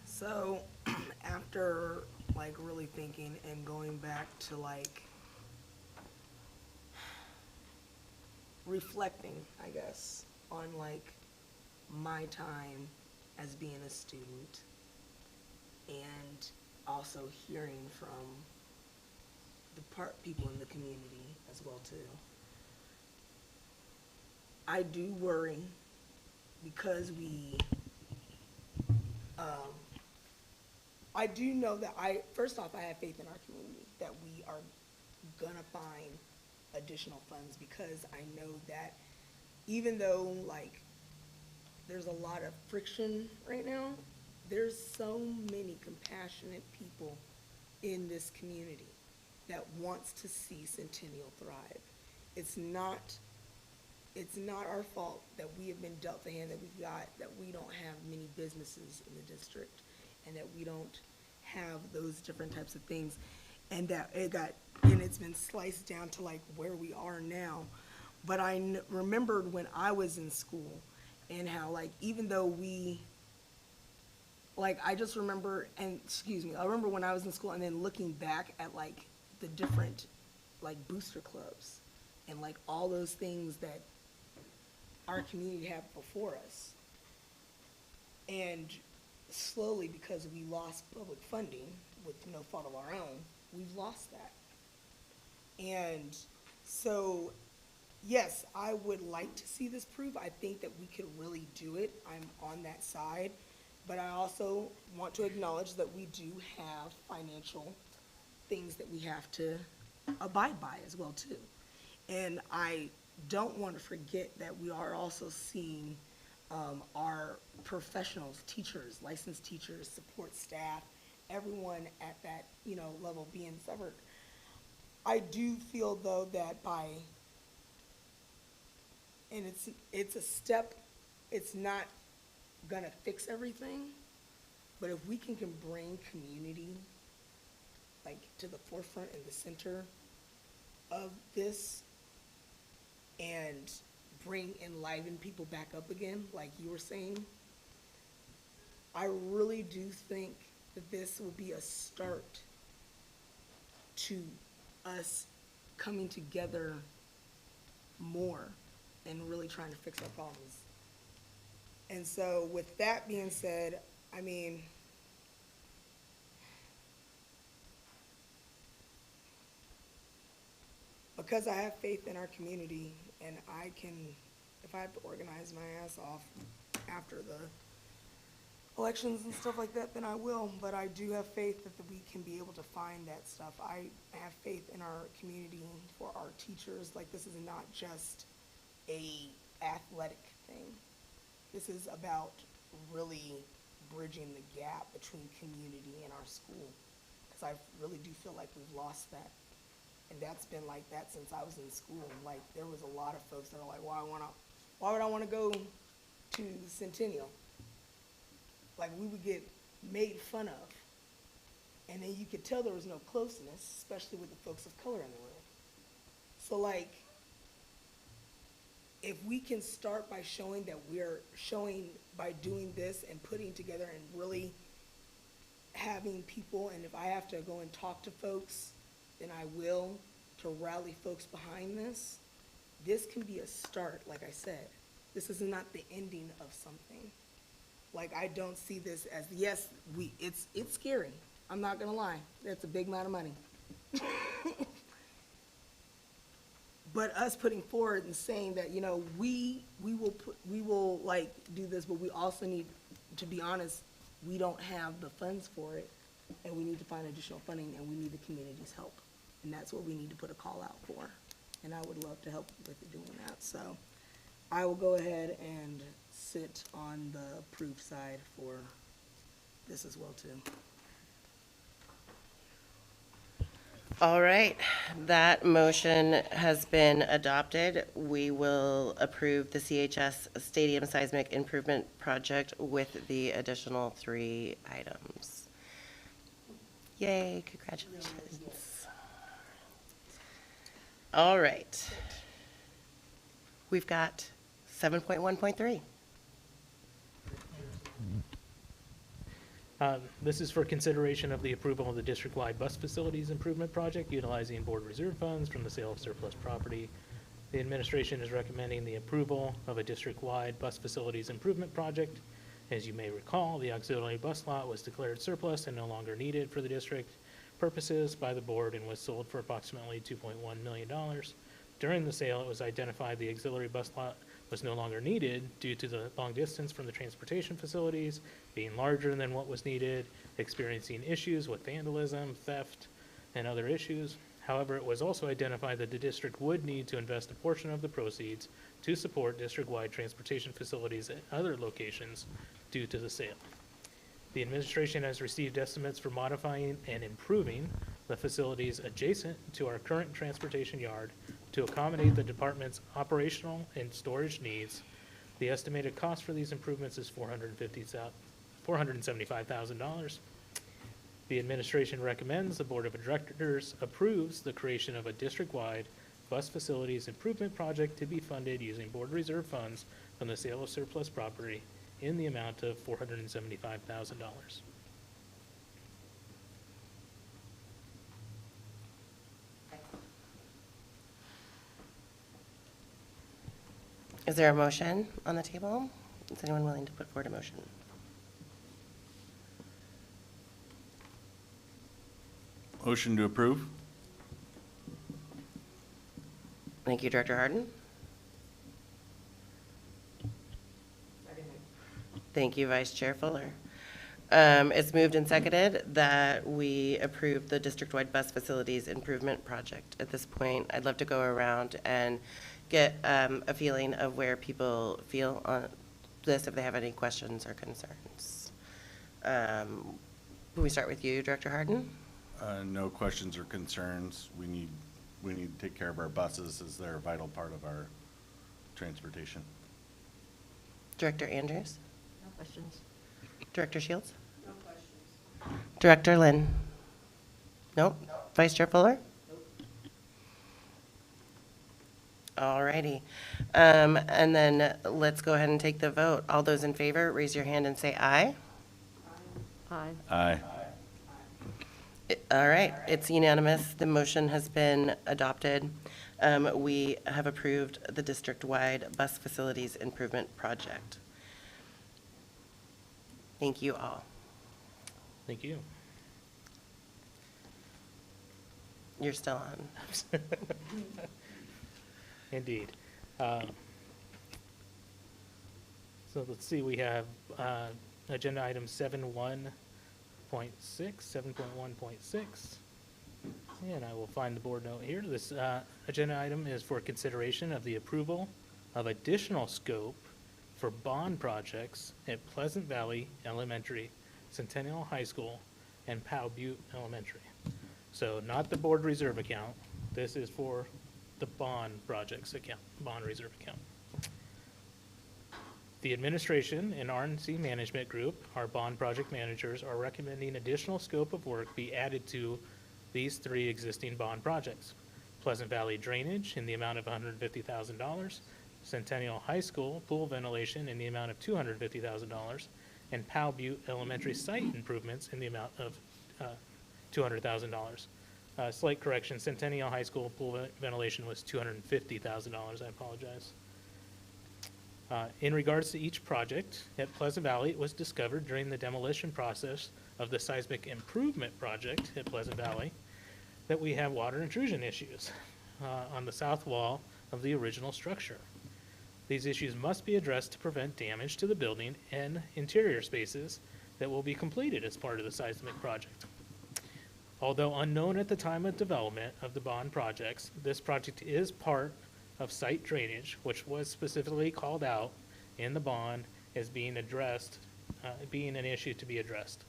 So, after like really thinking and going back to like reflecting, I guess, on like my time as being a student and also hearing from the people in the community as well too. I do worry because I do know that first off, I have faith in our community that we are gonna find additional funds, because I know that even though like there's a lot of friction right now, there's so many compassionate people in this community that wants to see Centennial thrive. It's not our fault that we have been dealt the hand that we got, that we don't have many businesses in the district, and that we don't have those different types of things, and that it's been sliced down to like where we are now. But I remembered when I was in school and how like, even though I just remember, I remember when I was in school and then looking back at like the different like booster clubs and like all those things that our community had before us. And slowly, because we lost public funding with no fault of our own, we've lost that. And so, yes, I would like to see this prove. I think that we could really do it. I'm on that side. But I also want to acknowledge that we do have financial things that we have to abide by as well too. And I don't want to forget that we are also seeing our professionals, teachers, licensed teachers, support staff, everyone at that, level being severed. I do feel though that and it's a step, it's not gonna fix everything, but if we can bring community like to the forefront and the center of this and enliven people back up again, like you were saying, I really do think that this will be a start to us coming together more and really trying to fix our problems. And so with that being said, I mean, because I have faith in our community, and if I have to organize my ass off after the elections and stuff like that, then I will. But I do have faith that we can be able to find that stuff. I have faith in our community for our teachers. Like, this is not just a athletic thing. This is about really bridging the gap between community and our school, because I really do feel like we've lost that. And that's been like that since I was in school. Like, there was a lot of folks that are like, well, I want to Why would I want to go to Centennial? Like, we would get made fun of. And then you could tell there was no closeness, especially with the folks of color in the room. So, like, if we can start by showing that we're showing by doing this and putting together and really having people, and if I have to go and talk to folks, then I will, to rally folks behind this. This can be a start, like I said. This is not the ending of something. Like, I don't see this as, yes, it's scary. I'm not gonna lie. That's a big amount of money. But us putting forward and saying that, you know, we will like do this, but we also need, to be honest, we don't have the funds for it, and we need to find additional funding, and we need the community's help. And that's what we need to put a call out for. And I would love to help with doing that. So I will go ahead and sit on the approved side for this as well, too. All right, that motion has been adopted. We will approve the CHS Stadium Seismic Improvement Project with the additional 3 items. Yay, congratulations. All right. We've got 7.1.3. This is for consideration of the approval of the district-wide bus facilities improvement project utilizing board reserve funds from the sale of surplus property. The administration is recommending the approval of a district-wide bus facilities improvement project. As you may recall, the auxiliary bus lot was declared surplus and no longer needed for the district purposes by the board and was sold for approximately $2.1 million. During the sale, it was identified the auxiliary bus lot was no longer needed due to the long distance from the transportation facilities, being larger than what was needed, experiencing issues with vandalism, theft, and other issues. However, it was also identified that the district would need to invest a portion of the proceeds to support district-wide transportation facilities at other locations due to the sale. The administration has received estimates for modifying and improving the facilities adjacent to our current transportation yard to accommodate the department's operational and storage needs. The estimated cost for these improvements is $475,000. The administration recommends the Board of Directors approves the creation of a district-wide bus facilities improvement project to be funded using board reserve funds from the sale of surplus property in the amount of $475,000. Is there a motion on the table? Is anyone willing to put forward a motion? Motion to approve? Thank you, Director Harden. Thank you, Vice Chair Fuller. It's moved and seconded that we approve the district-wide bus facilities improvement project. At this point, I'd love to go around and get a feeling of where people feel on this, if they have any questions or concerns. Can we start with you, Director Harden? No questions or concerns. We need to take care of our buses as they're a vital part of our transportation. Director Andrews? No questions. Director Shields? No questions. Director Lynn? Nope. Vice Chair Fuller? All righty. And then let's go ahead and take the vote. All those in favor, raise your hand and say aye. Aye. Aye. All right, it's unanimous. The motion has been adopted. We have approved the district-wide bus facilities improvement project. Thank you all. Thank you. You're still on. Indeed. So let's see, we have agenda item 7.1.6, 7.1.6. And I will find the board note here. This agenda item is for consideration of the approval of additional scope for bond projects at Pleasant Valley Elementary, Centennial High School, and Powell Butte Elementary. So not the board reserve account. This is for the bond projects account, bond reserve account. The administration and RNC Management Group, our bond project managers, are recommending additional scope of work be added to these 3 existing bond projects. Pleasant Valley Drainage in the amount of $150,000, Centennial High School pool ventilation in the amount of $250,000, and Powell Butte Elementary site improvements in the amount of $200,000. Slight correction, Centennial High School pool ventilation was $250,000, I apologize. In regards to each project, at Pleasant Valley, it was discovered during the demolition process of the seismic improvement project at Pleasant Valley that we have water intrusion issues on the south wall of the original structure. These issues must be addressed to prevent damage to the building and interior spaces that will be completed as part of the seismic project. Although unknown at the time of development of the bond projects, this project is part of site drainage, which was specifically called out in the bond as being addressed, being an issue to be addressed.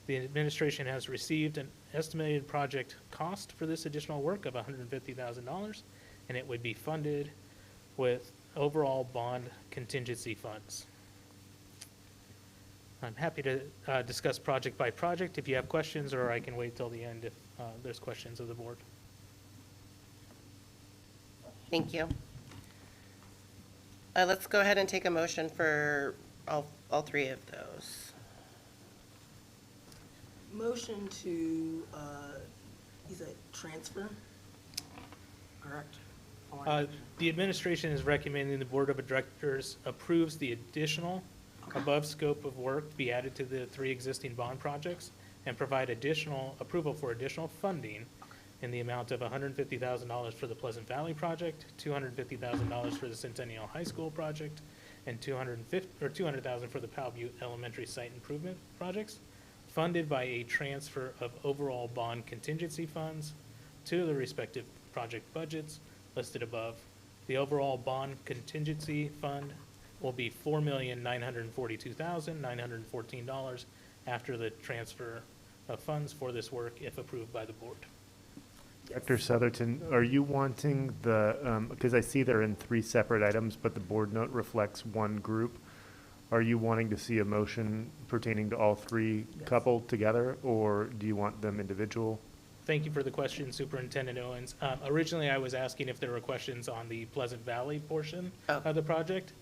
The administration has received an estimated project cost for this additional work of $150,000, and it would be funded with overall bond contingency funds. I'm happy to discuss project by project if you have questions, or I can wait till the end if there's questions of the board. Thank you. Let's go ahead and take a motion for all 3 of those. Motion to, is it transfer? Correct? The administration is recommending the Board of Directors approves the additional above scope of work be added to the 3 existing bond projects and provide additional approval for additional funding in the amount of $150,000 for the Pleasant Valley project, $250,000 for the Centennial High School project, and $200,000 for the Powell Butte Elementary site improvement projects, funded by a transfer of overall bond contingency funds to the respective project budgets listed above. The overall bond contingency fund will be $4,942,914 after the transfer of funds for this work if approved by the board. Dr. Southerton, are you wanting the, because I see they're in 3 separate items, but the board note reflects one group. Are you wanting to see a motion pertaining to all 3 coupled together, or do you want them individual? Thank you for the question, Superintendent Owens. Originally, I was asking if there were questions on the Pleasant Valley portion of the project,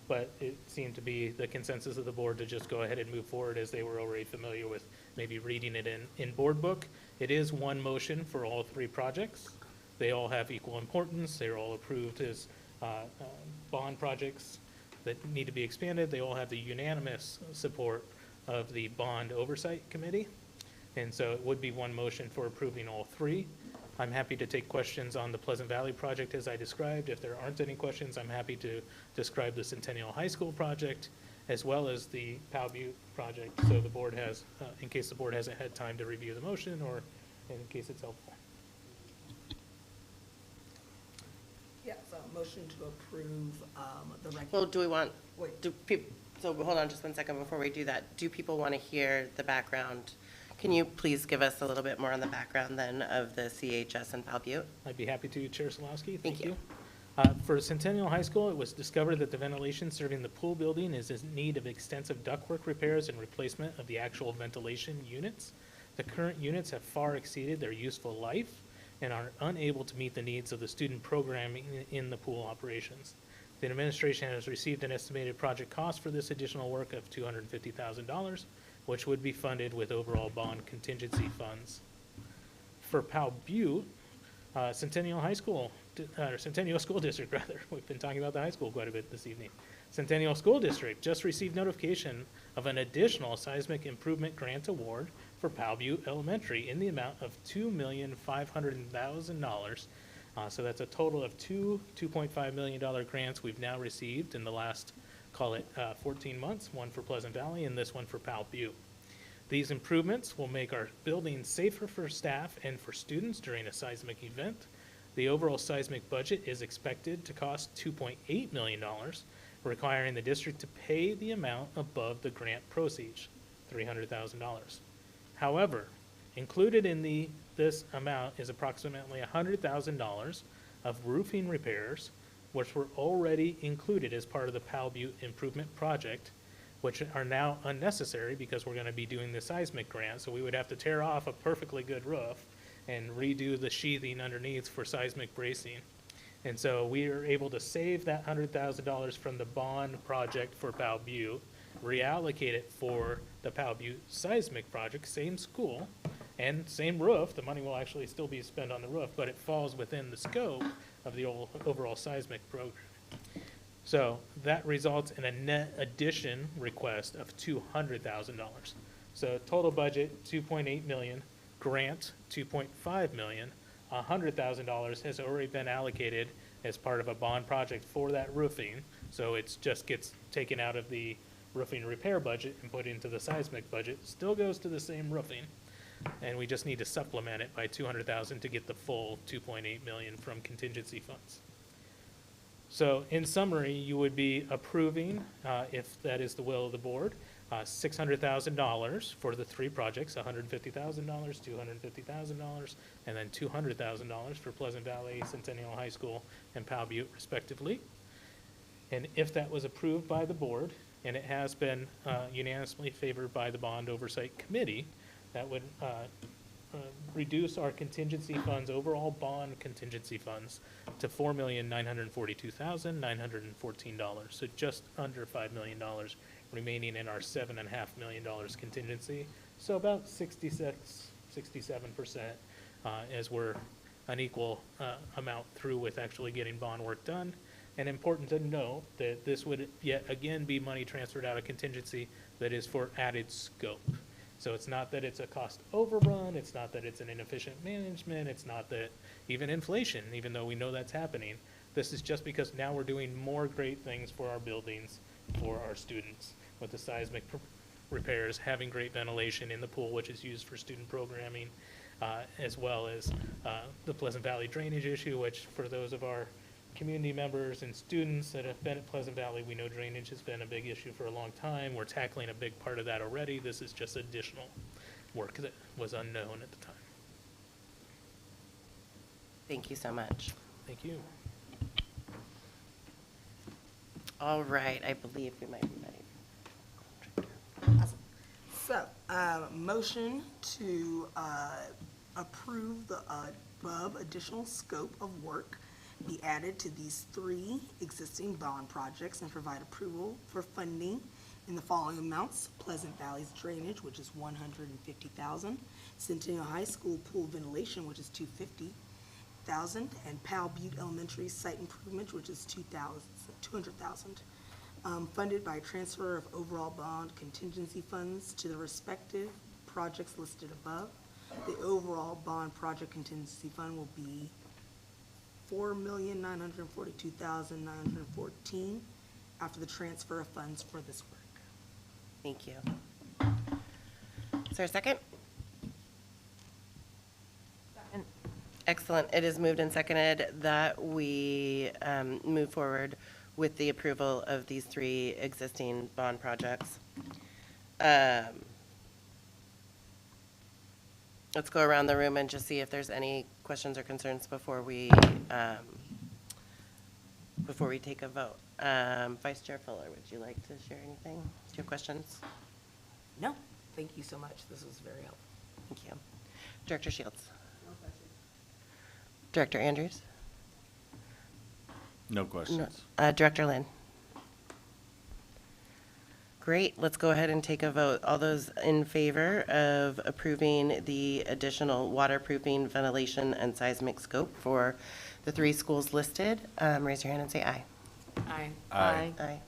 but it seemed to be the consensus of the board to just go ahead and move forward as they were already familiar with maybe reading it in board book. It is one motion for all 3 projects. They all have equal importance. They're all approved as bond projects that need to be expanded. They all have the unanimous support of the Bond Oversight Committee. And so it would be one motion for approving all 3. I'm happy to take questions on the Pleasant Valley project as I described. If there aren't any questions, I'm happy to describe the Centennial High School project as well as the Powell Butte project. So the board has, in case the board hasn't had time to review the motion or in case it's helpful. Yeah, so motion to approve, the Well, do we want, Wait. so hold on just one second before we do that. Do people want to hear the background? Can you please give us a little bit more on the background then of the CHS and Powell Butte? I'd be happy to, Chair Solowski. Thank you. For Centennial High School, it was discovered that the ventilation serving the pool building is in need of extensive ductwork repairs and replacement of the actual ventilation units. The current units have far exceeded their useful life and are unable to meet the needs of the student programming in the pool operations. The administration has received an estimated project cost for this additional work of $250,000, which would be funded with overall bond contingency funds. For Powell Butte, Centennial School District, rather. We've been talking about the high school quite a bit this evening. Centennial School District just received notification of an additional seismic improvement grant award for Powell Butte Elementary in the amount of $2,500,000. So that's a total of two $2.5 million grants we've now received in the last, call it 14 months, one for Pleasant Valley and this one for Powell Butte. These improvements will make our buildings safer for staff and for students during a seismic event. The overall seismic budget is expected to cost $2.8 million, requiring the district to pay the amount above the grant proceeds, $300,000. However, included in this amount is approximately $100,000 of roofing repairs which were already included as part of the Powell Butte Improvement Project, which are now unnecessary because we're gonna be doing the seismic grant, so we would have to tear off a perfectly good roof and redo the sheathing underneath for seismic bracing. And so we are able to save that $100,000 from the bond project for Powell Butte, reallocate it for the Powell Butte seismic project, same school and same roof. The money will actually still be spent on the roof, but it falls within the scope of the overall seismic program. So that results in a net addition request of $200,000. So total budget, 2.8 million, grant, 2.5 million. $100,000 has already been allocated as part of a bond project for that roofing. So it just gets taken out of the roofing repair budget and put into the seismic budget. Still goes to the same roofing. And we just need to supplement it by 200,000 to get the full 2.8 million from contingency funds. So in summary, you would be approving, if that is the will of the board, $600,000 for the three projects, $150,000, $250,000, and then $200,000 for Pleasant Valley, Centennial High School, and Powell Butte respectively. And if that was approved by the board, and it has been unanimously favored by the Bond Oversight Committee, that would reduce our contingency funds, overall bond contingency funds, to $4,942,914. So just under $5 million remaining in our $7.5 million contingency. So about 66, 67%, as we're an equal amount through with actually getting bond work done. And important to note that this would yet again be money transferred out of contingency that is for added scope. So it's not that it's a cost overrun, it's not that it's an inefficient management, it's not that even inflation, even though we know that's happening. This is just because now we're doing more great things for our buildings, for our students, with the seismic repairs, having great ventilation in the pool, which is used for student programming, as well as the Pleasant Valley drainage issue, which for those of our community members and students that have been at Pleasant Valley, we know drainage has been a big issue for a long time. We're tackling a big part of that already. This is just additional work that was unknown at the time. Thank you so much. Thank you. All right, I believe we might be ready. So, motion to approve the above additional scope of work be added to these three existing bond projects and provide approval for funding in the following amounts: Pleasant Valley's drainage, which is $150,000, Centennial High School pool ventilation, which is $250,000, and Powell Butte Elementary site improvement, which is $200,000. Funded by transfer of overall bond contingency funds to the respective projects listed above. The overall bond project contingency fund will be $4,942,914 after the transfer of funds for this work. Thank you. Is there a second? Second. Excellent. It is moved and seconded that we move forward with the approval of these three existing bond projects. Let's go around the room and just see if there's any questions or concerns before we take a vote. Vice Chair Fuller, would you like to share anything? Do you have questions? No, thank you so much. This was very helpful. Thank you. Director Shields? No questions. Director Andrews? No questions. Director Lynn? Great, let's go ahead and take a vote. All those in favor of approving the additional waterproofing, ventilation, and seismic scope for the three schools listed, raise your hand and say aye. Aye. Aye. Aye.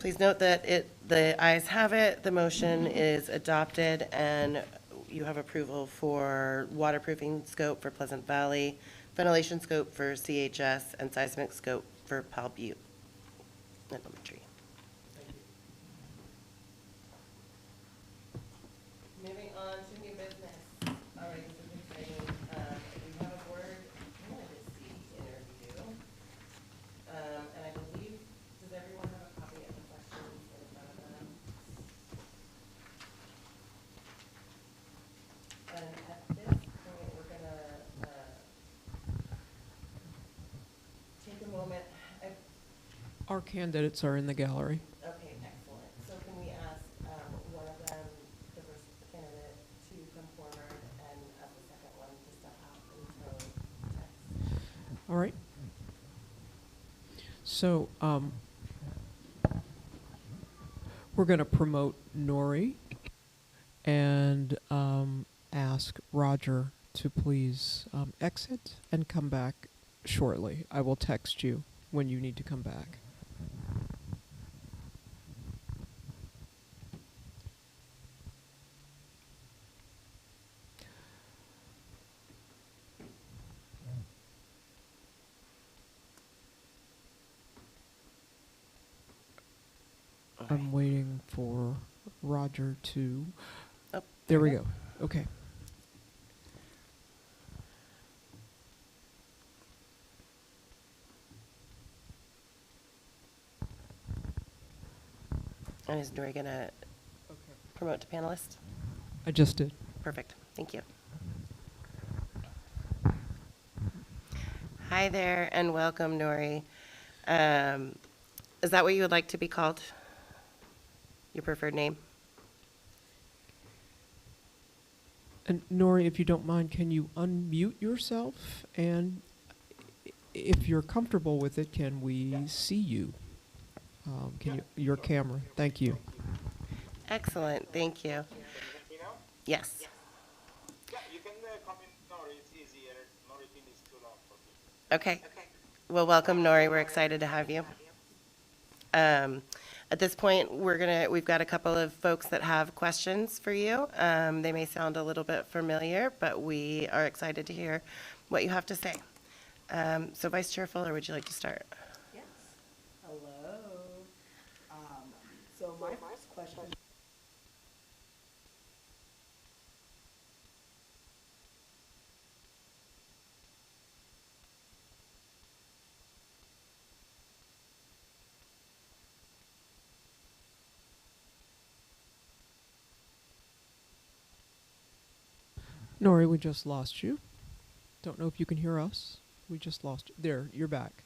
Please note that the ayes have it, the motion is adopted, and you have approval for waterproofing scope for Pleasant Valley, ventilation scope for CHS, and seismic scope for Powell Butte Elementary. Moving on to new business. All right, this is exciting. We have a board candidacy interview. And I believe, does everyone have a copy of the questions in front of them? And at this point, we're gonna Our candidates are in the gallery. Okay, excellent. So can we ask one of them, the first candidate, to come forward, and as the second one, just to have intro text? All right. So, we're going to promote Nori and ask Roger to please exit and come back shortly. I will text you when you need to come back. I'm waiting for Roger to. Oh, There we go. Okay. And is Nori gonna promote to panelist? I just did. Perfect, thank you. Hi there, and welcome, Nori. Is that what you would like to be called? Your preferred name? And Nori, if you don't mind, can you unmute yourself? And if you're comfortable with it, can we see you? Can you, your camera? Thank you. Excellent, thank you. Can you hear me now? Yes. Yeah, you can come in. No, it's easier. No repeat is too long for me. Okay. Well, welcome, Nori. We're excited to have you. At this point, we've got a couple of folks that have questions for you. They may sound a little bit familiar, but we are excited to hear what you have to say. So Vice Chair Fuller, would you like to start? Yes. Hello. So my first question. Nori, we just lost you. Don't know if you can hear us. We just lost you. There, you're back.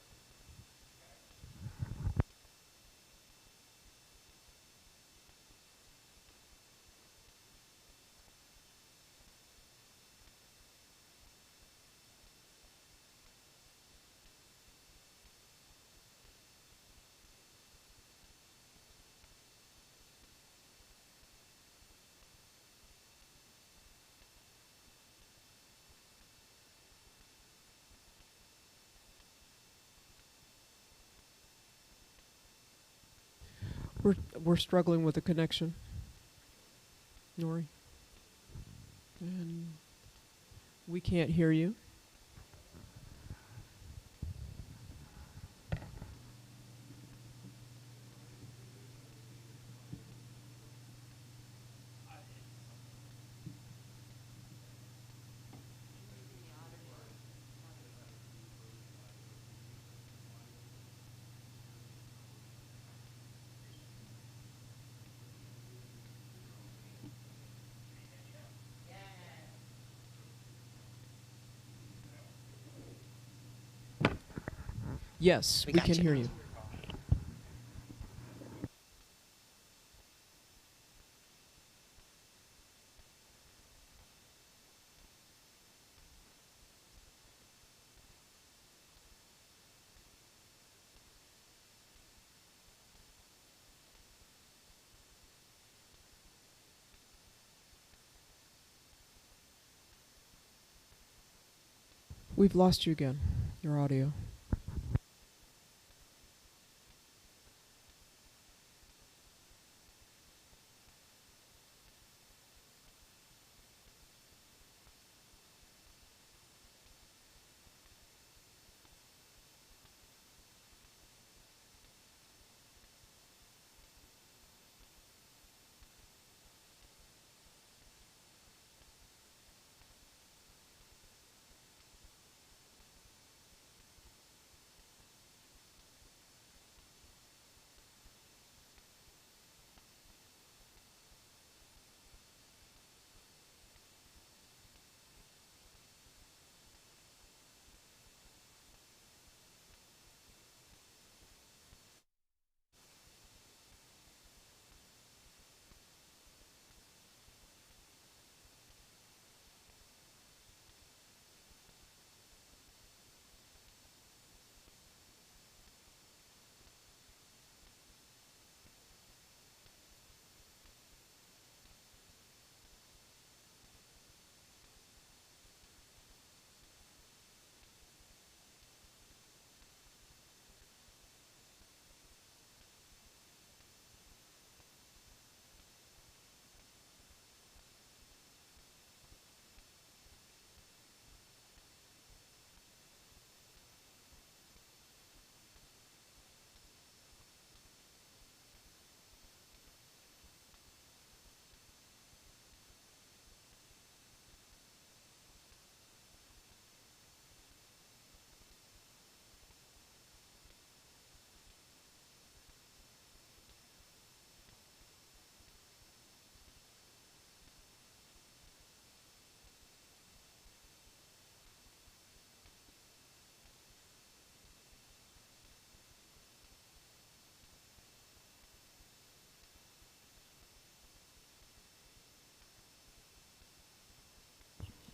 We're struggling with the connection, Nori. And we can't hear you. Yes, We we got can you. hear you. We've lost you again, your audio.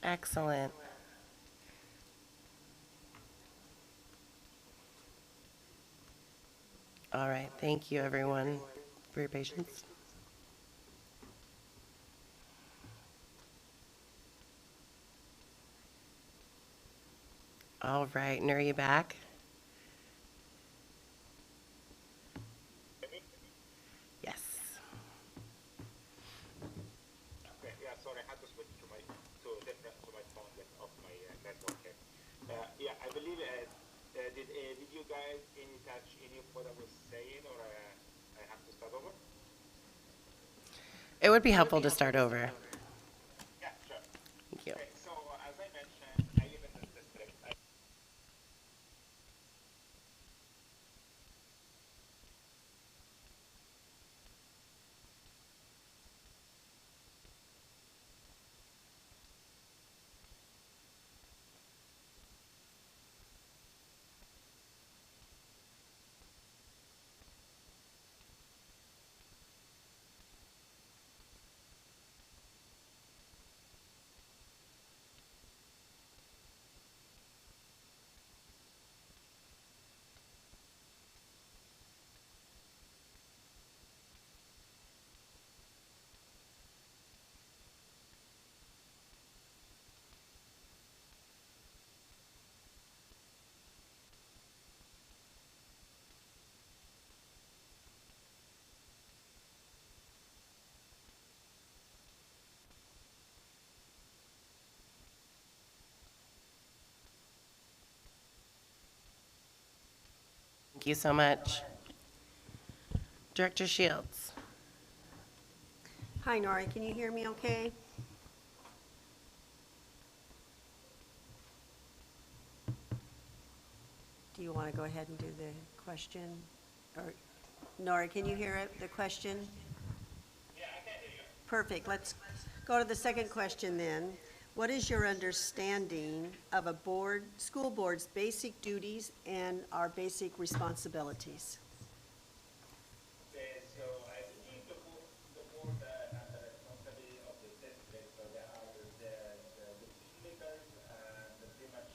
Excellent. All right, thank you, everyone, for your patience. All right, Nuri, you back? Yes. Okay, yeah, sorry, I had to switch to my phone get off my network here. Yeah, I believe did you guys catch any of what I was saying, or I have to start over? It would be helpful to start over. Yeah, sure. Thank you. Okay, so as I mentioned, I live in this district. Thank you so much. Director Shields. Hi, Nori, can you hear me okay? Do you want to go ahead and do the question? Or, Nori, can you hear it, the question? Yeah, I can hear you. Perfect. Let's go to the second question then. What is your understanding of a school board's basic duties and our basic responsibilities? Okay, so I believe the board has the responsibility of the district, so they are the decision makers, and pretty much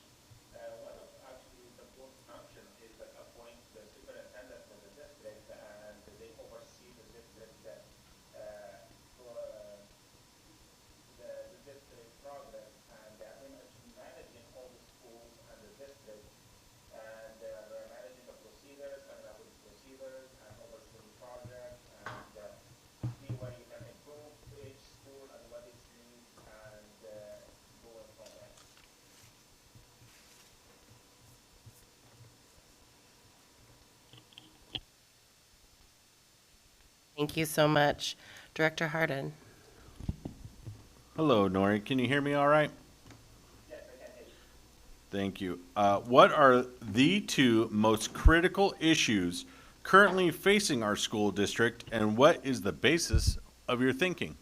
one of actually the board function is that appoint the superintendent for the district, and they oversee the district for the district progress, and they are pretty much managing all the schools and the district, and they are managing the procedures, coming up with procedures, and overseeing projects, and see where you can improve each school and what it needs, and going from there. Thank you so much. Director Harden. Hello, Nori. Can you hear me all right? Yes, I can hear you. Thank you. What are the two most critical issues currently facing our school district, and what is the basis of your thinking?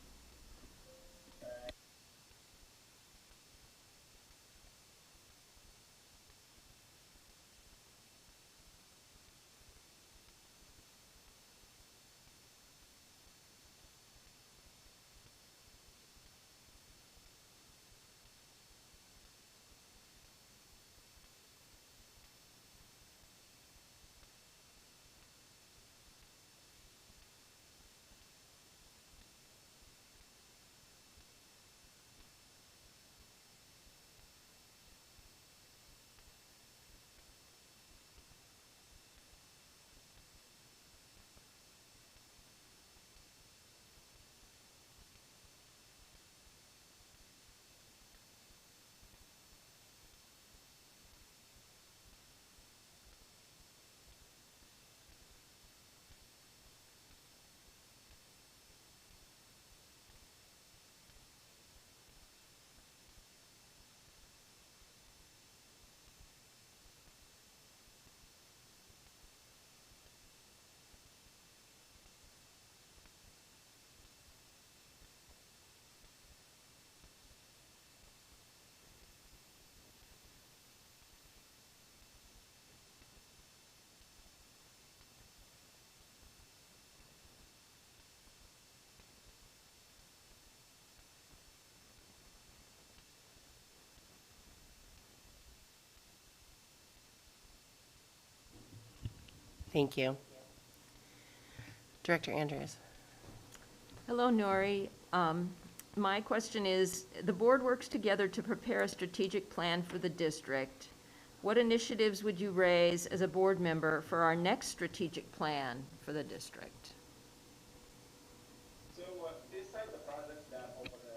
Thank you. Director Andrews. Hello, Nori. My question is, the board works together to prepare a strategic plan for the district. What initiatives would you raise as a board member for our next strategic plan for the district? So these are the projects that over the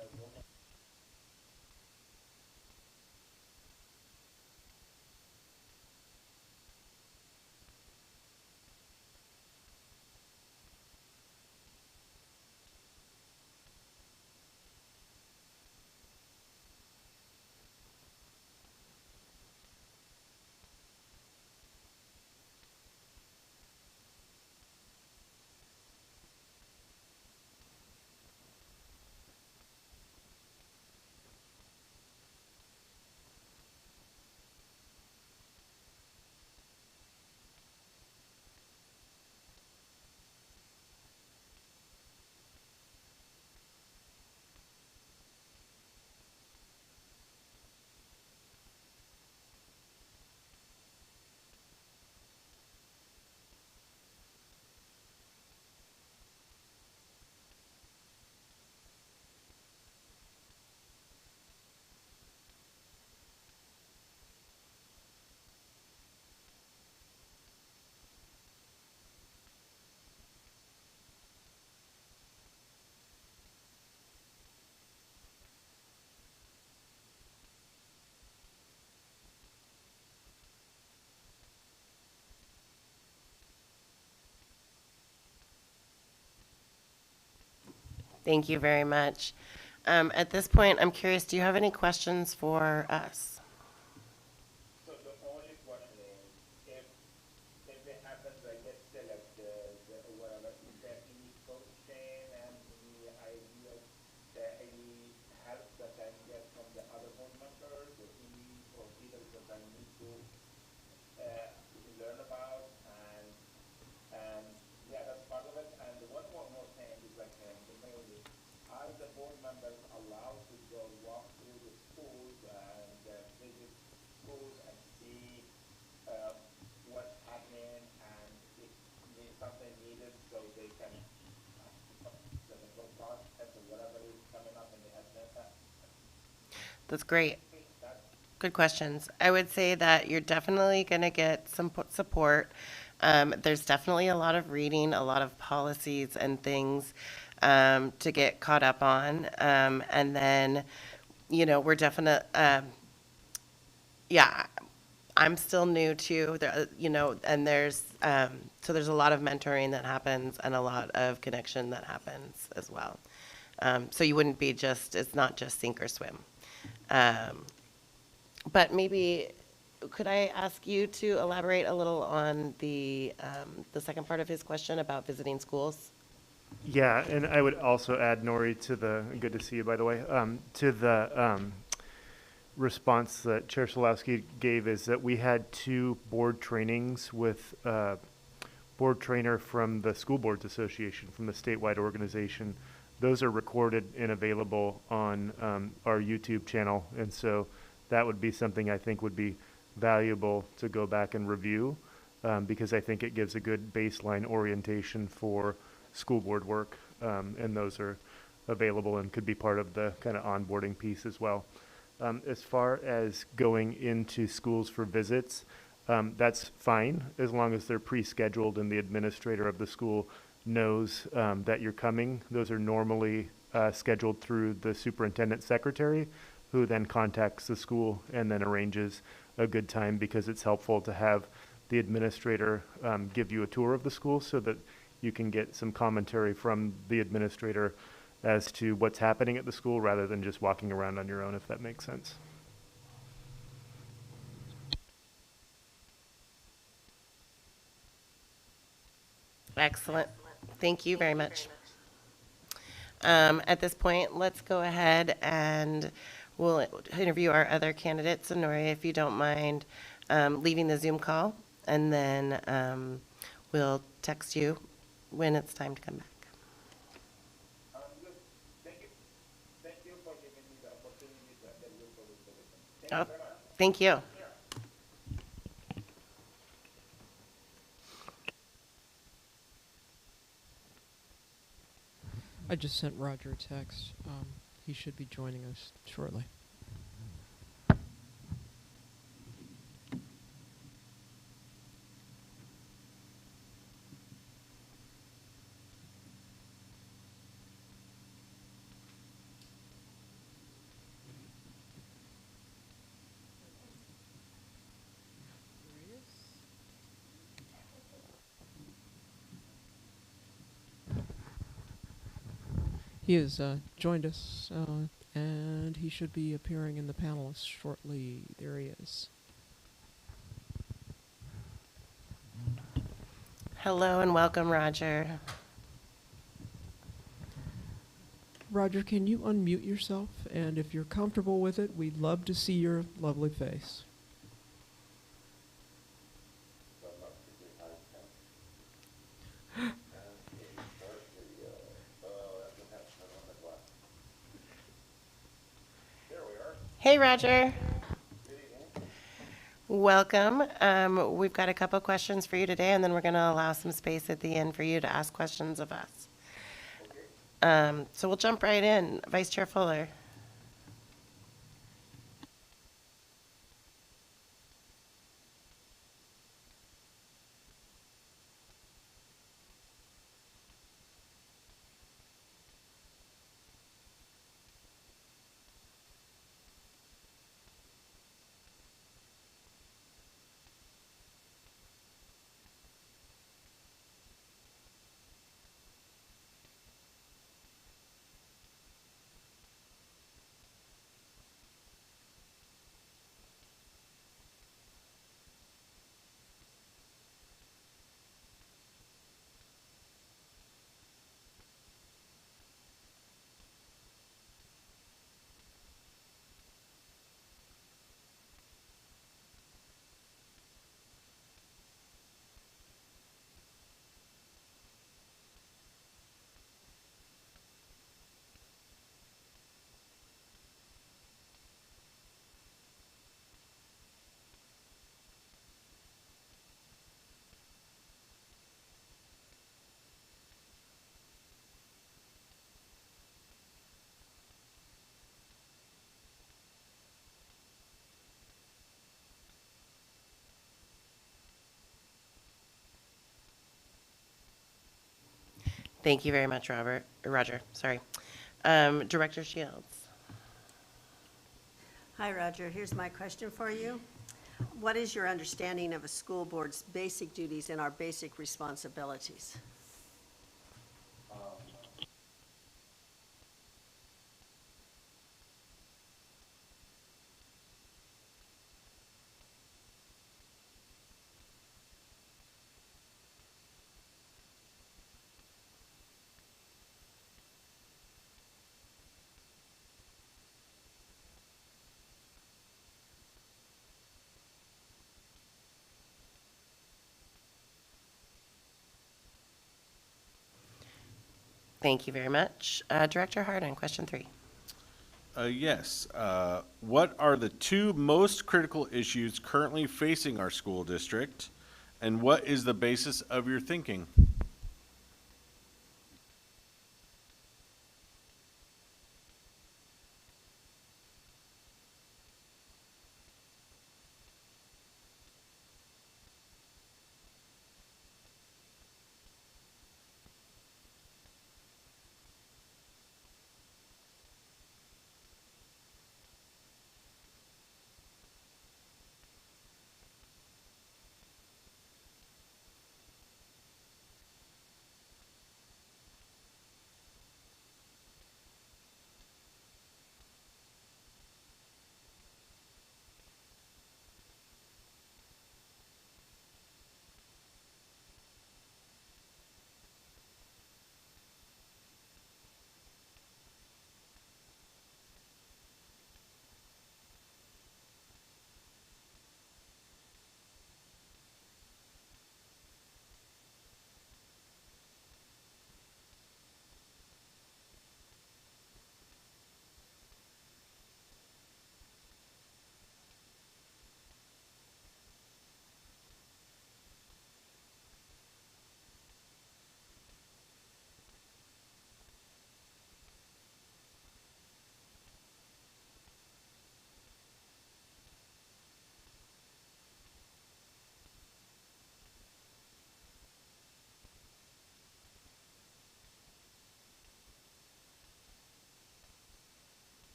Thank you very much. At this point, I'm curious, do you have any questions for us? So the only question is, if it happens, I get select whatever, is there any coaching and any ideas, any help that I can get from the other board members or any or leaders that I need to learn about and yeah, that's part of it. And one more thing is like the mayor, are the board members allowed to go walk through the schools and visit schools and see what's happening and if something needed so they can the process or whatever is coming up in the agenda? That's great. Good questions. I would say that you're definitely going to get some support. There's definitely a lot of reading, a lot of policies and things to get caught up on. And then, we're definitely, yeah, I'm still new too, and so there's a lot of mentoring that happens and a lot of connection that happens as well. So you wouldn't be it's not just sink or swim. But maybe, could I ask you to elaborate a little on the second part of his question about visiting schools? Yeah, and I would also add, Nori, good to see you, by the way, to the response that Chair Solowski gave is that we had 2 board trainings with board trainer from the School Boards Association, from the statewide organization. Those are recorded and available on our YouTube channel, and so that would be something I think would be valuable to go back and review because I think it gives a good baseline orientation for school board work, and those are available and could be part of the kind of onboarding piece as well. As far as going into schools for visits, that's fine as long as they're pre-scheduled and the administrator of the school knows that you're coming. Those are normally scheduled through the superintendent secretary, who then contacts the school and then arranges a good time, because it's helpful to have the administrator give you a tour of the school so that you can get some commentary from the administrator as to what's happening at the school rather than just walking around on your own, if that makes sense. Excellent. Thank you very much. At this point, let's go ahead and we'll interview our other candidates. And Nori, if you don't mind leaving the Zoom call, and then we'll text you when it's time to come back. Good. Thank you. Thank you for giving me the opportunity to interview for this position. Thank Oh, you very much. thank you. I just sent Roger a text. He should be joining us shortly. He has joined us, and he should be appearing in the panelists shortly. There he is. Hello and welcome, Roger. Roger, can you unmute yourself? And if you're comfortable with it, we'd love to see your lovely face. Hey, Roger. Welcome. We've got a couple questions for you today, and then we're going to allow some space at the end for you to ask questions of us. So we'll jump right in. Vice Chair Fuller. Thank you very much, Roger. Sorry. Director Shields. Hi, Roger. Here's my question for you. What is your understanding of a school board's basic duties and our basic responsibilities? Thank you very much. Director Hardin, question 3. Yes. What are the 2 most critical issues currently facing our school district, and what is the basis of your thinking?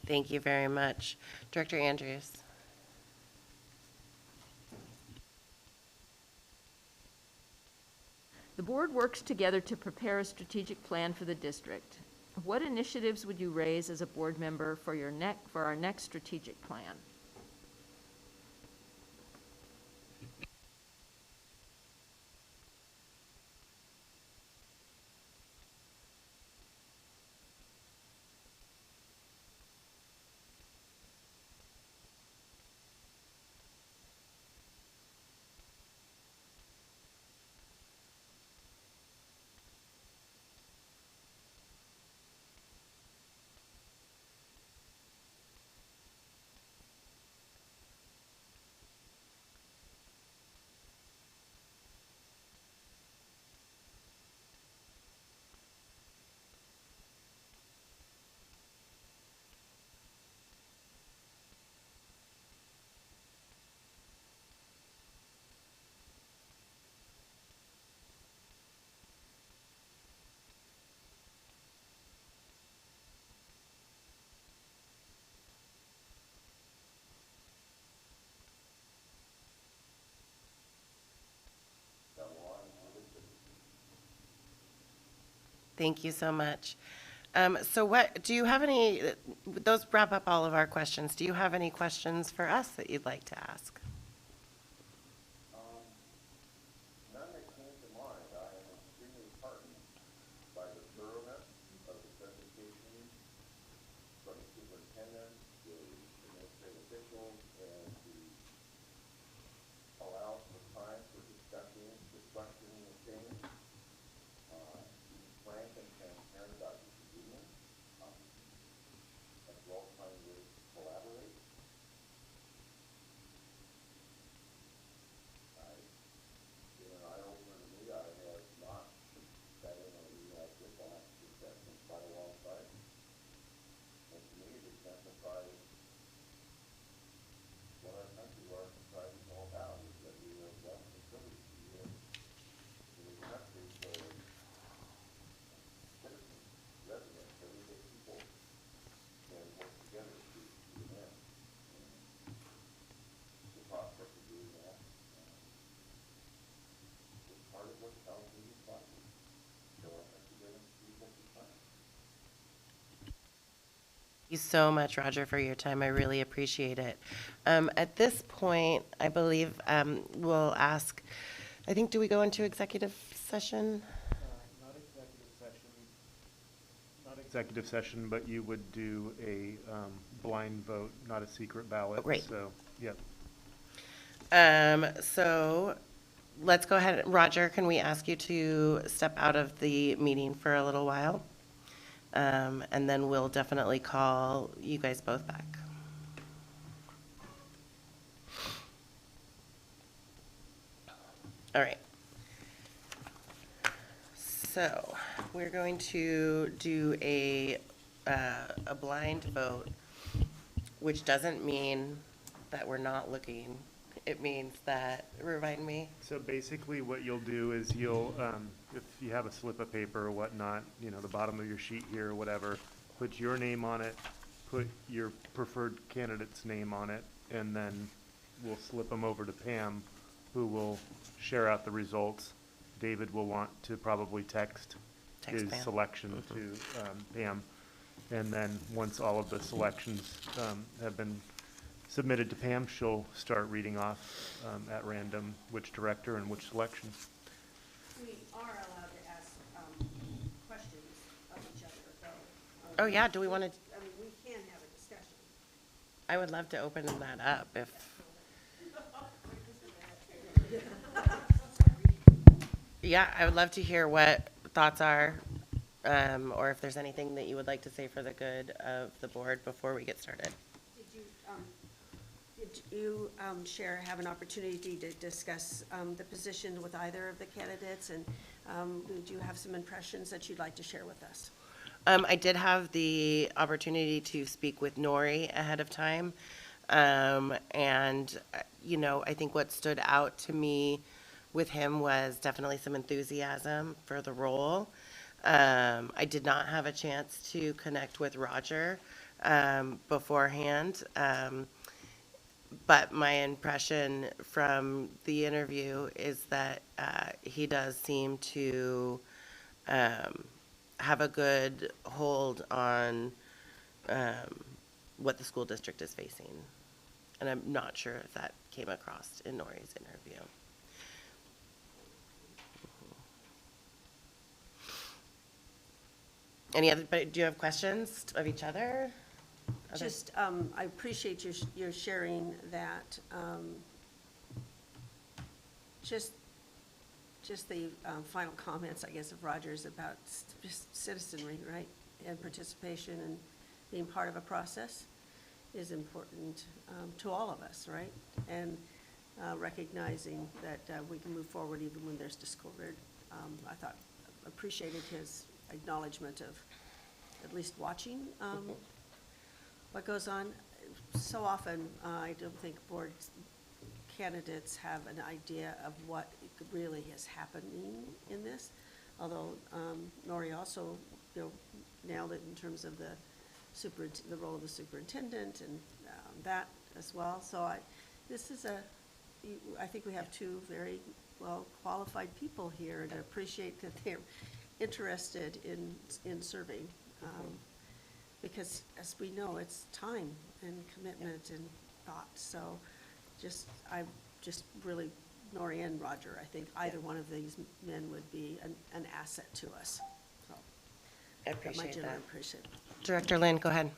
Thank you very much. Director Andrews. The board works together to prepare a strategic plan for the district. What initiatives would you raise as a board member for our next strategic plan? Thank you so much. So do you have any, those wrap up all of our questions. Do you have any questions for us that you'd like to ask? None that came to mind. I am extremely heartened by the thoroughness of the presentation from the superintendent, the administrative officials, and the allow for time for discussing of things. Being frank and transparent about disagreements, as well as finding ways to collaborate. Been an eye-opener to me. I have not sat in on a meeting like this. I'll have to do that in quite a long time. And to me, it exemplifies what our country, what our society is all about, is that we are blessed and privileged to live in a country where citizens, residents, everyday people can work together to an end. And the prospect of doing that is part of what tells me it's possible. So I thank you very much for your time. Thank you so much, Roger, for your time. I really appreciate it. At this point, I believe we'll ask, I think, do we go into executive session? Not executive session, but you would do a blind vote, not a secret ballot. Right. So, yep. So let's go ahead. Roger, can we ask you to step out of the meeting for a little while? And then we'll definitely call you guys both back. All right. So we're going to do a blind vote, which doesn't mean that we're not looking. It means that, remind me, So basically what you'll do is you'll, if you have a slip of paper or whatnot, you know, the bottom of your sheet here or whatever, put your name on it, put your preferred candidate's name on it, and then we'll slip them over to Pam, who will share out the results. David will want to probably text Text his Pam. selection to Pam. And then once all of the selections have been submitted to Pam, she'll start reading off at random which director and which selection. We are allowed to ask questions of each other, though. Oh, yeah, do we want to, I mean, we can have a discussion. I would love to open that up if, yeah, I would love to hear what thoughts are, or if there's anything that you would like to say for the good of the board before we get started. Did you have an opportunity to discuss the position with either of the candidates? And did you have some impressions that you'd like to share with us? I did have the opportunity to speak with Nori ahead of time. And, you know, I think what stood out to me with him was definitely some enthusiasm for the role. I did not have a chance to connect with Roger. beforehand. But my impression from the interview is that he does seem to have a good hold on what the school district is facing. And I'm not sure if that came across in Nori's interview. Any other, but do you have questions of each other? Other- Just, I appreciate your sharing that, just the final comments, I guess, of Roger's about just citizenry, right? And participation and being part of a process is important to all of us, right? And recognizing that we can move forward even when there's discord. I thought, appreciated his acknowledgement of at least watching what goes on. So often, I don't think board candidates have an idea of what really is happening in this. Although Nori also, nailed it in terms of the role of the superintendent and that as well. So I think we have two very well qualified people here, and I appreciate that they're interested in serving. Because as we know, it's time and commitment and thought. So I just really, Nori and Roger, I think either one of these men would be an asset to us. So I my appreciate general that. appreciation. Director Lynn, go ahead.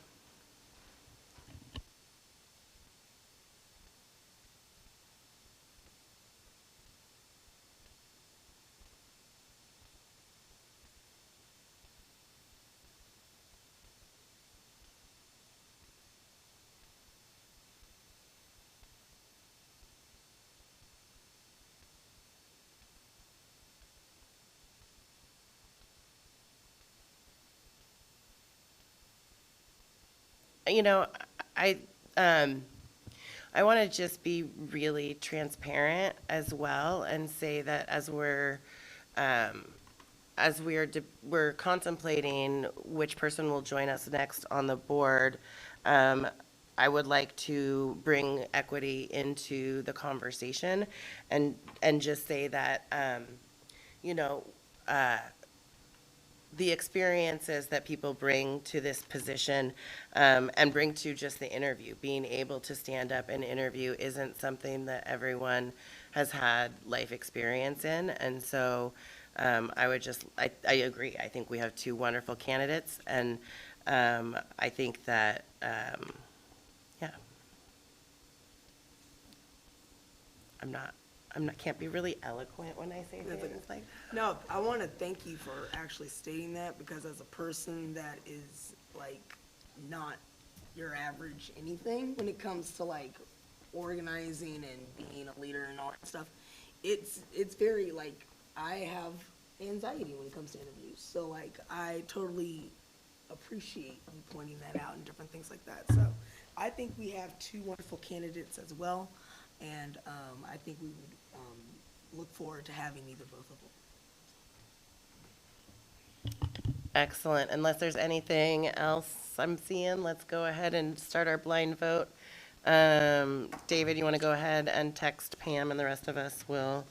You know, I I want to just be really transparent as well and say that we're contemplating which person will join us next on the board, I would like to bring equity into the conversation and just say that, you know, the experiences that people bring to this position and bring to just the interview, being able to stand up and interview isn't something that everyone has had life experience in. And so I agree. I think we have two wonderful candidates, and I think that, yeah. Can't be really eloquent when I say That's okay. things like. No, I want to thank you for actually stating that, because as a person that is like not your average anything when it comes to like organizing and being a leader and all that stuff, it's very like, I have anxiety when it comes to interviews. So like, I totally appreciate you pointing that out and different things like that. So I think we have two wonderful candidates as well. And I think we would look forward to having either both of them. Excellent. Unless there's anything else I'm seeing, let's go ahead and start our blind vote. David, you want to go ahead and text Pam, and the rest of us will.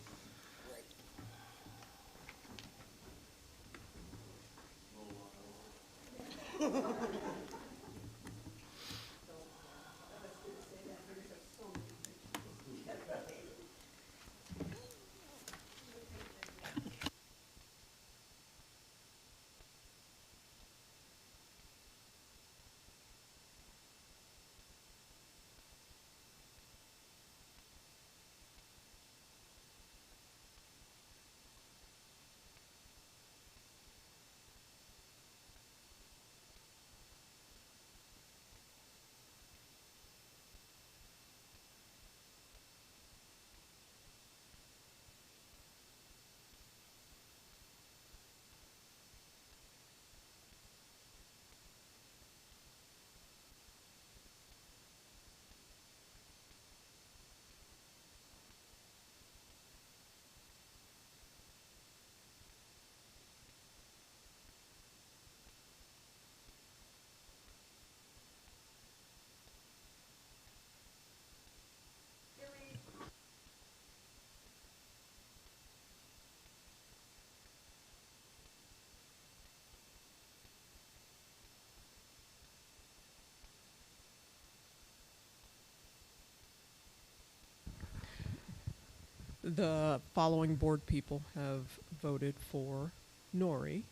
The following board people have voted for Nori.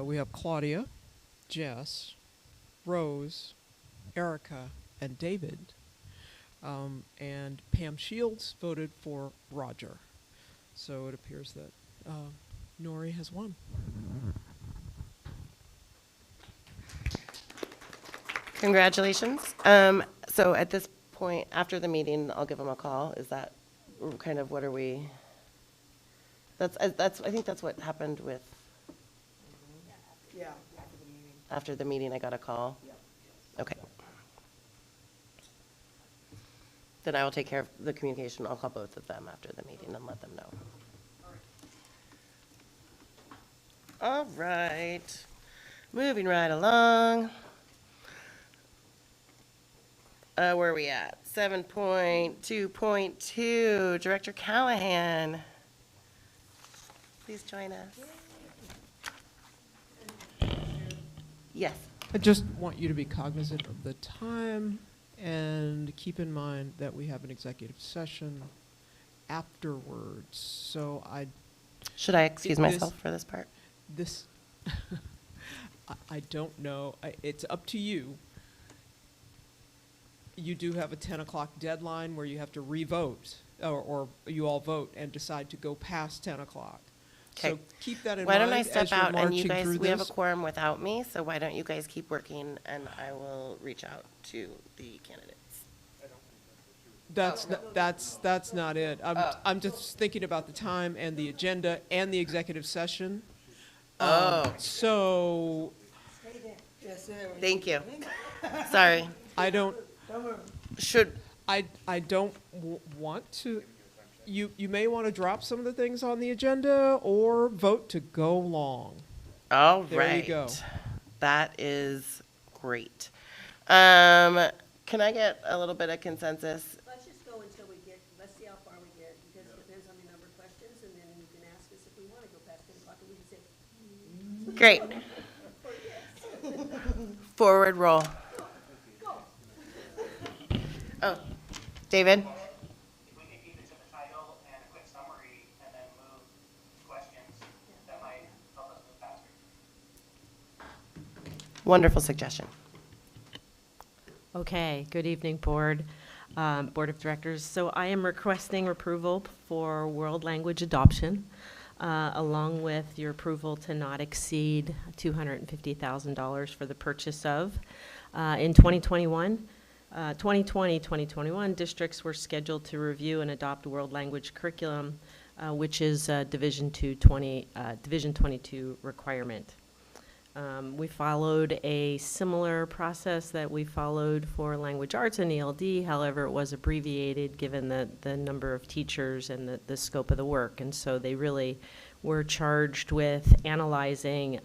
We have Claudia, Jess, Rose, Erica, and David. And Pam Shields voted for Roger. So it appears that Nori has won. Congratulations. So at this point, after the meeting, I'll give them a call. Is that kind of what are we? I think that's what happened with, Yeah, after the meeting. after the meeting, I got a call. Okay. Then I will take care of the communication. I'll call both of them after the meeting and let them know. All right. Moving right along. Where are we at? 7.2.2, Director Callahan. Please join us. Yes. I just want you to be cognizant of the time and keep in mind that we have an executive session afterwards. So Should I excuse This- myself for this part? this, I don't know. It's up to you. You do have a 10 o'clock deadline where you have to re-vote, or you all vote and decide to go past 10 o'clock. So Okay. keep that in Why mind don't I as step you're out and you marching guys, through we have a this. quorum without me, so why don't you guys keep working and I will reach out to the candidates. That's not it. Oh. I'm just thinking about the time and the agenda and the executive session. Oh, So thank you. Sorry. I don't, Should, I don't want to, you may want to drop some of the things on the agenda or vote to go long. all There you go. right. That is great. Can I get a little bit of consensus? Let's just go until let's see how far we get, because it depends on the number of questions, and then you can ask us if we want to go past 10 o'clock, and we can say, Great. Forward roll. Oh, David? If we could keep it to the title and a quick summary and then move to questions, that might help us move faster. Wonderful suggestion. Okay, good evening, Board, Board of Directors. So I am requesting approval for world language adoption, along with your approval to not exceed $250,000 for the purchase of. In 2021, 2021, districts were scheduled to review and adopt world language curriculum, which is Division 22 requirement. We followed a similar process that we followed for language arts and ELD. However, it was abbreviated given the number of teachers and the scope of the work. And so they really were charged with analyzing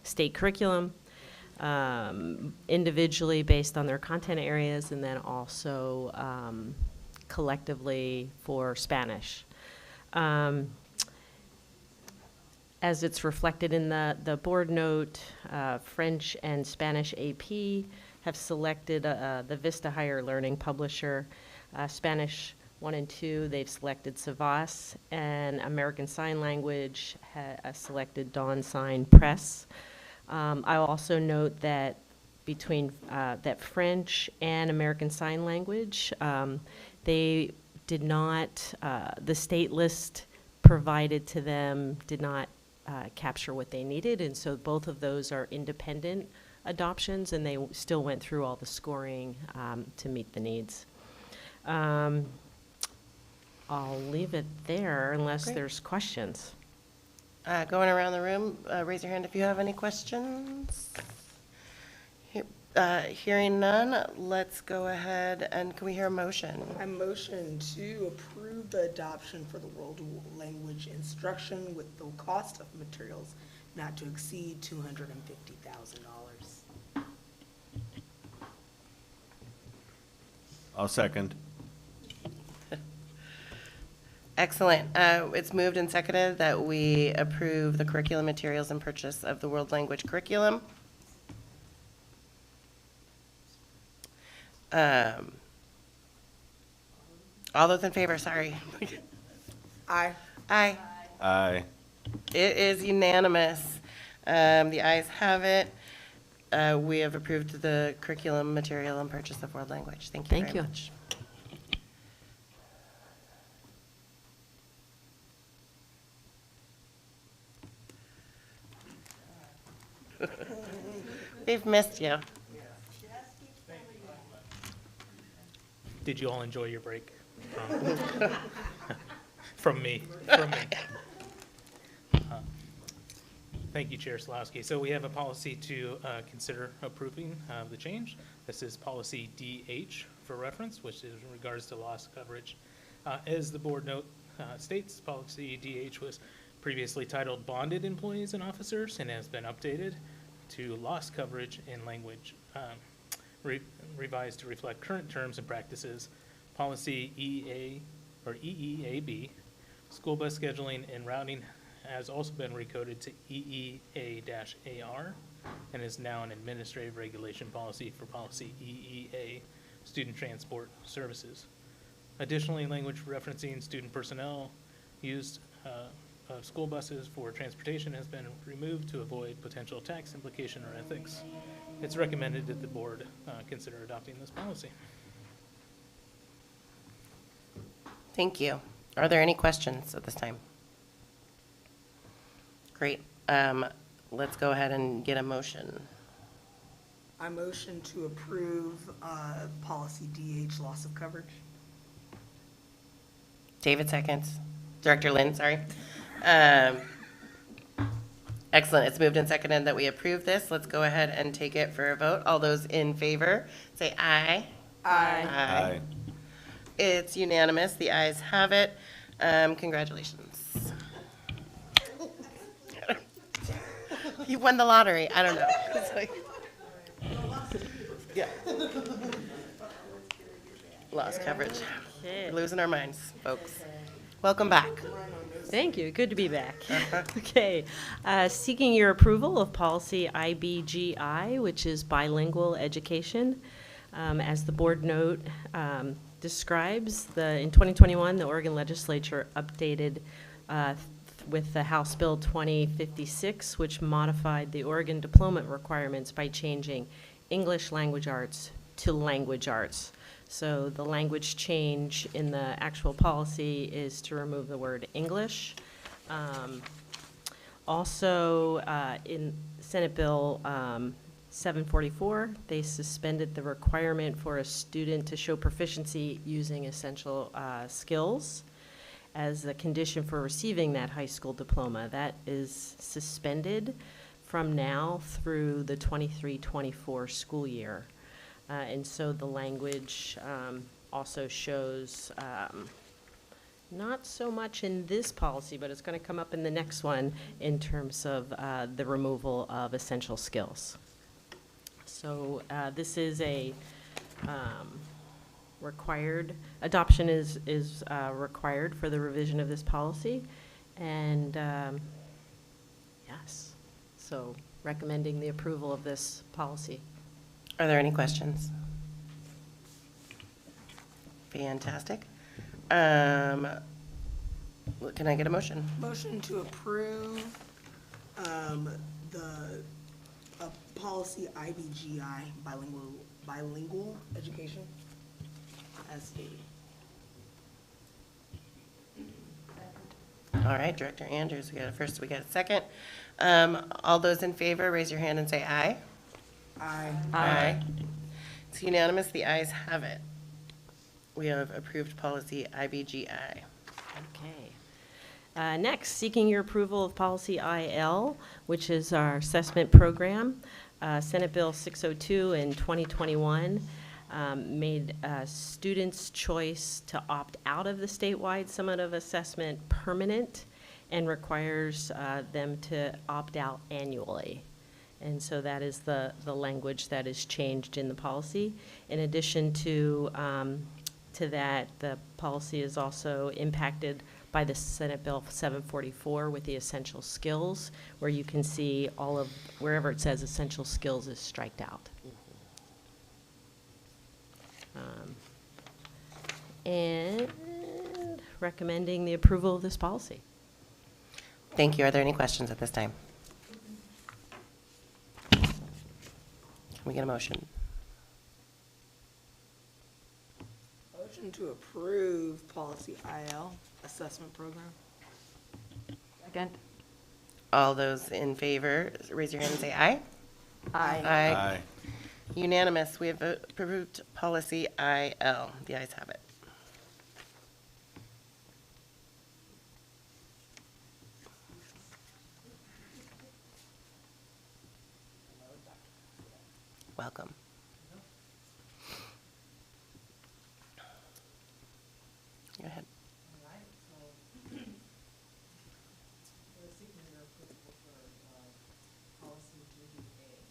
state curriculum individually based on their content areas, and then also collectively for Spanish. As it's reflected in the board note, French and Spanish AP have selected the Vista Higher Learning publisher. Spanish 1 and 2, they've selected Savas, and American Sign Language selected Dawn Sign Press. I'll also note that between that French and American Sign Language, they did not, the state list provided to them did not capture what they needed, and so both of those are independent adoptions, and they still went through all the scoring to meet the needs. I'll leave it there unless Great. there's questions. Going around the room, raise your hand if you have any questions. Hearing none, let's go ahead and can we hear a motion? I motion to approve the adoption for the world language instruction with the cost of materials not to exceed $250,000. I'll second. Excellent. It's moved and seconded that we approve the curriculum materials and purchase of the world language curriculum. All those in favor, sorry. Aye. Aye. Aye. It is unanimous. The ayes have it. We have approved the curriculum, material, and purchase of world language. Thank you Thank very you. much. We've missed you. Did you all enjoy your break? From me, from me. Thank you, Chair Slawski. So we have a policy to consider approving the change. This is policy DH for reference, which is in regards to loss coverage. As the board note states, policy DH was previously titled bonded employees and officers and has been updated to loss coverage in language revised to reflect current terms and practices. Policy EEAB, school bus scheduling and routing, has also been recoded to EEA-AR and is now an administrative regulation policy for policy EEA, student transport services. Additionally, language referencing student personnel used of school buses for transportation has been removed to avoid potential tax implication or ethics. It's recommended that the board consider adopting this policy. Thank you. Are there any questions at this time? Great. Let's go ahead and get a motion. I motion to approve policy DH, loss of coverage. David seconds. Director Lynn, sorry. Excellent. It's moved and seconded that we approve this. Let's go ahead and take it for a vote. All those in favor, say aye. Aye. It's unanimous. The ayes have it. Congratulations. You won the lottery. I don't know. It's like, yeah. Lost coverage. We're losing our minds, folks. Welcome back. Thank you. Good to be back. Okay. Seeking your approval of policy IBGI, which is bilingual education. As the board note describes, in 2021, the Oregon legislature updated with the House Bill 2056, which modified the Oregon diploma requirements by changing English language arts to language arts. So the language change in the actual policy is to remove the word English. Also, in Senate Bill 744, they suspended the requirement for a student to show proficiency using essential skills as a condition for receiving that high school diploma. That is suspended from now through the 23-24 school year. And so the language also shows, not so much in this policy, but it's going to come up in the next one in terms of the removal of essential skills. So this is a required, adoption is required for the revision of this policy. And yes, so recommending the approval of this policy. Are there any questions? Fantastic. Can I get a motion? Motion to approve the policy IBGI, bilingual education, as stated. All right, Director Andrews, we got a first, we got a second. All those in favor, raise your hand and say aye. Aye. Aye. It's unanimous. The ayes have it. We have approved policy IBGI. Okay. Next, seeking your approval of policy IL, which is our assessment program. Senate Bill 602 in 2021 made students' choice to opt out of the statewide summative assessment permanent and requires them to opt out annually. And so that is the language that is changed in the policy. In addition to that, the policy is also impacted by the Senate Bill 744 with the essential skills, where you can see all of, wherever it says essential skills is striked out. And recommending the approval of this policy. Thank you. Are there any questions at this time? Can we get a motion? Motion to approve policy IL, assessment program. Second. All those in favor, raise your hand and say aye. Aye. Aye. Unanimous. We have approved policy IL. The ayes have it. Welcome. Go ahead. We're seeking your approval for policy GBA,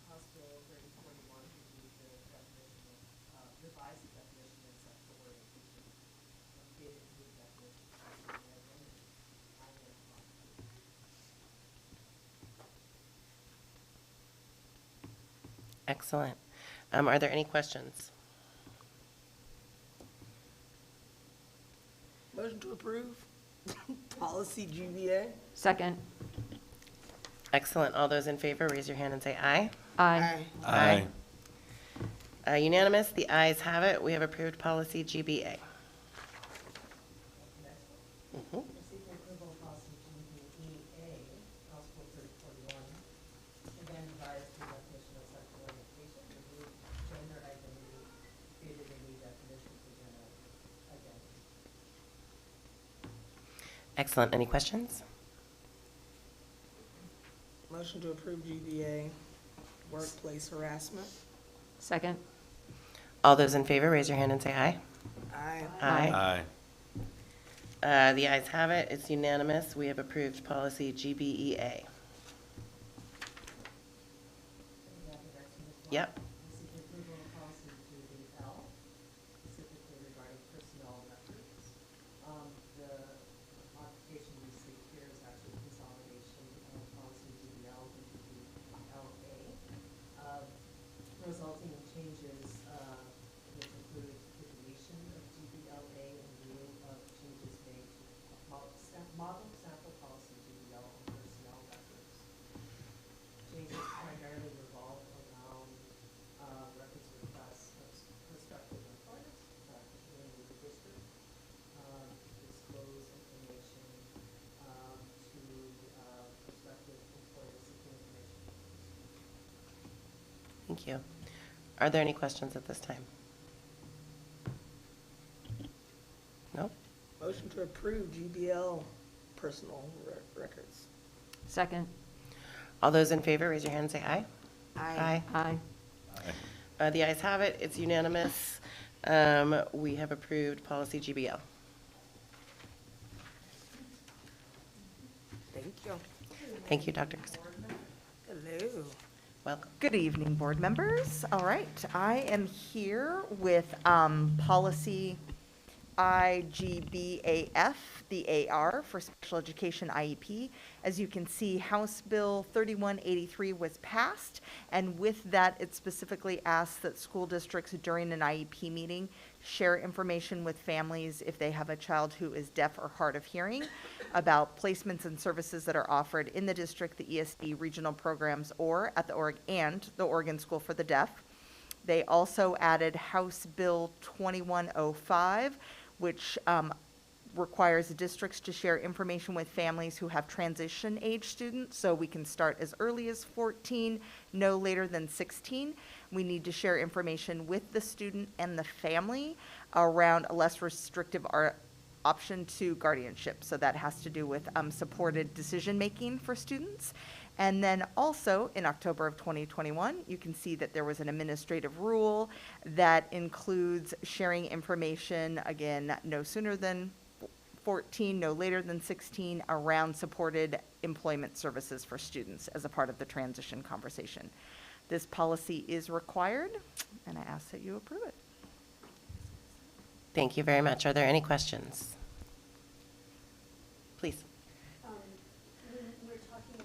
House Bill 3041, to do the definition of, revise the definition and set the word inclusion. Updated new definition of identity. Excellent. Are there any questions? Motion to approve policy GBA. Second. Excellent. All those in favor, raise your hand and say aye. Aye. Aye. Unanimous. The ayes have it. We have approved policy GBA. Mhm. Seeking approval of policy GBEA, House Bill 3041, again, revise the definition of sexual orientation, remove gender identity, created a new definition for gender identity. Excellent. Any questions? Motion to approve GBA, workplace harassment. Second. All those in favor, raise your hand and say aye. Aye. Aye. The ayes have it. It's unanimous. We have approved policy GBEA. Yep. Seeking approval of policy GBL, specifically regarding personnel records. The modification we see here is actually consolidation of policy GBL into GBLA, resulting in changes, which include the deletion of GBLA in lieu of changes made to model sample policy GBL on personnel records. Changes primarily revolve around records requests of prospective employers, particularly the district, disclose information to prospective employers seeking information. Thank you. Are there any questions at this time? No? Motion to approve GBL personal records. Second. All those in favor, raise your hand and say aye. Aye. Aye. The ayes have it. It's unanimous. We have approved policy GBL. Thank you. Thank you, Dr. Christopher. Hello. Welcome. Good evening, board members. All right, I am here with policy IGBAF, the AR for Special Education IEP. As you can see, House Bill 3183 was passed, and with that, it specifically asks that school districts during an IEP meeting share information with families if they have a child who is deaf or hard of hearing about placements and services that are offered in the district, the ESD regional programs, or at the Oregon School for the Deaf. They also added House Bill 2105, which requires districts to share information with families who have transition age students. So we can start as early as 14, no later than 16. We need to share information with the student and the family around a less restrictive option to guardianship. So that has to do with supported decision-making for students. And then also, in October of 2021, you can see that there was an administrative rule that includes sharing information, again, no sooner than 14, no later than 16, around supported employment services for students as a part of the transition conversation. This policy is required, and I ask that you approve it. Thank you very much. Are there any questions? Please. We're talking,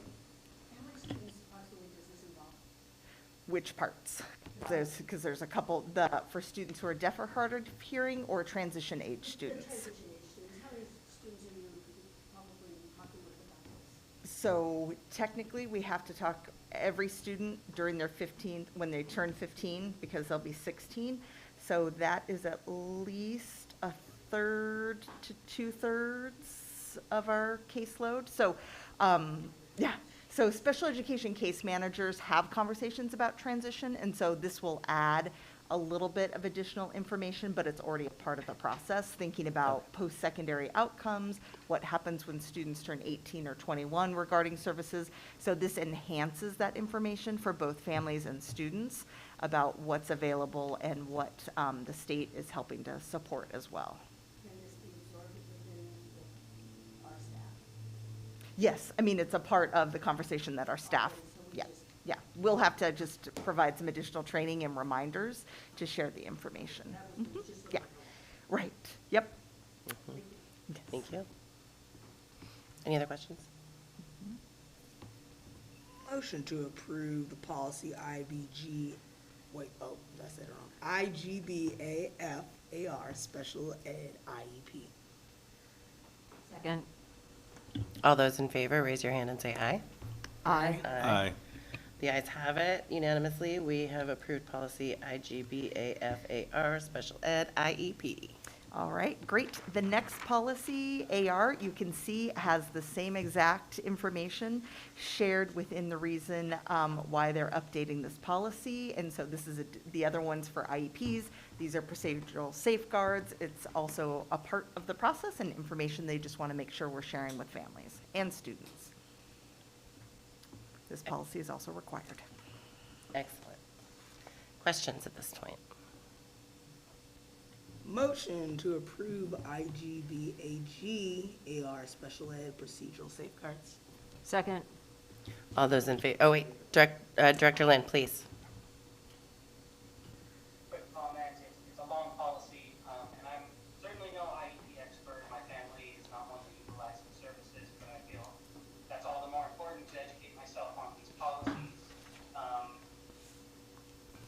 how many students approximately does this involve? Which parts? Because there's a couple, for students who are deaf or hard of hearing or transition age students. Transition age students, how many So technically, we have to talk every student during their 15th, when they turn 15, because they'll be 16. So that is at least a third to two-thirds of our caseload. So, yeah, so special education case managers have conversations about transition, and so this will add a little bit of additional information, but it's already a part of the process, thinking about post-secondary outcomes, what happens when students turn 18 or 21 regarding services. So this enhances that information for both families and students about what's available and what the state is helping to support as well. Can this be absorbed within our staff? Yes, I mean, it's a part of the conversation that our staff, Okay, so we yeah, just- yeah. We'll have to just provide some additional training and reminders to share the information. That was just. Yeah, right, yep. Thank you. Any other questions? Motion to approve the policy IBG, wait, oh, I said it wrong. IGBAFAR, Special Ed IEP. Second. All those in favor, raise your hand and say aye. Aye. Aye. The ayes have it unanimously. We have approved policy IGBAFAR, Special Ed IEP. All right, great. The next policy, AR, you can see has the same exact information shared within the reason why they're updating this policy. And so this is the other ones for IEPs. These are procedural safeguards. It's also a part of the process and information they just want to make sure we're sharing with families and students. This policy is also required. Excellent. Questions at this point? Motion to approve IGBAG AR Special Ed Procedural Safeguards. Second. All those in favor, oh wait, Director Lynn, please. Quick comment, it's a long policy, and I'm certainly no IEP expert. My family is not one that utilizes the services, but I feel that's all the more important to educate myself on these policies.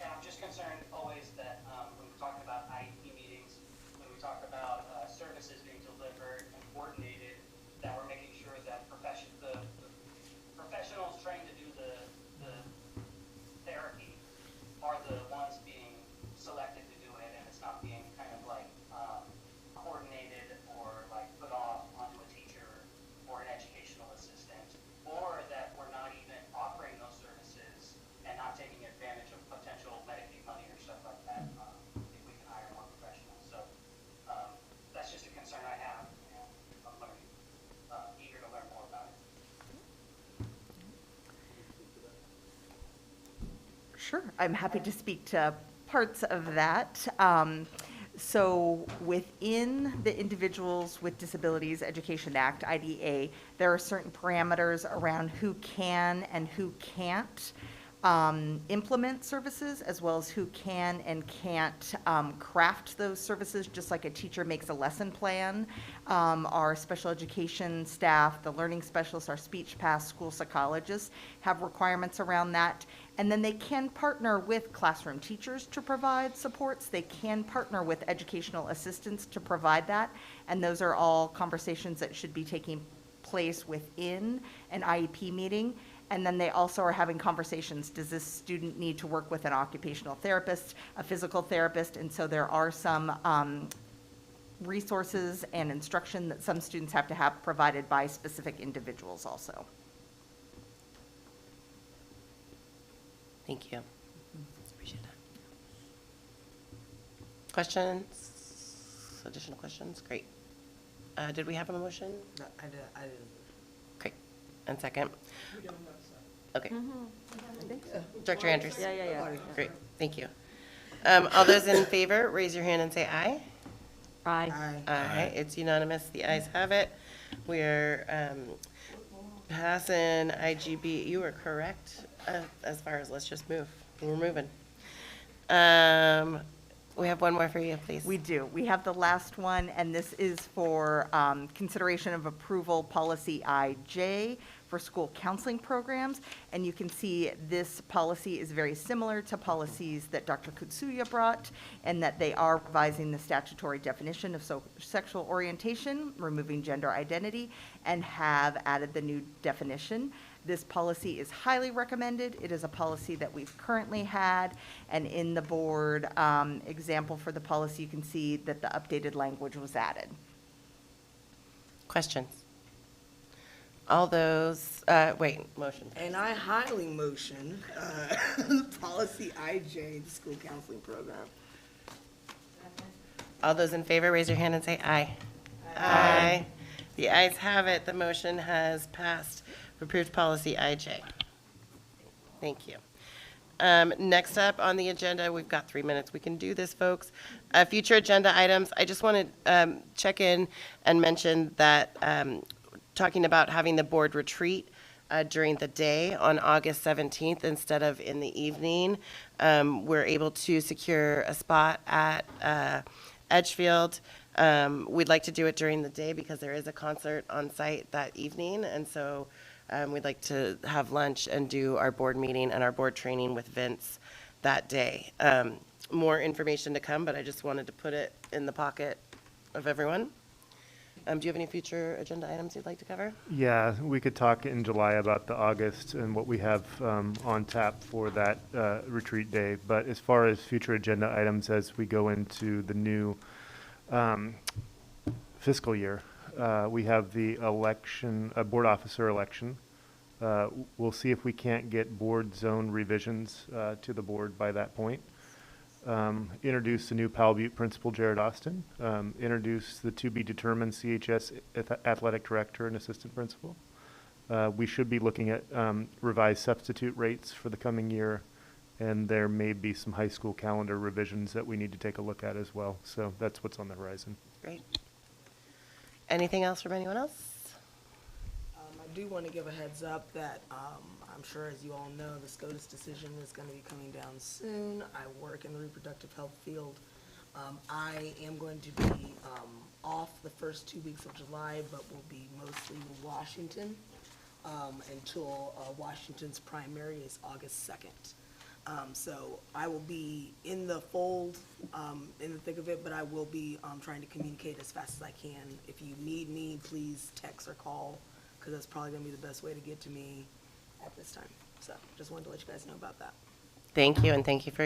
And I'm just concerned always that when we're talking about IEP meetings, when we talk about services being delivered and coordinated, that we're making sure that the professionals trained to do the therapy are the ones being selected to do it, and it's not being kind of like coordinated or like put off onto a teacher or an educational assistant, or that we're not even offering those services and not taking advantage of potential Medicaid money or stuff like that, if we can hire more professionals. So that's just a concern I have, and I'm learning, eager to learn more about it. Sure, I'm happy to speak to parts of that. So within the Individuals with Disabilities Education Act, IDA, there are certain parameters around who can and who can't implement services, as well as who can and can't craft those services, just like a teacher makes a lesson plan. Our special education staff, the learning specialists, our speech paths, school psychologists have requirements around that. And then they can partner with classroom teachers to provide supports. They can partner with educational assistants to provide that. And those are all conversations that should be taking place within an IEP meeting. And then they also are having conversations, does this student need to work with an occupational therapist, a physical therapist? And so there are some resources and instruction that some students have to have provided by specific individuals also. Thank you. Appreciate it. Questions? Additional questions? Great. Did we have a motion? No, I didn't. Great. And second? We don't know, so. Okay. I think so. Director Andrews? Yeah. Great, thank you. All those in favor, raise your hand and say aye. Aye. Aye, it's unanimous, the ayes have it. We're passing IGB, you are correct, as far as let's just move, we're moving. We have one more for you, please. We do. We have the last one, and this is for consideration of approval policy IJ for school counseling programs. And you can see this policy is very similar to policies that Dr. Kutsuya brought, and that they are revising the statutory definition of sexual orientation, removing gender identity, and have added the new definition. This policy is highly recommended. It is a policy that we've currently had, and in the board example for the policy, you can see that the updated language was added. Questions? All those, motion. And I highly motion policy IJ, the school counseling program. All those in favor, raise your hand and say aye. Aye. The ayes have it. The motion has passed. Approved policy IJ. Thank you. Next up on the agenda, we've got 3 minutes. We can do this, folks. Future agenda items. I just want to check in and mention that talking about having the board retreat during the day on August 17th instead of in the evening. We're able to secure a spot at Edgefield. We'd like to do it during the day because there is a concert on site that evening, and so we'd like to have lunch and do our board meeting and our board training with Vince that day. More information to come, but I just wanted to put it in the pocket of everyone. Do you have any future agenda items you'd like to cover? Yeah, we could talk in July about the August and what we have on tap for that retreat day. But as far as future agenda items as we go into the new fiscal year, we have the election, board officer election. We'll see if we can't get board zone revisions to the board by that point. Introduce the new Powell Butte principal, Jared Austin. Introduce the to-be-determined CHS athletic director and assistant principal. We should be looking at revised substitute rates for the coming year, and there may be some high school calendar revisions that we need to take a look at as well. So that's what's on the horizon. Great. Anything else from anyone else? I do want to give a heads up that I'm sure, as you all know, the SCOTUS decision is going to be coming down soon. I work in the reproductive health field. I am going to be off the first 2 weeks of July, but will be mostly in Washington until Washington's primary is August 2nd. So I will be in the fold, in the thick of it, but I will be trying to communicate as fast as I can. If you need me, please text or call, because that's probably going to be the best way to get to me at this time. So just wanted to let you guys know about that. Thank you, and thank you for